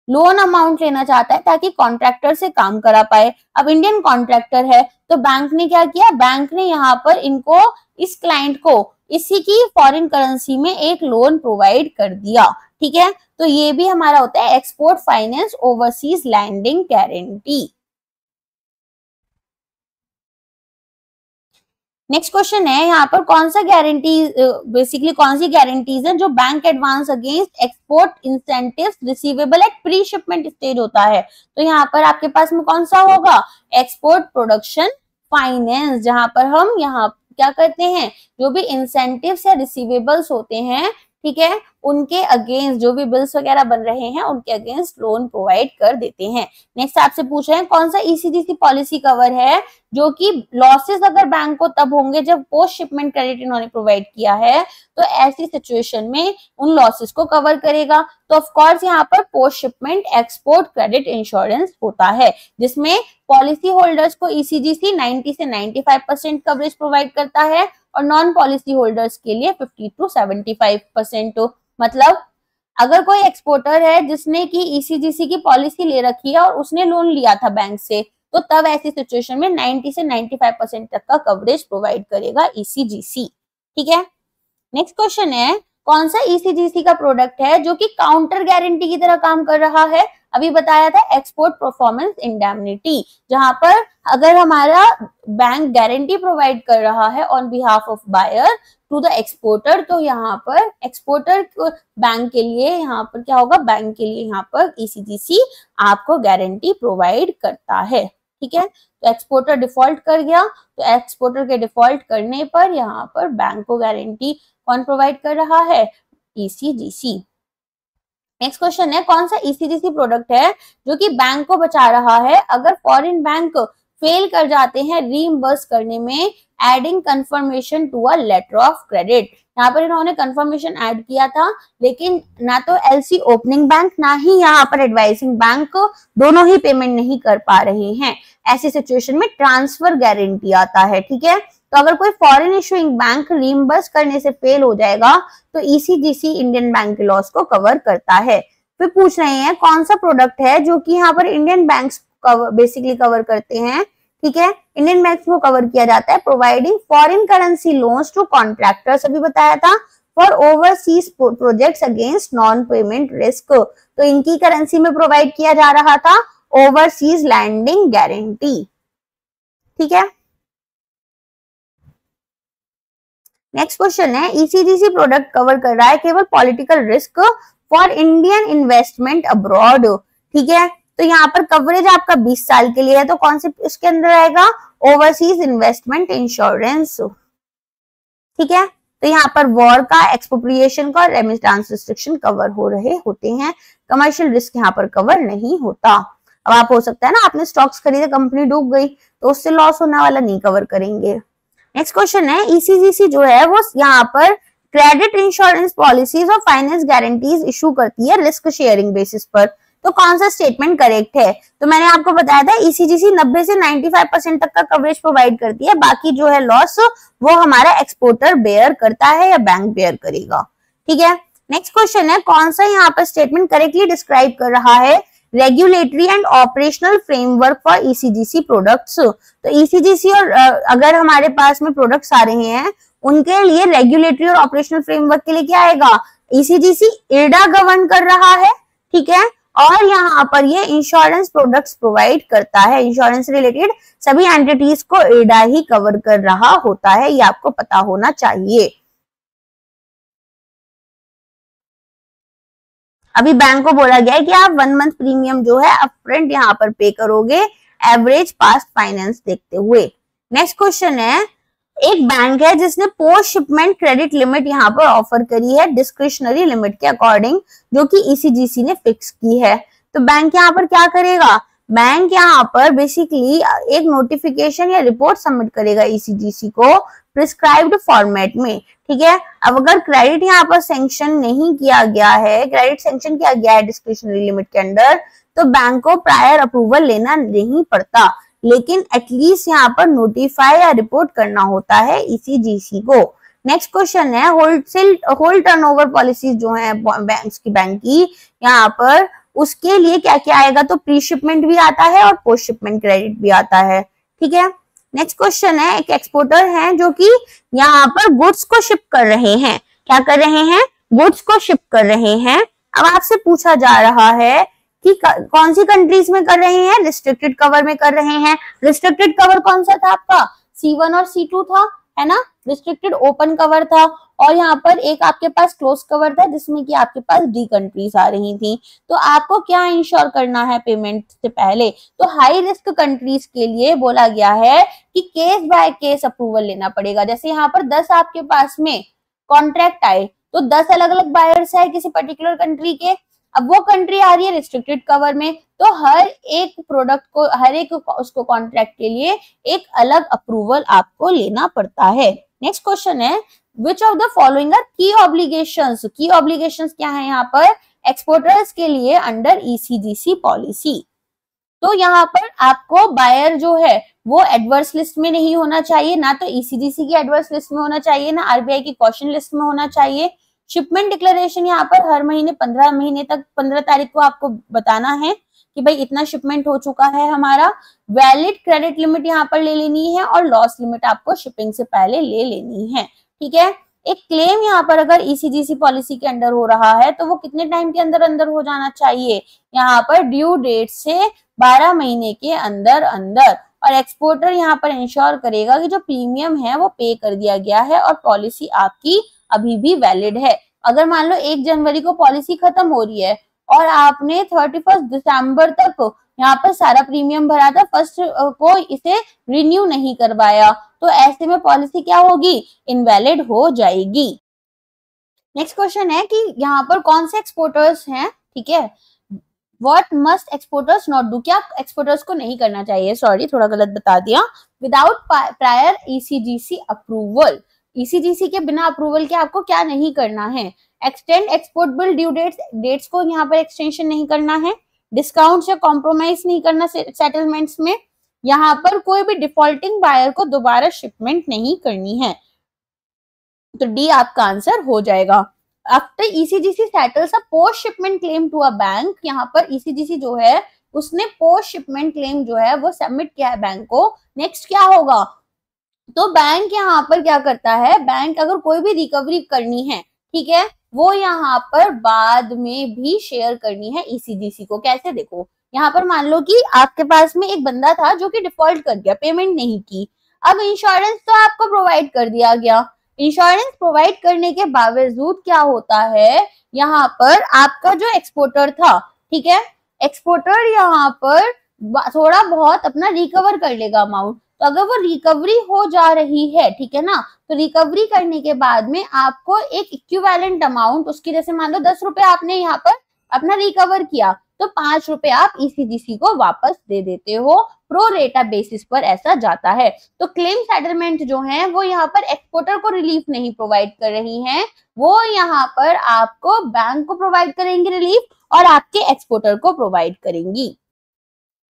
लोन अमाउंट लेना चाहता है ताकि कॉन्ट्रैक्टर से काम करा पाए। अब इंडियन कॉन्ट्रैक्टर है, तो बैंक ने क्या किया, बैंक ने यहाँ पर इनको, इस क्लाइंट को इसी की फॉरेन करेंसी में एक लोन प्रोवाइड कर दिया। ठीक है, तो ये भी हमारा होता है export finance overseas lending guarantee. Next question है, यहाँ पर कौन सा गारंटी, बेसिकली कौन सी गारंटीज है जो bank advance against export incentives receivable at pre shipment stage होता है? तो यहाँ पर आपके पास में कौन सा होगा, एक्सपोर्ट प्रोडक्शन फाइनेंस, जहां पर हम यहाँ क्या करते हैं, जो भी इंसेंटिव्स या रिसीवेबल्स होते हैं, ठीक है, उनके अगेंस्ट जो भी बिल्स वगैरह बन रहे हैं उनके अगेंस्ट लोन प्रोवाइड कर देते हैं। नेक्स्ट आपसे पूछ रहे हैं, कौन सा ईसीजीसी पॉलिसी कवर है जो कि लॉसेस अगर बैंक को तब होंगे जब पोस्ट शिपमेंट क्रेडिट इन्होंने प्रोवाइड किया है, तो ऐसी सिचुएशन में उन लॉसेस को कवर करेगा। तो ऑफ कोर्स यहाँ पर post shipment export credit insurance होता है, जिसमें पॉलिसी होल्डर्स को ईसीजीसी 90 से 95% कवरेज प्रोवाइड करता है और नॉन पॉलिसी होल्डर्स के लिए 50 to 75%। मतलब अगर कोई एक्सपोर्टर है जिसने की ईसीजीसी की पॉलिसी ले रखी है और उसने लोन लिया था बैंक से, तो तब ऐसी सिचुएशन में 90 से 95% तक का कवरेज प्रोवाइड करेगा ईसीजीसी। ठीक है, नेक्स्ट क्वेश्चन है कौन सा ईसीजीसी का प्रोडक्ट है जो कि काउंटर गारंटी की तरह काम कर रहा है। अभी बताया था एक्सपोर्ट परफॉर्मेंस इंडेमनिटी, जहां पर अगर हमारा बैंक गारंटी प्रोवाइड कर रहा है on behalf of buyer to the exporter, तो यहाँ पर एक्सपोर्टर बैंक के लिए यहाँ पर क्या होगा, बैंक के लिए यहाँ पर ईसीजीसी आपको गारंटी प्रोवाइड करता है। ठीक है, तो एक्सपोर्टर डिफॉल्ट कर गया, तो एक्सपोर्टर के डिफॉल्ट करने पर यहाँ पर बैंक को गारंटी कौन प्रोवाइड कर रहा है, ईसीजीसी। नेक्स्ट क्वेश्चन है कौन सा ईसीजीसी प्रोडक्ट है जो कि बैंक को बचा रहा है अगर फॉरेन बैंक फेल कर जाते हैं रीइंबर्स करने में, adding confirmation to a letter of credit. यहाँ पर इन्होंने कंफर्मेशन ऐड किया था, लेकिन ना तो एलसी ओपनिंग बैंक ना ही यहाँ पर एडवाइजिंग बैंक दोनों ही पेमेंट नहीं कर पा रहे हैं। ऐसी सिचुएशन में ट्रांसफर गारंटी आता है। ठीक है, तो अगर कोई फॉरेन इशूइंग बैंक रीइंबर्स करने से फेल हो जाएगा तो ईसीजीसी इंडियन बैंक के लॉस को कवर करता है। फिर पूछ रहे हैं कौन सा प्रोडक्ट है जो कि यहाँ पर इंडियन बैंक्स बेसिकली कवर करते हैं। ठीक है, इंडियन बैंक्स को कवर किया जाता है providing foreign currency loans to contractors, अभी बताया था, for overseas projects against non payment risk. तो इनकी करेंसी में प्रोवाइड किया जा रहा था ओवरसीज लैंडिंग गारंटी। ठीक है, नेक्स्ट क्वेश्चन है ईसीजीसी प्रोडक्ट कवर कर रहा है केवल political risk for Indian investment abroad. ठीक है, तो यहाँ पर कवरेज आपका 20 साल के लिए है, तो कौन से इसके अंदर आएगा, ओवरसीज इन्वेस्टमेंट इंश्योरेंस। ठीक है, तो यहाँ पर वॉर का, एक्सप्रोप्रिएशन का और रेमिटेंस रिस्ट्रिक्शन कवर हो रहे होते हैं, कमर्शियल रिस्क यहाँ पर कवर नहीं होता। अब आप हो सकता है ना आपने स्टॉक्स खरीदे, कंपनी डूब गई तो उससे लॉस होने वाला नहीं कवर करेंगे। नेक्स्ट क्वेश्चन है ईसीजीसी जो है वो यहाँ पर क्रेडिट इंश्योरेंस पॉलिसीज और फाइनेंस गारंटीज इशू करती है रिस्क शेयरिंग बेसिस पर, तो कौन सा स्टेटमेंट करेक्ट है। तो मैंने आपको बताया था ईसीजीसी 90 से 95% तक का कवरेज प्रोवाइड करती है, बाकी जो है लॉस वो हमारा एक्सपोर्टर बेयर करता है या बैंक बेयर करेगा। ठीक है, नेक्स्ट क्वेश्चन है कौन सा यहाँ पर स्टेटमेंट करेक्टली डिस्क्राइब कर रहा है regulatory and operational framework for ECGC products. तो ईसीजीसी और अगर हमारे पास में प्रोडक्ट्स आ रहे हैं उनके लिए रेगुलेटरी और ऑपरेशनल फ्रेमवर्क के लिए क्या आएगा, ईसीजीसी इरडा गवर्न कर रहा है। ठीक है, और यहाँ पर ये इंश्योरेंस प्रोडक्ट्स प्रोवाइड करता है, इंश्योरेंस रिलेटेड सभी एंटिटीज को इरडा ही कवर कर रहा होता है, ये आपको पता होना चाहिए। अभी बैंक को बोला गया है कि आप 1 मंथ प्रीमियम जो है अपफ्रंट यहाँ पर पे करोगे एवरेज पास्ट फाइनेंस देखते हुए। नेक्स्ट क्वेश्चन है एक बैंक है जिसने पोस्ट शिपमेंट क्रेडिट लिमिट यहाँ पर ऑफर करी है डिस्क्रिशनरी लिमिट के अकॉर्डिंग, जो कि ईसीजीसी ने फिक्स की है। तो बैंक यहाँ पर क्या करेगा, बैंक यहाँ पर बेसिकली एक नोटिफिकेशन या रिपोर्ट सबमिट करेगा ईसीजीसी को प्रिस्क्राइब्ड फॉर्मेट में। ठीक है, अब अगर क्रेडिट यहाँ पर सैंक्शन नहीं किया गया है, क्रेडिट सैंक्शन किया गया है डिस्क्रिशनरी लिमिट के अंडर, तो बैंक को प्रायर अप्रूवल लेना नहीं पड़ता, लेकिन एटलीस्ट यहाँ पर नोटिफाई या रिपोर्ट करना होता है ईसीजीसी को। नेक्स्ट क्वेश्चन है होल्ड टर्नओवर पॉलिसीज जो है बैंक्स की, बैंक की, यहाँ पर उसके लिए क्या क्या आएगा, तो प्री शिपमेंट भी आता है और पोस्ट शिपमेंट क्रेडिट भी आता है। ठीक है, नेक्स्ट क्वेश्चन है एक एक्सपोर्टर है जो कि यहाँ पर गुड्स को शिप कर रहे हैं, क्या कर रहे हैं, गुड्स को शिप कर रहे हैं। अब आपसे पूछा जा रहा है कि कौन सी कंट्रीज में कर रहे हैं, रिस्ट्रिक्टेड कवर में कर रहे हैं। रिस्ट्रिक्टेड कवर कौन सा था आपका, C1 और C2 था, है ना, रिस्ट्रिक्टेड ओपन कवर था, और यहाँ पर एक आपके पास क्लोज कवर था जिसमें कि आपके पास डी कंट्रीज आ रही थी। तो आपको क्या इंश्योर करना है पेमेंट से पहले, तो हाई रिस्क कंट्रीज के लिए बोला गया है कि केस बाय केस अप्रूवल लेना पड़ेगा। जैसे यहाँ पर 10 आपके पास में कॉन्ट्रैक्ट आए, तो 10 अलग अलग बायर्स है किसी पर्टिकुलर कंट्री के, अब वो कंट्री आ रही है रिस्ट्रिक्टेड कवर में, तो हर एक प्रोडक्ट को, हर एक उसको कॉन्ट्रैक्ट के लिए एक अलग अप्रूवल आपको लेना पड़ता है। नेक्स्ट क्वेश्चन है which of the following are key obligations, key obligations क्या है यहाँ पर एक्सपोर्टर्स के लिए अंडर ईसीजीसी पॉलिसी। तो यहाँ पर आपको बायर जो है वो एडवर्स लिस्ट में नहीं होना चाहिए, ना तो ईसीजीसी की एडवर्स लिस्ट में होना चाहिए, ना आरबीआई की कॉशन लिस्ट में होना चाहिए। शिपमेंट डिक्लेरेशन यहाँ पर हर महीने 15 महीने तक 15 तारीख को आपको बताना है कि भाई इतना शिपमेंट हो चुका है हमारा, वैलिड क्रेडिट लिमिट यहाँ पर ले लेनी है और लॉस लिमिट आपको शिपिंग से पहले ले लेनी है। ठीक है, एक क्लेम यहाँ पर अगर ईसीजीसी पॉलिसी के अंडर हो रहा है तो वो कितने टाइम के अंदर अंदर हो जाना चाहिए, यहाँ पर ड्यू डेट से 12 महीने के अंदर अंदर। और एक्सपोर्टर यहाँ पर इंश्योर करेगा कि जो प्रीमियम है वो पे कर दिया गया है और पॉलिसी आपकी अभी भी वैलिड है। अगर मान लो 1 जनवरी को पॉलिसी खत्म हो रही है और आपने 31 दिसंबर तक यहाँ पर सारा प्रीमियम भरा था, फर्स्ट को इसे रिन्यू नहीं करवाया, तो ऐसे में पॉलिसी क्या होगी, इनवैलिड हो जाएगी। नेक्स्ट क्वेश्चन है कि यहाँ पर कौन से एक्सपोर्टर्स हैं, ठीक है, what must exporters not do, क्या एक्सपोर्टर्स को नहीं करना चाहिए, सॉरी थोड़ा गलत बता दिया, without prior ECGC approval, ECGC के बिना अप्रूवल के आपको क्या नहीं करना है, extend export bill due dates को यहाँ पर एक्सटेंशन नहीं करना है, डिस्काउंट या कॉम्प्रोमाइज नहीं करना सेटलमेंट्स में, यहाँ पर कोई भी डिफॉल्टिंग बायर को दोबारा शिपमेंट नहीं करनी है, तो डी आपका आंसर हो जाएगा। After ECGC settles a post shipment claim to a bank, यहाँ पर ईसीजीसी जो है उसने पोस्ट शिपमेंट क्लेम जो है वो सबमिट किया है बैंक को, नेक्स्ट क्या होगा, तो बैंक यहाँ पर क्या करता है, बैंक अगर कोई भी रिकवरी करनी है, ठीक है, वो यहाँ पर बाद में भी शेयर करनी है ईसीजीसी को। कैसे, देखो यहाँ पर मान लो कि आपके पास में एक बंदा था जो कि डिफॉल्ट कर गया, पेमेंट नहीं की, अब इंश्योरेंस तो आपको प्रोवाइड कर दिया गया, इंश्योरेंस प्रोवाइड करने के बावजूद क्या होता है, यहाँ पर आपका जो एक्सपोर्टर था, ठीक है, एक्सपोर्टर यहाँ पर थोड़ा बहुत अपना रिकवर कर लेगा अमाउंट, तो अगर वो रिकवरी हो जा रही है, ठीक है ना, तो रिकवरी करने के बाद में आपको एक इक्विवेलेंट अमाउंट उसकी, जैसे मान लो 10 रुपए आपने यहाँ पर अपना रिकवर किया, तो 5 रुपए आप ईसीजीसी को वापस दे देते हो, प्रो रेटा बेसिस पर ऐसा जाता है। तो क्लेम सेटलमेंट जो है वो यहाँ पर एक्सपोर्टर को रिलीफ नहीं प्रोवाइड कर रही हैं, वो यहाँ पर आपको बैंक को प्रोवाइड करेंगे रिलीफ और आपके एक्सपोर्टर को प्रोवाइड करेंगी।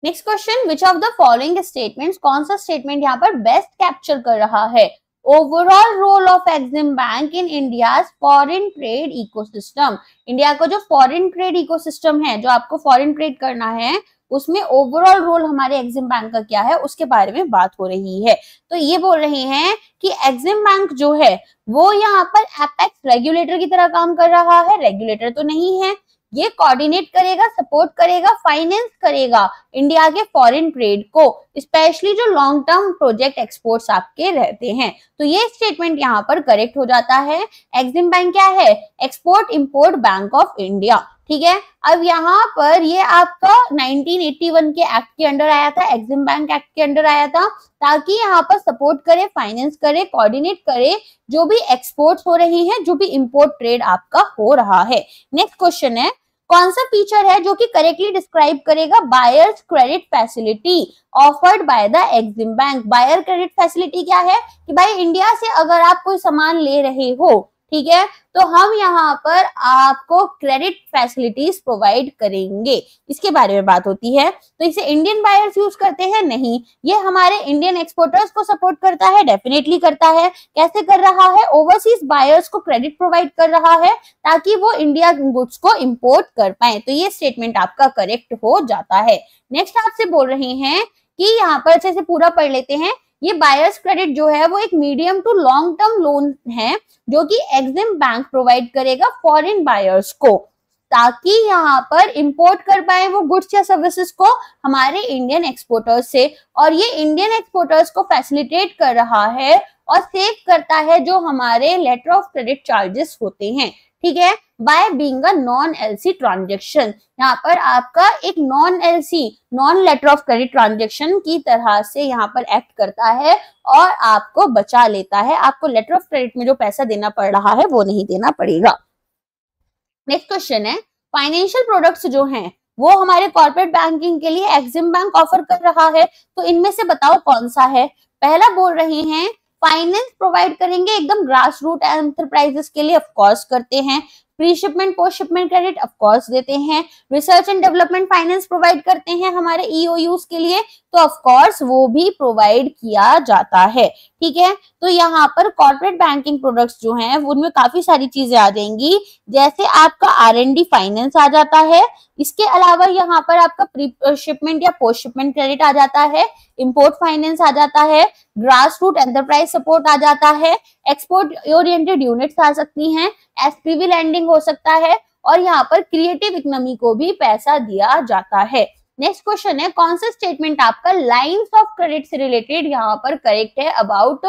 Next question, which of the following statements, कौन सा स्टेटमेंट यहाँ पर बेस्ट कैप्चर कर रहा है overall role of EXIM bank in India foreign trade ecosystem, India का जो फॉरेन ट्रेड इकोसिस्टम है, जो आपको फॉरेन ट्रेड करना है, उसमें ओवरऑल रोल हमारे एक्सिम बैंक का क्या है, उसके बारे में बात हो रही है। तो ये बोल रहे हैं कि एक्सिम बैंक जो है वो यहाँ पर एपेक्स रेगुलेटर की तरह काम कर रहा है, रेगुलेटर तो नहीं है, ये कोऑर्डिनेट करेगा, सपोर्ट करेगा, फाइनेंस करेगा इंडिया के फॉरेन ट्रेड को, स्पेशली जो लॉन्ग टर्म प्रोजेक्ट एक्सपोर्ट्स आपके रहते हैं। तो ये स्टेटमेंट यहाँ पर करेक्ट हो जाता है। एक्सिम बैंक क्या है, export import bank of India, ठीक है। अब यहाँ पर ये आपका 1981 के एक्ट के अंडर आया था, एक्सिम बैंक एक्ट के अंडर आया था, ताकि यहाँ पर सपोर्ट करे, फाइनेंस करे, कोऑर्डिनेट करे जो भी एक्सपोर्ट्स हो रही हैं, जो भी इंपोर्ट ट्रेड आपका हो रहा है। नेक्स्ट क्वेश्चन है, कौन सा फीचर है जो कि करेक्टली डिस्क्राइब करेगा buyers credit facility offered by the EXIM bank. Buyer credit facility क्या है कि भाई इंडिया से अगर आप कोई सामान ले रहे हो, ठीक है, तो हम यहाँ पर आपको क्रेडिट फैसिलिटीज प्रोवाइड करेंगे, इसके बारे में बात होती है। तो इसे इंडियन बायर्स यूज करते हैं, नहीं, ये हमारे इंडियन एक्सपोर्टर्स को सपोर्ट करता है, डेफिनेटली करता है। कैसे कर रहा है, ओवरसीज बायर्स को क्रेडिट प्रोवाइड कर रहा है ताकि वो इंडिया गुड्स को इंपोर्ट कर पाए। तो ये स्टेटमेंट आपका करेक्ट हो जाता है। नेक्स्ट आपसे बोल रहे हैं कि यहाँ पर अच्छे से पूरा पढ़ लेते हैं, ये बायर्स क्रेडिट जो है वो एक medium to long term loan है जो कि एक्सिम बैंक प्रोवाइड करेगा फॉरेन बायर्स को, ताकि यहाँ पर इंपोर्ट कर पाए वो गुड्स या सर्विसेज को हमारे इंडियन एक्सपोर्टर्स से, और ये इंडियन एक्सपोर्टर्स को फैसिलिटेट कर रहा है और सेव करता है जो हमारे लेटर ऑफ क्रेडिट चार्जेस होते हैं, ठीक है, by being a non LC transaction. यहाँ पर आपका एक non LC, non letter of credit transaction की तरह से यहाँ पर एक्ट करता है और आपको बचा लेता है, आपको लेटर ऑफ क्रेडिट में जो पैसा देना पड़ रहा है वो नहीं देना पड़ेगा। नेक्स्ट क्वेश्चन है, फाइनेंशियल प्रोडक्ट्स जो हैं वो हमारे कॉर्पोरेट बैंकिंग के लिए एक्सिम बैंक ऑफर कर रहा है, तो इनमें से बताओ कौन सा है। पहला बोल रहे हैं फाइनेंस प्रोवाइड करेंगे एकदम ग्रास रूट एंटरप्राइजेस के लिए, ऑफ कोर्स करते हैं। Pre shipment post shipment credit of course देते हैं। Research and development finance provide करते हैं हमारे ईओयूज के लिए। तो ऑफ कोर्स वो भी प्रोवाइड किया जाता है। ठीक है, तो यहाँ पर कॉर्पोरेट बैंकिंग प्रोडक्ट्स जो हैं उनमें काफी सारी चीजें आ जाएंगी, जैसे आपका R&D फाइनेंस आ जाता है, इसके अलावा यहाँ पर आपका प्री शिपमेंट या पोस्ट शिपमेंट क्रेडिट आ जाता है, इंपोर्ट फाइनेंस आ जाता है, ग्रास रूट एंटरप्राइज सपोर्ट आ जाता है, एक्सपोर्ट ओरिएंटेड यूनिट्स आ सकती हैं, SPV लैंडिंग हो सकता है, और यहाँ पर क्रिएटिव इकोनॉमी को भी पैसा दिया जाता है। नेक्स्ट क्वेश्चन है, कौन सा स्टेटमेंट आपका लाइंस ऑफ क्रेडिट से रिलेटेड यहाँ पर करेक्ट है अबाउट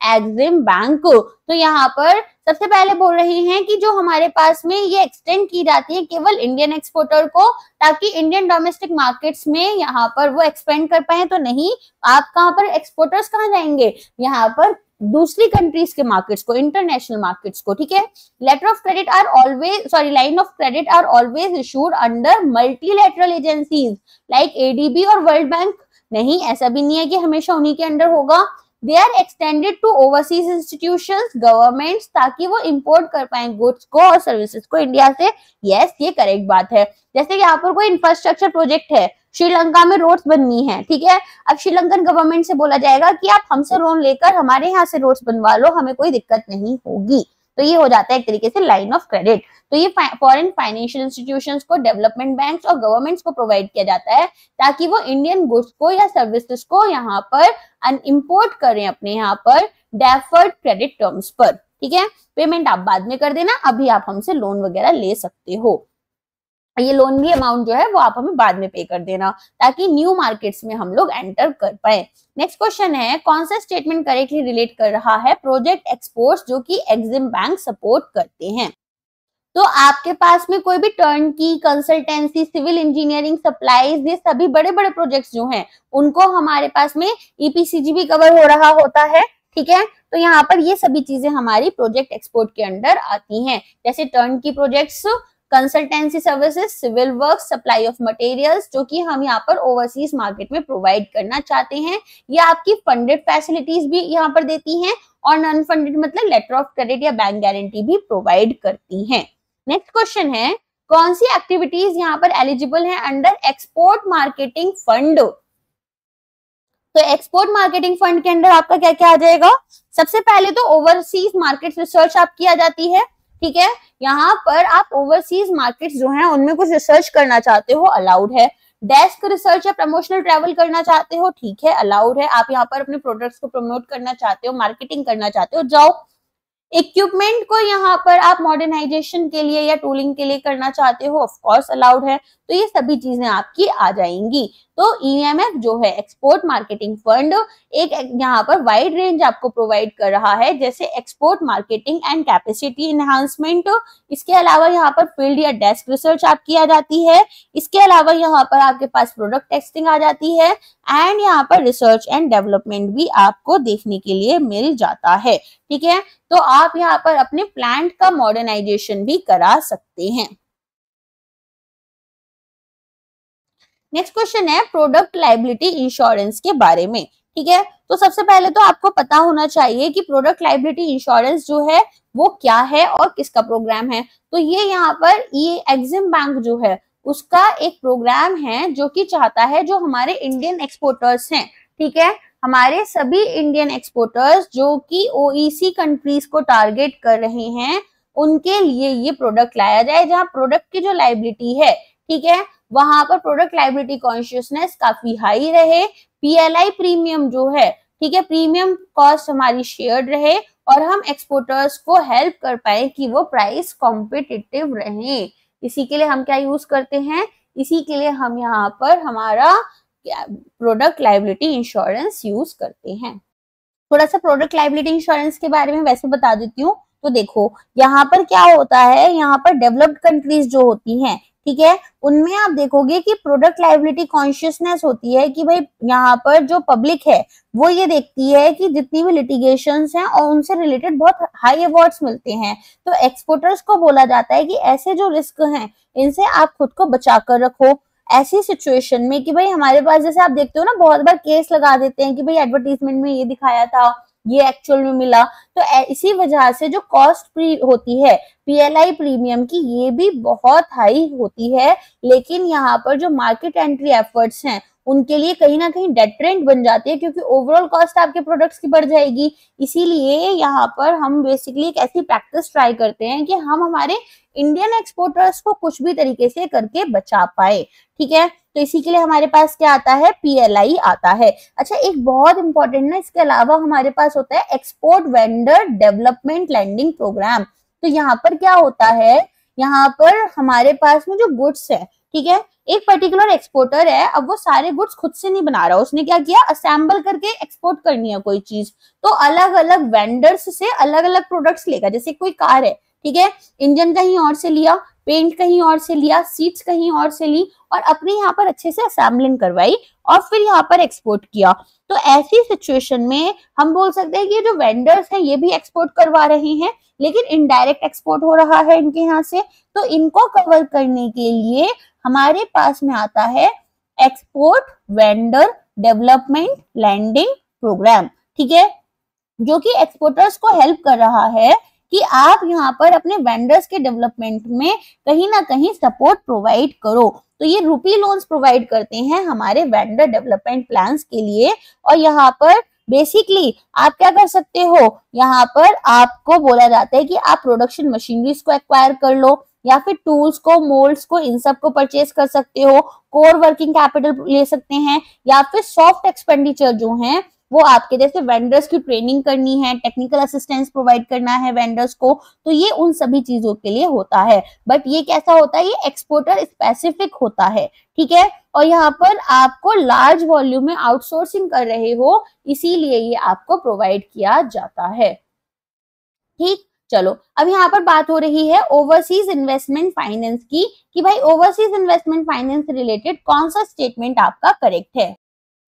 एक्सिम बैंक। तो यहाँ पर सबसे पहले बोल रहे हैं कि जो हमारे पास में ये एक्सटेंड की जाती है केवल इंडियन एक्सपोर्टर को, ताकि इंडियन डोमेस्टिक मार्केट्स में यहाँ पर वो एक्सपेंड कर पाए। तो नहीं, आप कहाँ पर एक्सपोर्टर्स कहाँ जाएंगे, यहाँ पर दूसरी कंट्रीज के मार्केट्स को, इंटरनेशनल मार्केट्स को। ठीक है, letter of credit are always line of credit are always issued under multilateral agencies like ADB और वर्ल्ड बैंक। नहीं, ऐसा भी नहीं है कि हमेशा उन्हीं के अंडर होगा। They are extended to overseas institutions, governments, ताकि वो इंपोर्ट कर पाए गुड्स को और सर्विसेज को इंडिया से। यस, ये करेक्ट बात है। जैसे यहाँ पर कोई इंफ्रास्ट्रक्चर प्रोजेक्ट है, श्रीलंका में रोड्स बननी है, ठीक है, अब श्रीलंकन गवर्नमेंट से बोला जाएगा कि आप हमसे लोन लेकर हमारे यहाँ से रोड्स बनवा लो, हमें कोई दिक्कत नहीं होगी। तो ये हो जाता है एक तरीके से लाइन ऑफ क्रेडिट। तो ये फॉरेन फाइनेंशियल इंस्टीट्यूशंस को, डेवलपमेंट बैंक्स और गवर्नमेंट्स को प्रोवाइड किया जाता है, ताकि वो इंडियन गुड्स को या सर्विसेज को यहाँ पर इंपोर्ट करें अपने यहाँ पर डेफर्ड क्रेडिट टर्म्स पर। ठीक है, पेमेंट आप बाद में कर देना, अभी आप हमसे लोन वगैरह ले सकते हो। ये लोन की अमाउंट जो है वो आप हमें बाद में पे कर देना, ताकि न्यू मार्केट्स में हम लोग एंटर कर पाए। नेक्स्ट क्वेश्चन है, कौन सा स्टेटमेंट करेक्टली रिलेट कर रहा है प्रोजेक्ट एक्सपोर्ट्स जो कि एक्सिम बैंक सपोर्ट करते हैं। तो आपके पास में कोई भी टर्न की, कंसल्टेंसी, सिविल इंजीनियरिंग, सप्लाईज, ये सभी बड़े बड़े प्रोजेक्ट्स जो हैं उनको हमारे पास में EPCG भी कवर हो रहा होता है। ठीक है, तो यहाँ पर ये सभी चीजें हमारी प्रोजेक्ट एक्सपोर्ट के अंडर आती हैं, जैसे turnkey projects, consultancy services, civil work, supply of materials जो कि हम यहाँ पर ओवरसीज मार्केट में प्रोवाइड करना चाहते हैं। ये आपकी फंडेड फैसिलिटीज भी यहाँ पर देती हैं, और नॉन फंडेड मतलब लेटर ऑफ क्रेडिट या बैंक गारंटी भी प्रोवाइड करती हैं। नेक्स्ट क्वेश्चन है, कौन सी एक्टिविटीज यहाँ पर एलिजिबल है अंडर एक्सपोर्ट मार्केटिंग फंड। तो एक्सपोर्ट मार्केटिंग फंड के अंदर आपका क्या क्या आ जाएगा। सबसे पहले तो ओवरसीज मार्केट रिसर्च आपकी आ जाती है। ठीक है, यहाँ पर आप ओवरसीज मार्केट्स जो हैं उनमें कुछ रिसर्च करना चाहते हो, अलाउड है। डेस्क रिसर्च या प्रमोशनल ट्रैवल करना चाहते हो, ठीक है, अलाउड है। आप यहाँ पर अपने प्रोडक्ट्स को प्रमोट करना चाहते हो, मार्केटिंग करना चाहते हो, जाओ। इक्विपमेंट को यहाँ पर आप मॉडर्नाइजेशन के लिए या टूलिंग के लिए करना चाहते हो, ऑफ कोर्स अलाउड है। तो ये सभी चीजें आपकी आ जाएंगी। तो EMF जो है एक्सपोर्ट मार्केटिंग फंड एक यहाँ पर वाइड रेंज आपको प्रोवाइड कर रहा है, जैसे export marketing and capacity enhancement. इसके अलावा यहाँ पर फील्ड या डेस्क रिसर्च आपकी आ जाती है। इसके अलावा यहाँ पर आपके पास प्रोडक्ट टेस्टिंग आ जाती है, एंड यहाँ पर रिसर्च एंड डेवलपमेंट भी आपको देखने के लिए मिल जाता है। ठीक है, तो आप यहाँ पर अपने प्लांट का मॉडर्नाइजेशन भी करा सकते हैं। नेक्स्ट क्वेश्चन है प्रोडक्ट लायबिलिटी इंश्योरेंस के बारे में। ठीक है, तो सबसे पहले तो आपको पता होना चाहिए कि प्रोडक्ट लायबिलिटी इंश्योरेंस जो है वो क्या है और किसका प्रोग्राम है। तो ये यहाँ पर ये एक्सिम बैंक जो है उसका एक प्रोग्राम है जो कि चाहता है जो हमारे इंडियन एक्सपोर्टर्स हैं, ठीक है, हमारे सभी इंडियन एक्सपोर्टर्स जो कि OEC कंट्रीज को टारगेट कर रहे हैं, उनके लिए ये प्रोडक्ट लाया जाए, जहां प्रोडक्ट की जो लायबिलिटी है, ठीक है, वहां पर प्रोडक्ट लायबिलिटी कॉन्शियसनेस काफी हाई रहे, PLI प्रीमियम जो है, ठीक है, प्रीमियम कॉस्ट हमारी शेयर्ड रहे, और हम एक्सपोर्टर्स को हेल्प कर पाए कि वो प्राइस कॉम्पिटिटिव रहे। इसी के लिए हम क्या यूज करते हैं, इसी के लिए हम यहाँ पर हमारा प्रोडक्ट लायबिलिटी इंश्योरेंस यूज करते हैं। थोड़ा सा प्रोडक्ट लायबिलिटी इंश्योरेंस के बारे में वैसे बता देती हूँ। तो देखो यहाँ पर क्या होता है, यहाँ पर डेवलप्ड कंट्रीज जो होती हैं, ठीक है, उनमें आप देखोगे कि प्रोडक्ट लायबिलिटी कॉन्शियसनेस होती है कि भाई यहाँ पर जो पब्लिक है वो ये देखती है कि जितनी भी लिटिगेशंस हैं और उनसे रिलेटेड बहुत हाई अवार्ड्स मिलते हैं, तो एक्सपोर्टर्स को बोला जाता है कि ऐसे जो रिस्क हैं इनसे आप खुद को बचा कर रखो। ऐसी सिचुएशन में कि भाई हमारे पास, जैसे आप देखते हो ना, बहुत बार केस लगा देते हैं कि भाई एडवर्टीजमेंट में ये दिखाया था, ये एक्चुअल में मिला, तो इसी वजह से जो कॉस्ट होती है PLI प्रीमियम की, ये भी बहुत हाई होती है। लेकिन यहाँ पर जो मार्केट एंट्री एफर्ट्स हैं उनके लिए कहीं ना कहीं डेटरेंट बन जाती है, क्योंकि ओवरऑल कॉस्ट आपके प्रोडक्ट्स की बढ़ जाएगी। इसीलिए यहाँ पर हम बेसिकली एक ऐसी प्रैक्टिस ट्राई करते हैं कि हम हमारे इंडियन एक्सपोर्टर्स को कुछ भी तरीके से करके बचा पाए। ठीक है, तो इसी के लिए हमारे पास क्या आता है, PLI आता है। अच्छा, एक बहुत इंपॉर्टेंट ना, इसके अलावा हमारे पास होता है export vendor development lending programme. तो यहाँ पर क्या होता है, यहाँ पर हमारे पास में जो गुड्स है, ठीक है, एक पर्टिकुलर एक्सपोर्टर है, अब वो सारे गुड्स खुद से नहीं बना रहा, उसने क्या किया, असेंबल करके एक्सपोर्ट करनी है कोई चीज, तो अलग अलग वेंडर्स से अलग अलग प्रोडक्ट्स लेगा। जैसे कोई कार है, ठीक है, इंजन कहीं और से लिया, पेंट कहीं और से लिया, सीट्स कहीं और से ली, और अपने यहाँ पर अच्छे से असेंबलिंग करवाई और फिर यहाँ पर एक्सपोर्ट किया। तो ऐसी सिचुएशन में हम बोल सकते हैं कि ये जो वेंडर्स हैं ये भी एक्सपोर्ट करवा रहे हैं, लेकिन इनडायरेक्ट एक्सपोर्ट हो रहा है इनके यहाँ से। तो इनको कवर करने के लिए हमारे पास में आता है export vendor development lending programme, ठीक है, जो कि एक्सपोर्टर्स को हेल्प कर रहा है कि आप यहाँ पर अपने वेंडर्स के डेवलपमेंट में कहीं ना कहीं सपोर्ट प्रोवाइड करो। तो ये रुपी लोन्स प्रोवाइड करते हैं हमारे वेंडर डेवलपमेंट प्लान्स के लिए। और यहाँ पर बेसिकली आप क्या कर सकते हो, यहाँ पर आपको बोला जाता है कि आप प्रोडक्शन मशीनरीज को एक्वायर कर लो, या फिर टूल्स को, मोल्ड्स को, इन सब को परचेज कर सकते हो, कोर वर्किंग कैपिटल ले सकते हैं, या फिर सॉफ्ट एक्सपेंडिचर जो है वो आपके जैसे वेंडर्स की ट्रेनिंग करनी है, टेक्निकल असिस्टेंस प्रोवाइड करना है वेंडर्स को, तो ये उन सभी चीजों के लिए होता है। बट ये कैसा होता है, ये एक्सपोर्टर स्पेसिफिक होता है, ठीक है, और यहाँ पर आपको लार्ज वॉल्यूम में आउटसोर्सिंग कर रहे हो, इसीलिए ये आपको प्रोवाइड किया जाता है। ठीक, चलो अब यहाँ पर बात हो रही है ओवरसीज इन्वेस्टमेंट फाइनेंस की, कि भाई ओवरसीज इन्वेस्टमेंट फाइनेंस से रिलेटेड कौन सा स्टेटमेंट आपका करेक्ट है।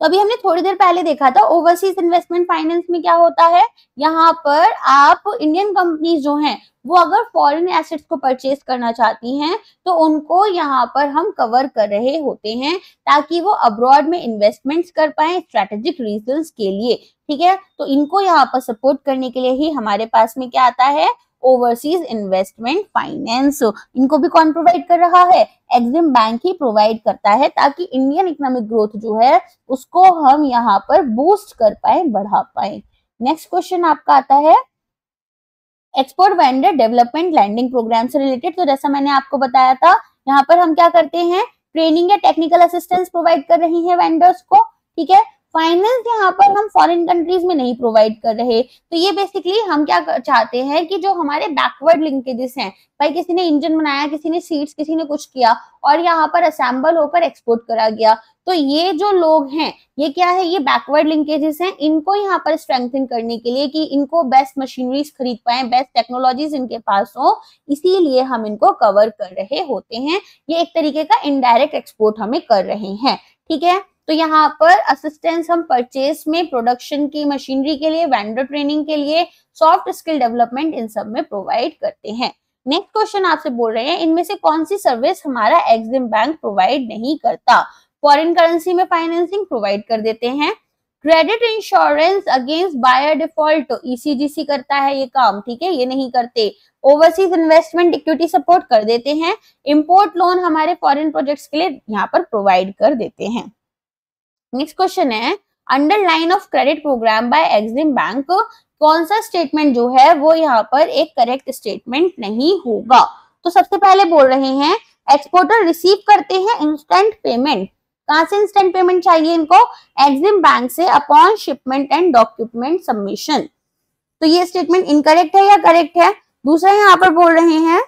तो अभी हमने थोड़ी देर पहले देखा था ओवरसीज इन्वेस्टमेंट फाइनेंस में क्या होता है, यहाँ पर आप इंडियन कंपनीज जो हैं वो अगर फॉरेन एसेट्स को परचेज करना चाहती हैं तो उनको यहाँ पर हम कवर कर रहे होते हैं, ताकि वो अब्रॉड में इन्वेस्टमेंट्स कर पाए स्ट्रेटेजिक रीजंस के लिए। ठीक है, तो इनको यहाँ पर सपोर्ट करने के लिए ही हमारे पास में क्या आता है, ओवरसीज इन्वेस्टमेंट फाइनेंस। इनको भी कौन प्रोवाइड कर रहा है, एक्सिम बैंक ही प्रोवाइड करता है, ताकि इंडियन इकोनॉमिक ग्रोथ जो है उसको हम यहाँ पर बूस्ट कर पाए, बढ़ा पाए। नेक्स्ट क्वेश्चन आपका आता है export vendor development lending programme से रिलेटेड। तो जैसा मैंने आपको बताया था, यहाँ पर हम क्या करते हैं, ट्रेनिंग या टेक्निकल असिस्टेंस प्रोवाइड कर रही है वेंडर्स को। ठीक है, फाइनेंस यहाँ पर हम फॉरेन कंट्रीज में नहीं प्रोवाइड कर रहे, तो ये बेसिकली हम क्या चाहते हैं कि जो हमारे बैकवर्ड लिंकेजेस हैं, भाई किसी ने इंजन बनाया, किसी ने सीट्स, किसी ने कुछ किया और यहाँ पर असेंबल होकर एक्सपोर्ट करा गया, तो ये जो लोग हैं ये क्या है, ये बैकवर्ड लिंकेजेस हैं, इनको यहाँ पर स्ट्रेंथन करने के लिए कि इनको बेस्ट मशीनरीज खरीद पाए, बेस्ट टेक्नोलॉजीज इनके पास हो, इसीलिए हम इनको कवर कर रहे होते हैं। ये एक तरीके का इनडायरेक्ट एक्सपोर्ट हमें कर रहे हैं। ठीक है, तो यहाँ पर असिस्टेंस हम परचेस में, प्रोडक्शन की मशीनरी के लिए, वेंडर ट्रेनिंग के लिए, सॉफ्ट स्किल डेवलपमेंट, इन सब में प्रोवाइड करते हैं। नेक्स्ट क्वेश्चन आपसे बोल रहे हैं इनमें से कौन सी सर्विस हमारा एक्सिम बैंक प्रोवाइड नहीं करता। फॉरेन करेंसी में फाइनेंसिंग प्रोवाइड कर देते हैं, credit insurance against buyer default ECGC करता है ये काम, ठीक है, ये नहीं करते। ओवरसीज इन्वेस्टमेंट इक्विटी सपोर्ट कर देते हैं, इंपोर्ट लोन हमारे फॉरेन प्रोजेक्ट्स के लिए यहाँ पर प्रोवाइड कर देते हैं। नेक्स्ट क्वेश्चन है under line of credit programme by EXIM bank, कौन सा स्टेटमेंट जो है वो यहाँ पर एक करेक्ट स्टेटमेंट नहीं होगा। तो सबसे पहले बोल रहे हैं एक्सपोर्टर रिसीव करते हैं इंस्टेंट पेमेंट, कहां से इंस्टेंट पेमेंट चाहिए इनको, एक्सिम बैंक से, upon shipment and document submission. तो ये स्टेटमेंट इनकरेक्ट है या करेक्ट है। दूसरा यहाँ पर बोल रहे हैं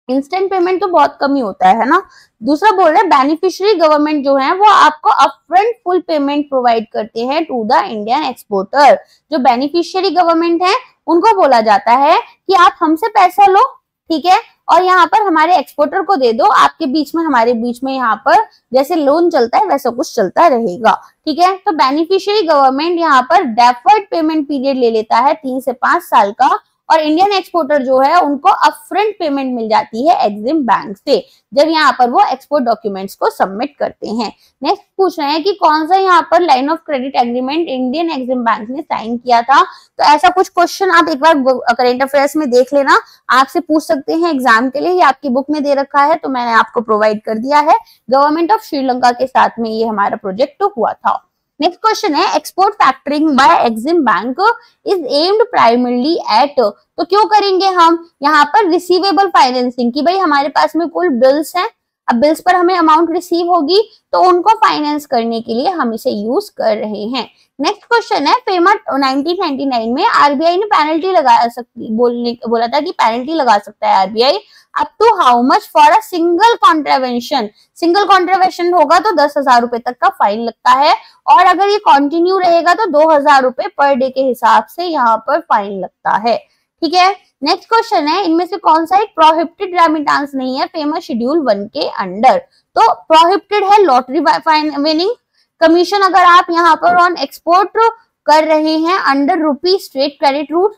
इंस्टेंट पेमेंट तो बहुत कम ही होता है ना। दूसरा बोल रहे हैं बेनिफिशियरी गवर्नमेंट जो है वो आपको अपफ्रंट फुल पेमेंट प्रोवाइड करते हैं टू द इंडियन एक्सपोर्टर। जो बेनिफिशियरी गवर्नमेंट है उनको बोला जाता है कि आप हमसे पैसा लो, ठीक है, और यहाँ पर हमारे एक्सपोर्टर को दे दो, आपके बीच में, हमारे बीच में यहाँ पर जैसे लोन चलता है वैसा कुछ चलता रहेगा। ठीक है, तो बेनिफिशियरी गवर्नमेंट यहाँ पर डेफर्ड पेमेंट पीरियड ले लेता है 3 से 5 साल का, और इंडियन एक्सपोर्टर जो है उनको अपफ्रंट पेमेंट मिल जाती है एग्जिम बैंक से जब यहाँ पर वो एक्सपोर्ट डॉक्यूमेंट्स को सबमिट करते हैं। नेक्स्ट पूछ रहे हैं कि कौन सा यहाँ पर line of credit agreement Indian EXIM bank ने साइन किया था। तो ऐसा कुछ क्वेश्चन आप एक बार करंट अफेयर्स में देख लेना, आपसे पूछ सकते हैं एग्जाम के लिए। ये आपकी बुक में दे रखा है तो मैंने आपको प्रोवाइड कर दिया है। गवर्नमेंट ऑफ श्रीलंका के साथ में ये हमारा प्रोजेक्ट हुआ था। नेक्स्ट क्वेश्चन है export factoring by EXIM bank is aimed primarily at, तो क्यों करेंगे हम यहाँ पर रिसीवेबल फाइनेंसिंग की भाई हमारे पास में कुल बिल्स हैं, अब बिल्स पर हमें अमाउंट रिसीव होगी तो उनको फाइनेंस करने के लिए हम इसे यूज कर रहे हैं। नेक्स्ट क्वेश्चन है फेमा 1999 में आरबीआई ने पेनल्टी लगा सकती बोला था कि पेनल्टी लगा सकता है RBI up to how much for a single contravention. Single contravention होगा तो 10,000 रुपए तक का फाइन लगता है और अगर ये कंटिन्यू रहेगा तो 2,000 रुपए पर डे के हिसाब से यहाँ पर फाइन लगता है। ठीक है, नेक्स्ट क्वेश्चन है इनमें से कौन सा एक प्रोहिबिटेड रेमिटेंस नहीं है फेमस शेड्यूल 1 के अंडर। तो प्रोहिबिटेड है लॉटरी विनिंग कमीशन, अगर आप यहाँ पर ऑन एक्सपोर्ट कर रहे हैं under rupee straight credit route,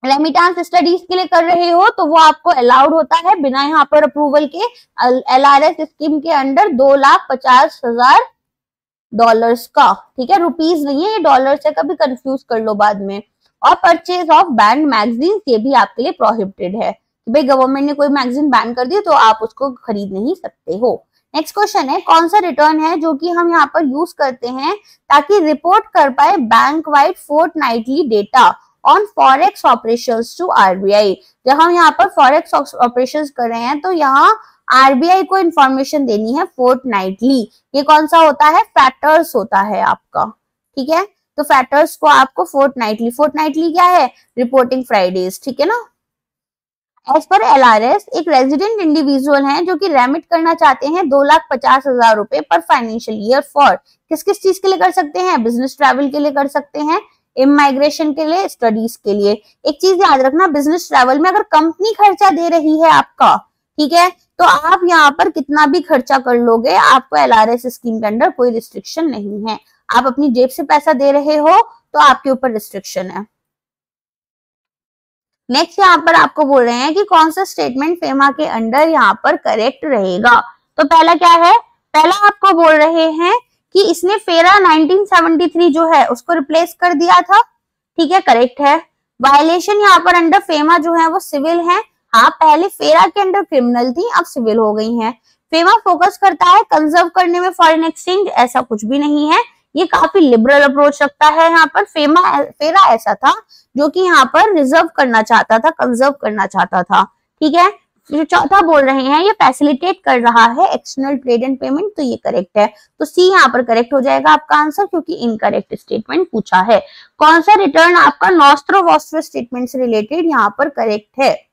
remittance studies के लिए कर रहे हो तो वो आपको अलाउड होता है बिना यहाँ पर अप्रूवल के एलआरएस स्कीम के अंडर $2,50,000 का। ठीक है, रुपीज नहीं है ये डॉलर से, कभी कंफ्यूज कर लो बाद में। और परचेज ऑफ बैंड मैगजीन ये भी आपके लिए प्रोहिबिटेड है, भाई गवर्नमेंट ने कोई मैगजीन बैन कर दी तो आप उसको खरीद नहीं सकते हो। नेक्स्ट क्वेश्चन है कौन सा रिटर्न है जो कि हम यहाँ पर यूज करते हैं ताकि रिपोर्ट कर पाए bank wide fortnightly data on forex operations to RBI. जब हम यहाँ पर फॉरेक्स ऑपरेशंस कर रहे हैं तो यहाँ आरबीआई को इंफॉर्मेशन देनी है फोर्टनाइटली। ये कौन सा होता है, फैक्टर्स होता है आपका। ठीक है, तो फैक्टर्स को आपको फोर्टनाइटली क्या है, रिपोर्टिंग फ्राइडेज। ठीक है ना। एज पर एलआरएस एक रेजिडेंट इंडिविजुअल हैं जो कि रेमिट करना चाहते हैं 2,50,000 रुपए पर फाइनेंशियल ईयर फॉर किस किस चीज के लिए कर सकते हैं, बिजनेस ट्रैवल के लिए कर सकते हैं, इमाइग्रेशन के लिए, स्टडीज के लिए। एक चीज याद रखना, बिजनेस ट्रैवल में अगर कंपनी खर्चा दे रही है आपका, ठीक है, तो आप यहाँ पर कितना भी खर्चा कर लोगे, आपको एलआरएस स्कीम के अंडर कोई रिस्ट्रिक्शन नहीं है। आप अपनी जेब से पैसा दे रहे हो तो आपके ऊपर रिस्ट्रिक्शन है। नेक्स्ट यहाँ पर आपको बोल रहे हैं कि कौन सा स्टेटमेंट फेमा के अंडर यहाँ पर करेक्ट रहेगा। तो पहला क्या है, पहला आपको बोल रहे हैं कि इसने फेरा 1973 जो है उसको रिप्लेस कर दिया था। ठीक है, करेक्ट है। वायलेशन यहाँ पर अंडर फेमा जो है वो सिविल है। हाँ, पहले फेरा के अंडर क्रिमिनल थी, अब सिविल हो गई है। फेमा फोकस करता है कंजर्व करने में फॉरेन एक्सचेंज, ऐसा कुछ भी नहीं है, ये काफी लिबरल अप्रोच रखता है। यहाँ पर फेरा ऐसा था जो कि यहाँ पर रिजर्व करना चाहता था, कंजर्व करना चाहता था। ठीक है, जो चौथा बोल रहे हैं ये फैसिलिटेट कर रहा है एक्सटर्नल ट्रेड एंड पेमेंट, तो ये करेक्ट है। तो सी यहाँ पर करेक्ट हो जाएगा आपका आंसर, क्योंकि इनकरेक्ट स्टेटमेंट पूछा है। कौन सा रिटर्न आपका नॉस्ट्रो वॉस्ट्रो स्टेटमेंट से रिलेटेड यहाँ पर करेक्ट है,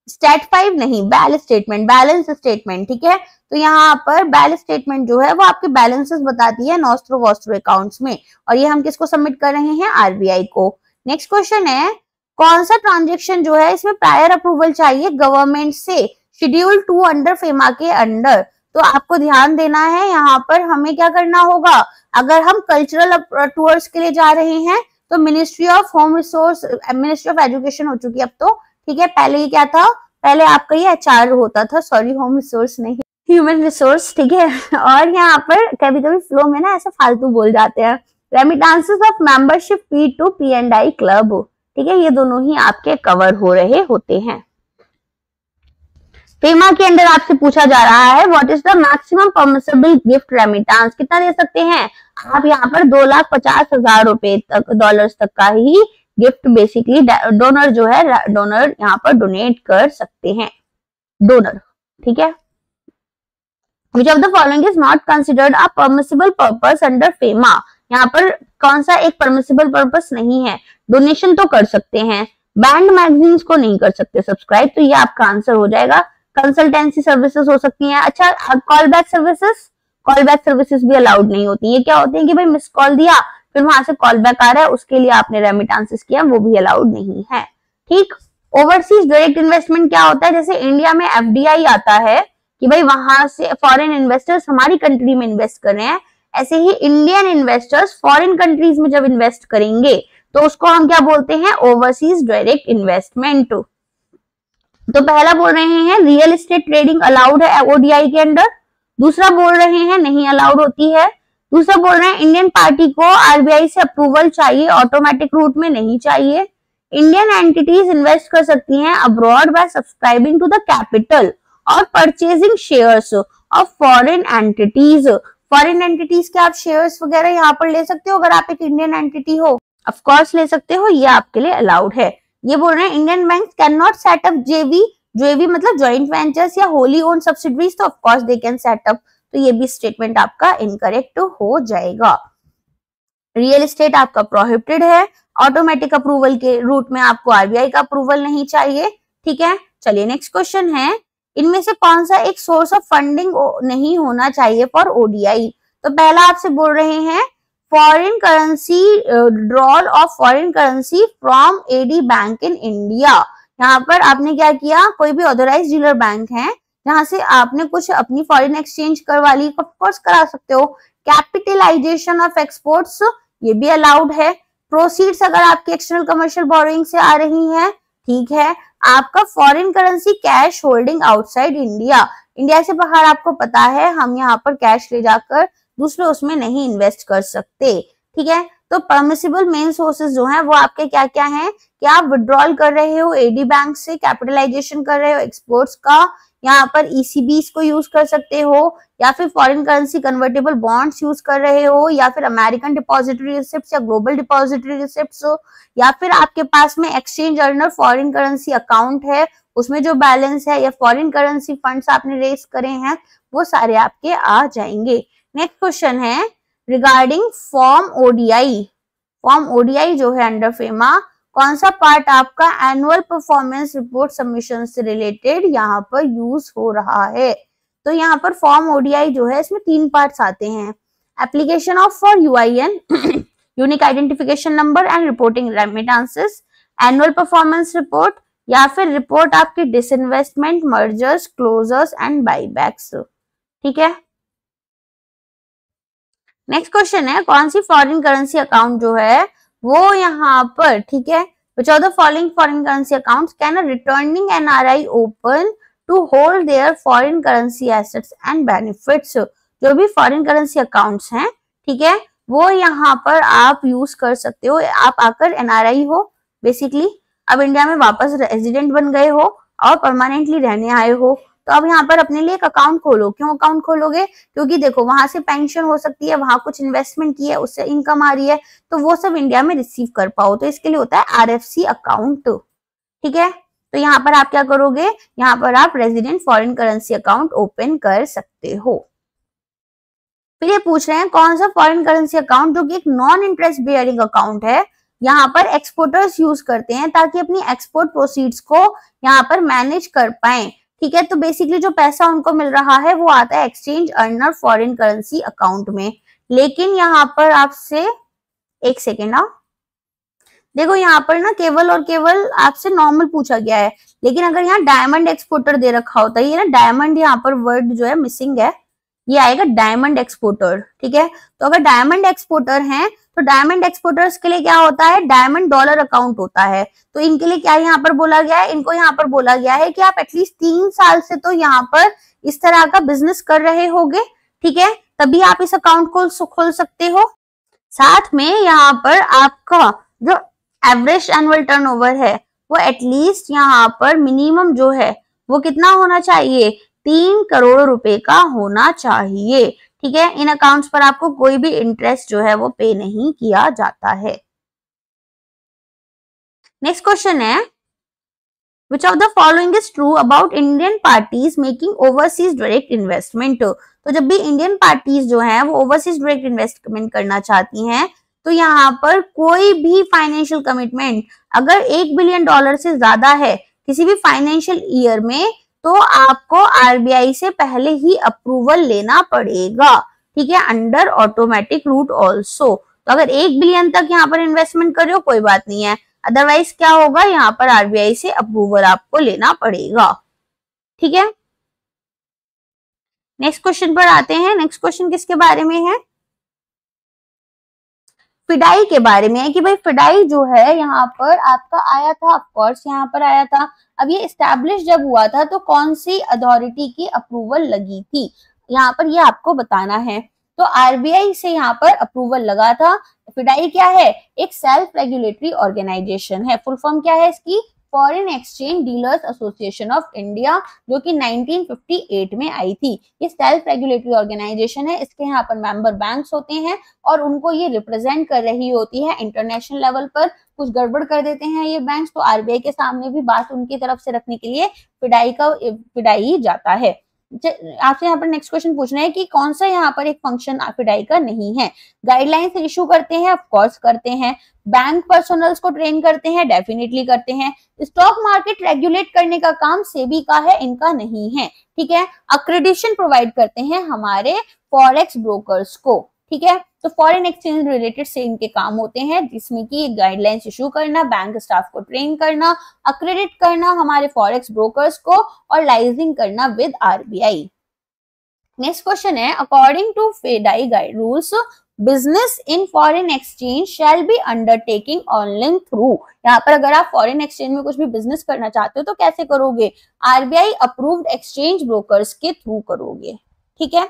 स्टेट 5 नहीं, बैलेंस स्टेटमेंट, बैलेंस स्टेटमेंट। ठीक है, तो यहाँ पर बैलेंस स्टेटमेंट जो है वो आपके बैलेंसेस बताती है नॉस्ट्रो वॉस्ट्रो अकाउंट्स में, और ये हम किसको सबमिट कर रहे हैं, आरबीआई को। नेक्स्ट क्वेश्चन है कौन सा ट्रांजेक्शन जो है इसमें प्रायर अप्रूवल चाहिए गवर्नमेंट से, शेड्यूल 2 अंडर फेमा के अंडर। तो आपको ध्यान देना है, यहाँ पर हमें क्या करना होगा, अगर हम कल्चरल टूर्स के लिए जा रहे हैं तो ministry of home resource, ministry of education हो चुकी है अब तो। ठीक है, पहले ये क्या था, पहले आपका ये एचआर होता था, सॉरी होम रिसोर्स नहीं, ह्यूमन रिसोर्स। ठीक है, और यहाँ पर कभी कभी फ्लो में ना ऐसा फालतू बोल जाते हैं। Remittances of membership fee to P&I club, ठीक है, ये दोनों ही आपके कवर हो रहे होते हैं। फेमा के अंदर आपसे पूछा जा रहा है what is the maximum permissible gift remittance, कितना दे सकते हैं आप, यहाँ पर 2,50,000 रुपए तक, डॉलर्स तक का ही गिफ्ट बेसिकली डोनर जो है, डोनर यहाँ पर डोनेट कर सकते हैं, डोनर। ठीक है, which of the following is not considered a permissible purpose under FEMA, यहाँ पर कौन सा एक परमिसिबल पर्पस नहीं है, डोनेशन तो कर सकते हैं, बैंड मैगजीन्स को नहीं कर सकते सब्सक्राइब, तो ये आपका आंसर हो जाएगा। कंसल्टेंसी सर्विसेज हो सकती हैं। अच्छा, कॉल बैक सर्विसेज भी अलाउड नहीं होती। ये क्या होते हैं कि भाई मिस कॉल दिया फिर वहां से कॉल बैक आ रहा है, उसके लिए आपने रेमिटेंसेस किया, वो भी अलाउड नहीं है। ठीक, ओवरसीज डायरेक्ट इन्वेस्टमेंट क्या होता है, जैसे इंडिया में FDI आता है कि भाई वहां से फॉरेन इन्वेस्टर्स हमारी कंट्री में इन्वेस्ट कर रहे हैं, ऐसे ही इंडियन इन्वेस्टर्स फॉरेन कंट्रीज में जब इन्वेस्ट करेंगे तो उसको हम क्या बोलते हैं, ओवरसीज डायरेक्ट इन्वेस्टमेंट। तो पहला बोल रहे हैं रियल एस्टेट ट्रेडिंग अलाउड है ओडीआई के अंडर, दूसरा बोल रहे हैं नहीं अलाउड होती है, दूसरा बोल रहे हैं इंडियन पार्टी को आरबीआई से अप्रूवल चाहिए, ऑटोमेटिक रूट में नहीं चाहिए। इंडियन एंटिटीज इन्वेस्ट कर सकती हैं abroad by subscribing to the capital और purchasing shares of foreign entities. Foreign entities के आप शेयर्स वगैरह यहाँ पर ले सकते हो अगर आप एक इंडियन एंटिटी हो, ऑफ कोर्स ले सकते हो, ये आपके लिए अलाउड है। ये बोल रहे हैं Indian bank can not set up जेवी, जेवी मतलब ज्वाइंट वेंचर्स या होली ओन सब्सिडरीज, तो of course they can set up. तो ये भी स्टेटमेंट आपका इनकरेक्ट हो जाएगा। रियल एस्टेट आपका प्रोहिबिटेड है, ऑटोमेटिक अप्रूवल के रूट में आपको आरबीआई का अप्रूवल नहीं चाहिए, ठीक है। चलिए नेक्स्ट क्वेश्चन है, इनमें से कौन सा एक सोर्स ऑफ फंडिंग नहीं होना चाहिए फॉर ओडीआई। तो पहला आपसे बोल रहे हैं foreign currency drawal of foreign currency from AD bank in India. यहाँ पर आपने क्या किया, कोई भी ऑथराइज्ड डीलर बैंक है जहां से आपने कुछ अपनी फॉरेन एक्सचेंज करवा ली, ऑफ कोर्स करा सकते हो। कैपिटलाइजेशन ऑफ एक्सपोर्ट्स, ये भी अलाउड है। प्रोसीड्स अगर आपकी एक्सटर्नल कमर्शियल बोरोइंग से आ रही है, ठीक है। आपका foreign currency cash holding outside India, India से बाहर आपको पता है हम यहाँ पर कैश ले जाकर दूसरे उसमें नहीं इन्वेस्ट कर सकते, ठीक है। तो परमिसिबल मेन सोर्सेज जो हैं वो आपके क्या क्या हैं कि आप विड्रॉल कर रहे हो एडी बैंक से, कैपिटलाइजेशन कर रहे हो एक्सपोर्ट्स का, यहाँ पर ईसीबीस को यूज कर सकते हो, या फिर foreign currency convertible bonds use कर रहे हो, या फिर अमेरिकन डिपॉजिटरी रिसिप्ट्स या ग्लोबल डिपॉजिटरी रिसिप्ट्स, या फिर आपके पास में exchange earner foreign currency account है, उसमें जो बैलेंस है, या फॉरेन करेंसी फंड्स आपने रेज करे हैं, वो सारे आपके आ जाएंगे। नेक्स्ट क्वेश्चन है regarding form ODI. Form ODI जो है अंडर फेमा, कौन सा पार्ट आपका एनुअल परफॉर्मेंस रिपोर्ट सबमिशन से रिलेटेड यहाँ पर यूज हो रहा है। तो यहाँ पर फॉर्म ओडीआई जो है इसमें 3 पार्ट्स आते हैं, application of for UIN unique identification number and reporting remittances, annual performance report, या फिर रिपोर्ट आपकी डिसइन्वेस्टमेंट, मर्जर्स, क्लोजर्स एंड बाईबैक्स, ठीक है। नेक्स्ट क्वेश्चन है कौन सी फॉरेन करेंसी अकाउंट जो है वो यहाँ पर, ठीक है, which of the following foreign currency accounts can a returning NRI open to hold their foreign currency assets and benefits। जो भी फॉरेन करेंसी अकाउंट्स हैं, ठीक है, वो यहाँ पर आप यूज कर सकते हो। आप आकर एनआरआई हो बेसिकली, अब इंडिया में वापस रेजिडेंट बन गए हो और परमानेंटली रहने आए हो, तो अब यहाँ पर अपने लिए एक अकाउंट खोलो। क्यों अकाउंट खोलोगे, क्योंकि देखो वहां से पेंशन हो सकती है, वहां कुछ इन्वेस्टमेंट की है उससे इनकम आ रही है, तो वो सब इंडिया में रिसीव कर पाओ, तो इसके लिए होता है आरएफसी अकाउंट, ठीक है। तो यहाँ पर आप क्या करोगे, यहाँ पर आप resident foreign currency account open कर सकते हो। फिर ये पूछ रहे हैं कौन सा फॉरेन करेंसी अकाउंट जो कि एक नॉन इंटरेस्ट बेयरिंग अकाउंट है, यहाँ पर एक्सपोर्टर्स यूज करते हैं ताकि अपनी एक्सपोर्ट प्रोसीड्स को यहाँ पर मैनेज कर पाए, ठीक है। तो बेसिकली जो पैसा उनको मिल रहा है वो आता है exchange earner foreign currency account में। लेकिन यहाँ पर आपसे एक सेकेंड देखो, यहाँ पर ना केवल और केवल आपसे नॉर्मल पूछा गया है, लेकिन अगर यहाँ डायमंड एक्सपोर्टर दे रखा होता है, ये ना डायमंड यहाँ पर वर्ड जो है मिसिंग है, ये आएगा डायमंड एक्सपोर्टर, ठीक है। तो अगर डायमंड एक्सपोर्टर हैं तो डायमंड एक्सपोर्टर्स के लिए क्या होता है, डायमंड डॉलर अकाउंट होता है। तो इनके लिए क्या यहाँ पर बोला गया है, इनको यहाँ पर बोला गया है कि आप एटलीस्ट 3 साल से तो यहाँ पर इस तरह का बिजनेस कर रहे होगे, ठीक है, तभी आप इस अकाउंट को खोल सकते हो। साथ में यहाँ पर आपका जो एवरेज एनुअल टर्नओवर है वो एटलीस्ट यहाँ पर मिनिमम जो है वो कितना होना चाहिए, 3 करोड़ रुपए का होना चाहिए, ठीक है। इन अकाउंट्स पर आपको कोई भी इंटरेस्ट जो है वो पे नहीं किया जाता है। नेक्स्ट क्वेश्चन है Which of the following is true about Indian parties making overseas direct investment। तो जब भी इंडियन पार्टीज जो है वो ओवरसीज डायरेक्ट इन्वेस्टमेंट करना चाहती हैं, तो यहाँ पर कोई भी फाइनेंशियल कमिटमेंट अगर $1 बिलियन से ज्यादा है किसी भी फाइनेंशियल ईयर में, तो आपको आरबीआई से पहले ही अप्रूवल लेना पड़ेगा, ठीक है, अंडर ऑटोमेटिक रूट ऑल्सो। तो अगर 1 बिलियन तक यहाँ पर इन्वेस्टमेंट कर रहे हो कोई बात नहीं है, अदरवाइज क्या होगा, यहाँ पर आरबीआई से अप्रूवल आपको लेना पड़ेगा, ठीक है। नेक्स्ट क्वेश्चन पर आते हैं। नेक्स्ट क्वेश्चन किसके बारे में है, फिडाई के बारे में है कि भाई फिडाई जो है यहाँ पर आपका आया था, ऑफ कोर्स यहाँ पर आया था। अब ये एस्टैब्लिश जब हुआ था तो कौन सी अथॉरिटी की अप्रूवल लगी थी, यहाँ पर ये आपको बताना है। तो आरबीआई से यहाँ पर अप्रूवल लगा था। फिडाई क्या है, एक सेल्फ रेगुलेटरी ऑर्गेनाइजेशन है। फुल फॉर्म क्या है इसकी, foreign exchange dealers association of India, जो कि 1958 में आई थी। ये सेल्फ रेगुलेटरी ऑर्गेनाइजेशन है। इसके यहाँ पर मेंबर बैंक्स होते हैं और उनको ये रिप्रेजेंट कर रही होती है इंटरनेशनल लेवल पर। कुछ गड़बड़ कर देते हैं ये बैंक्स तो आरबीआई के सामने भी बात उनकी तरफ से रखने के लिए फिडाई जाता है। आपसे यहाँ पर नेक्स्ट क्वेश्चन पूछना है कि कौन सा यहाँ पर एक फंक्शन फिडाई का नहीं है। गाइडलाइंस इशू करते हैं, ऑफ कोर्स करते हैं। बैंक पर्सनल्स को ट्रेन करते हैं, डेफिनेटली करते हैं। स्टॉक मार्केट रेगुलेट करने का काम सेबी का है, इनका नहीं है, ठीक है। अक्रेडिशन प्रोवाइड करते हैं हमारे फॉरेक्स ब्रोकर्स को, ठीक है। तो फॉरेन एक्सचेंज रिलेटेड से इनके काम होते हैं, जिसमें कि गाइडलाइंस इशू करना, बैंक स्टाफ को ट्रेन करना, अक्रेडिट करना हमारे फॉरेक्स ब्रोकर्स को, और लाइजिंग करना विद आरबीआई। नेक्स्ट क्वेश्चन है, according to FEDAI guide rules business in foreign exchange shall be undertaking online through. यहाँ पर अगर आप फॉरेन एक्सचेंज में कुछ भी बिजनेस करना चाहते हो तो कैसे करोगे, आरबीआई अप्रूव्ड एक्सचेंज ब्रोकर्स के थ्रू करोगे, ठीक है।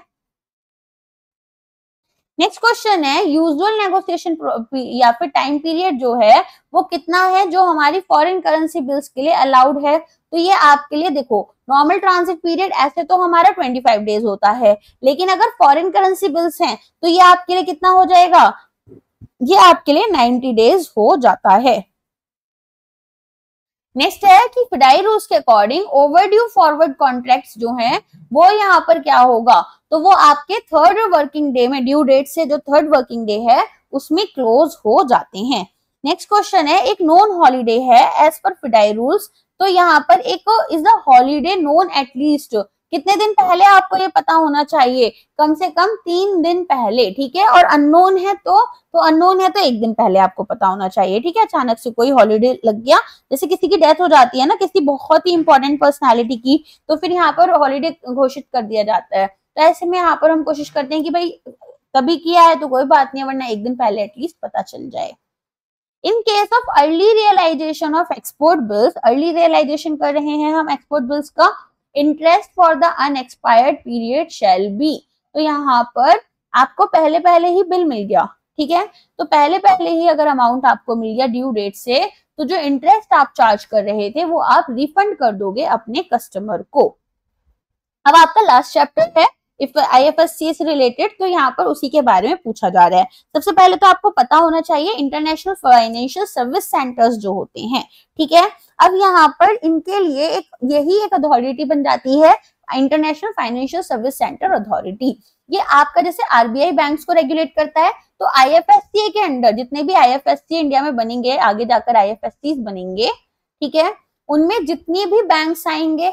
नेक्स्ट क्वेश्चन है, यूजुअल नेगोशिएशन या फिर टाइम पीरियड जो है वो कितना है जो हमारी फॉरेन करेंसी बिल्स के लिए अलाउड है। तो ये आपके लिए देखो, नॉर्मल ट्रांजिट पीरियड ऐसे तो हमारा 25 डेज होता है, लेकिन अगर फॉरेन करेंसी बिल्स हैं तो ये आपके लिए कितना हो जाएगा, ये आपके लिए 90 डेज हो जाता है। नेक्स्ट है कि फिडाई रूल्स के अकॉर्डिंग ओवरड्यू फॉरवर्ड कॉन्ट्रैक्ट्स जो हैं वो यहाँ पर क्या होगा, तो वो आपके थर्ड वर्किंग डे में, ड्यू डेट से जो थर्ड वर्किंग डे है उसमें क्लोज हो जाते हैं। नेक्स्ट क्वेश्चन है, एक नॉन हॉलीडे है एज पर फिडाई रूल्स, तो यहाँ पर एक is the holiday known at least कितने दिन पहले, आपको ये पता होना चाहिए, कम से कम 3 दिन पहले, ठीक है। और अननोन है तो अननोन है तो 1 दिन पहले आपको पता होना चाहिए, ठीक है। अचानक से कोई हॉलीडे लग गया, जैसे किसी की डेथ हो जाती है ना, किसी बहुत ही इंपॉर्टेंट पर्सनैलिटी की, तो फिर यहाँ पर हॉलीडे घोषित कर दिया जाता है। तो ऐसे में यहाँ पर हम कोशिश करते हैं कि भाई तभी किया है तो कोई बात नहीं, वरना 1 दिन पहले एटलीस्ट पता चल जाए। In case of early realisation of export bills, early realisation कर रहे हैं हम एक्सपोर्ट बिल्स का, interest for the unexpired period shall be, तो यहाँ पर आपको पहले पहले ही बिल मिल गया, ठीक है। तो पहले पहले ही अगर अमाउंट आपको मिल गया ड्यू डेट से, तो जो इंटरेस्ट आप चार्ज कर रहे थे वो आप रिफंड कर दोगे अपने कस्टमर को। अब आपका लास्ट चैप्टर है इफ आईएफएससी से रिलेटेड, तो यहाँ पर उसी के बारे में पूछा जा रहा है। सबसे पहले तो आपको पता होना चाहिए इंटरनेशनल फाइनेंशियल सर्विस सेंटर्स जो होते हैं, ठीक है। अब यहाँ पर इनके लिए यही एक अथॉरिटी बन जाती है, international financial service centre authority. ये आपका जैसे आरबीआई बैंक्स को रेगुलेट करता है, तो आईएफएससी के अंडर जितने भी आईएफएससी इंडिया में बनेंगे, आगे जाकर आईएफएससी बनेंगे, ठीक है, उनमें जितनी भी बैंक्स आएंगे,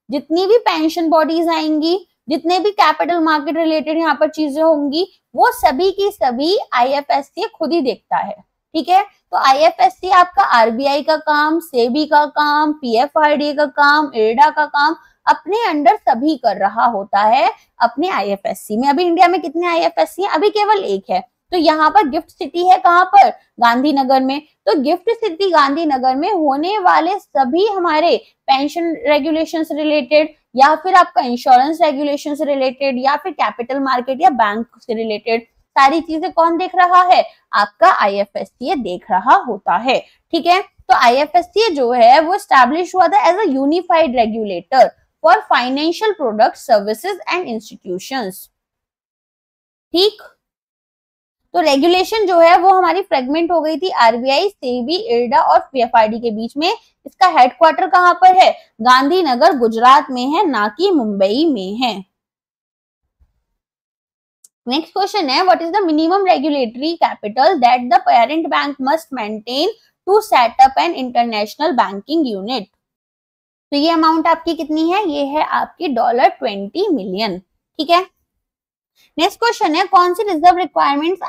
जितनी भी पेंशन बॉडीज आएंगी, जितने भी कैपिटल मार्केट रिलेटेड यहाँ पर चीजें होंगी, वो सभी की सभी आईएफएससी खुद ही देखता है, ठीक है। तो आईएफएससी आपका आरबीआई का काम, सेबी का काम, पीएफआरडीए का काम, इरडा का काम अपने अंडर सभी कर रहा होता है अपने आईएफएससी में। अभी इंडिया में कितने आईएफएससी हैं, अभी केवल एक है। तो यहाँ पर गिफ्ट सिटी है कहाँ पर, गांधीनगर में। तो गिफ्ट सिटी गांधीनगर में होने वाले सभी हमारे पेंशन रेगुलेशन से रिलेटेड, या फिर आपका इंश्योरेंस रेगुलेशन से रिलेटेड, या फिर कैपिटल मार्केट या बैंक से रिलेटेड, सारी चीजें कौन देख रहा है, आपका आईएफएससी देख रहा होता है, ठीक है। तो आईएफएससी जो है वो एस्टैब्लिश हुआ था as a unified regulator for financial product services and institutions, ठीक। तो रेगुलेशन जो है वो हमारी फ्रेगमेंट हो गई थी आरबीआई, सेबी, इरडा और पीएफआरडी के बीच में। इसका हेडक्वार्टर कहां पर है, गांधीनगर गुजरात में है, ना कि मुंबई में है। नेक्स्ट क्वेश्चन है, what is the minimum regulatory capital that the parent bank must maintain to set up an international banking unit. तो ये अमाउंट आपकी कितनी है, ये है आपकी $20 मिलियन, ठीक है। नेक्स्ट क्वेश्चन है, कौन सी रिजर्व रिक्वायरमेंट्स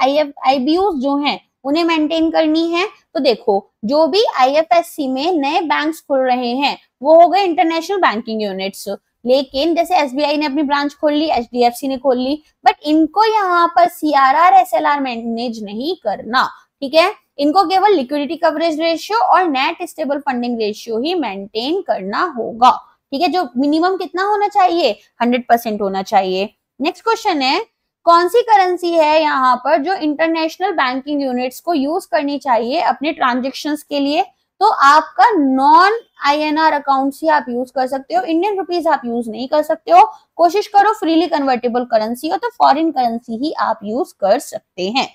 आईबीयूज जो हैं उन्हें मेंटेन करनी है। तो देखो, जो भी आईएफएससी में नए बैंक्स खुल रहे हैं वो हो गए इंटरनेशनल बैंकिंग यूनिट्स, लेकिन जैसे एसबीआई ने अपनी ब्रांच खोल ली, एचडीएफसी ने खोल ली, बट इनको यहाँ पर सीआरआर एसएलआर मैनेज नहीं करना, ठीक है। इनको केवल लिक्विडिटी कवरेज रेशियो और नेट स्टेबल फंडिंग रेशियो ही मेंटेन करना होगा, ठीक है, जो मिनिमम कितना होना चाहिए, 100% होना चाहिए। नेक्स्ट क्वेश्चन है, कौन सी करेंसी है यहाँ पर जो इंटरनेशनल बैंकिंग यूनिट्स को यूज करनी चाहिए अपने ट्रांजेक्शन्स के लिए? तो आपका नॉन आईएनआर अकाउंट ही आप यूज कर सकते हो, इंडियन रुपीज आप यूज नहीं कर सकते हो। कोशिश करो फ्रीली कन्वर्टेबल करेंसी हो तो फॉरेन करेंसी ही आप यूज कर सकते हैं।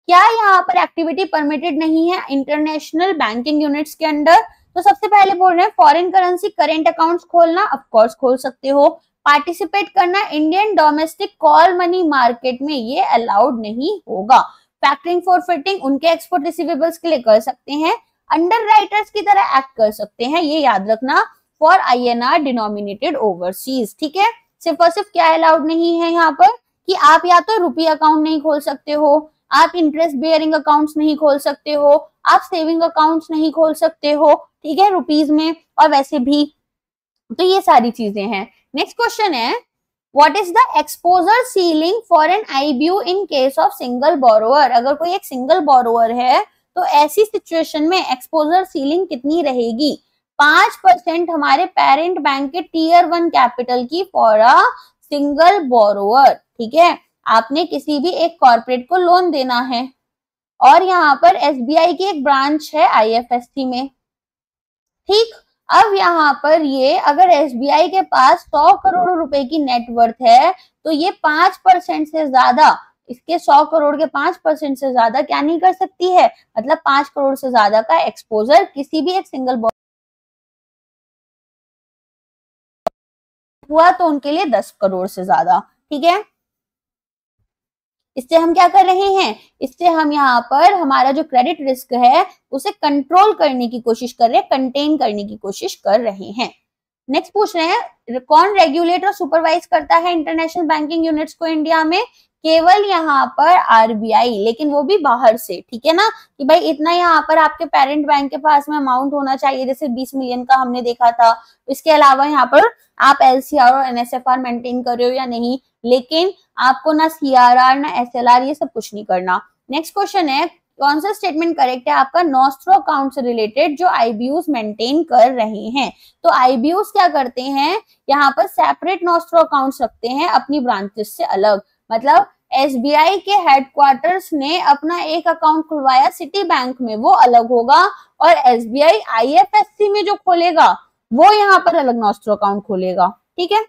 क्या यहाँ पर एक्टिविटी परमिटेड नहीं है इंटरनेशनल बैंकिंग यूनिट्स के अंदर? तो सबसे पहले बोल रहे हैं फॉरेन करेंसी करेंट अकाउंट्स खोलना, ऑफ कोर्स खोल सकते हो। पार्टिसिपेट करना Indian domestic call money market में, ये अलाउड नहीं होगा। फैक्टरिंग फॉरफिटिंग उनके एक्सपोर्ट रिसीवेबल्स के लिए कर सकते हैं। अंडर राइटर्स की तरह एक्ट कर सकते हैं, ये याद रखना, फॉर आईएनआर डिनोमिनेटेड ओवरसीज, ठीक है। सिर्फ और सिर्फ क्या अलाउड नहीं है यहाँ पर कि आप या तो रुपी अकाउंट नहीं खोल सकते हो, आप इंटरेस्ट बेयरिंग अकाउंट्स नहीं खोल सकते हो, आप सेविंग अकाउंट्स नहीं खोल सकते हो, ठीक है, रुपीज में और वैसे भी, तो ये सारी चीजें हैं। नेक्स्ट क्वेश्चन है, what is the exposure ceiling for an IBU in case of single borrower? अगर कोई एक सिंगल बोरोअर है तो ऐसी सिचुएशन में एक्सपोजर सीलिंग कितनी रहेगी? 5% हमारे पेरेंट बैंक के टीयर 1 कैपिटल की फॉर अ सिंगल बोरोअर, ठीक है। आपने किसी भी एक कॉर्पोरेट को लोन देना है और यहाँ पर एसबीआई की एक ब्रांच है आईएफएससी में, ठीक। अब यहाँ पर ये अगर एसबीआई के पास 100 करोड़ रुपए की नेटवर्थ है तो ये 5% से ज्यादा, इसके 100 करोड़ के 5% से ज्यादा क्या नहीं कर सकती है, मतलब 5 करोड़ से ज्यादा का एक्सपोजर किसी भी एक सिंगल हुआ तो उनके लिए 10 करोड़ से ज्यादा, ठीक है। इससे हम क्या कर रहे हैं, इससे हम यहाँ पर हमारा जो क्रेडिट रिस्क है उसे कंट्रोल करने की कोशिश कर रहे हैं, कंटेन करने की कोशिश कर रहे हैं। नेक्स्ट पूछ रहे हैं, कौन रेगुलेट और सुपरवाइज करता है इंटरनेशनल बैंकिंग यूनिट्स को इंडिया में? केवल यहाँ पर आरबीआई, लेकिन वो भी बाहर से, ठीक है ना, कि भाई इतना यहाँ पर आपके पेरेंट बैंक के पास में अमाउंट होना चाहिए, जैसे 20 मिलियन का हमने देखा था। इसके अलावा यहाँ पर आप एलसीआर और एनएसएफआर मेंटेन कर रहे हो या नहीं, लेकिन आपको ना सीआरआर ना एसएलआर ये सब कुछ नहीं करना। नेक्स्ट क्वेश्चन है, कौन सा स्टेटमेंट करेक्ट है आपका नॉस्ट्रो अकाउंट से रिलेटेड जो आईबीयूज मेंटेन कर रहे हैं? तो आईबीयूज क्या करते हैं, यहाँ पर सेपरेट नॉस्ट्रो अकाउंट्स रखते हैं अपनी ब्रांचेस से अलग, मतलब एसबीआई के हेडक्वार्टर्स ने अपना एक अकाउंट खुलवाया सिटी बैंक में, वो अलग होगा, और एसबीआई आईएफएससी में जो खोलेगा वो यहाँ पर अलग नॉस्ट्रो अकाउंट खोलेगा, ठीक है।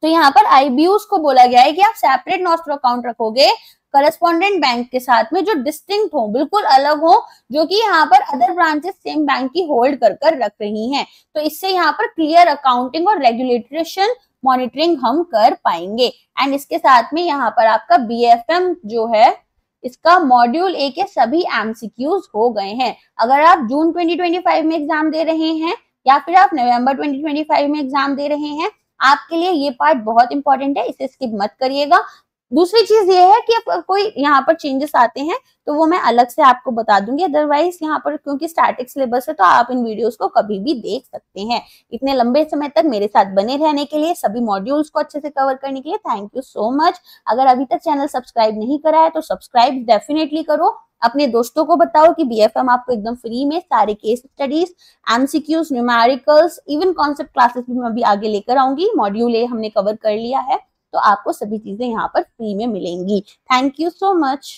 तो यहाँ पर आईबीयूज को बोला गया है कि आप सेपरेट नॉस्ट्रो अकाउंट रखोगे करस्पॉन्डेंट बैंक के साथ में जो डिस्टिंक्ट हो, बिल्कुल अलग हो, जो कि यहाँ पर अदर ब्रांचेस सेम बैंक की होल्ड कर रख रही हैं। तो इससे यहाँ पर क्लियर अकाउंटिंग और रेगुलेटेशन मॉनिटरिंग हम कर पाएंगे। एंड इसके साथ में यहाँ पर आपका बीएफएम जो है इसका मॉड्यूल ए के सभी एमसीक्यूज हो गए हैं। अगर आप जून 2025 में एग्जाम दे रहे हैं या फिर आप नवंबर 2025 में एग्जाम दे रहे हैं, आपके लिए ये पार्ट बहुत इंपॉर्टेंट है, इसे स्किप मत करिएगा। दूसरी चीज ये है कि अब कोई यहाँ पर चेंजेस आते हैं तो वो मैं अलग से आपको बता दूंगी, अदरवाइज यहाँ पर क्योंकि स्टैटिक सिलेबस है तो आप इन वीडियोस को कभी भी देख सकते हैं। इतने लंबे समय तक मेरे साथ बने रहने के लिए, सभी मॉड्यूल्स को अच्छे से कवर करने के लिए थैंक यू सो मच। अगर अभी तक चैनल सब्सक्राइब नहीं करा है तो सब्सक्राइब डेफिनेटली करो, अपने दोस्तों को बताओ कि बीएफएम आपको एकदम फ्री में सारे case studies, MCQs, numericals, even concept classes भी मैं अभी आगे लेकर आऊंगी। मॉड्यूल ए हमने कवर कर लिया है तो आपको सभी चीजें यहाँ पर फ्री में मिलेंगी। Thank you so much.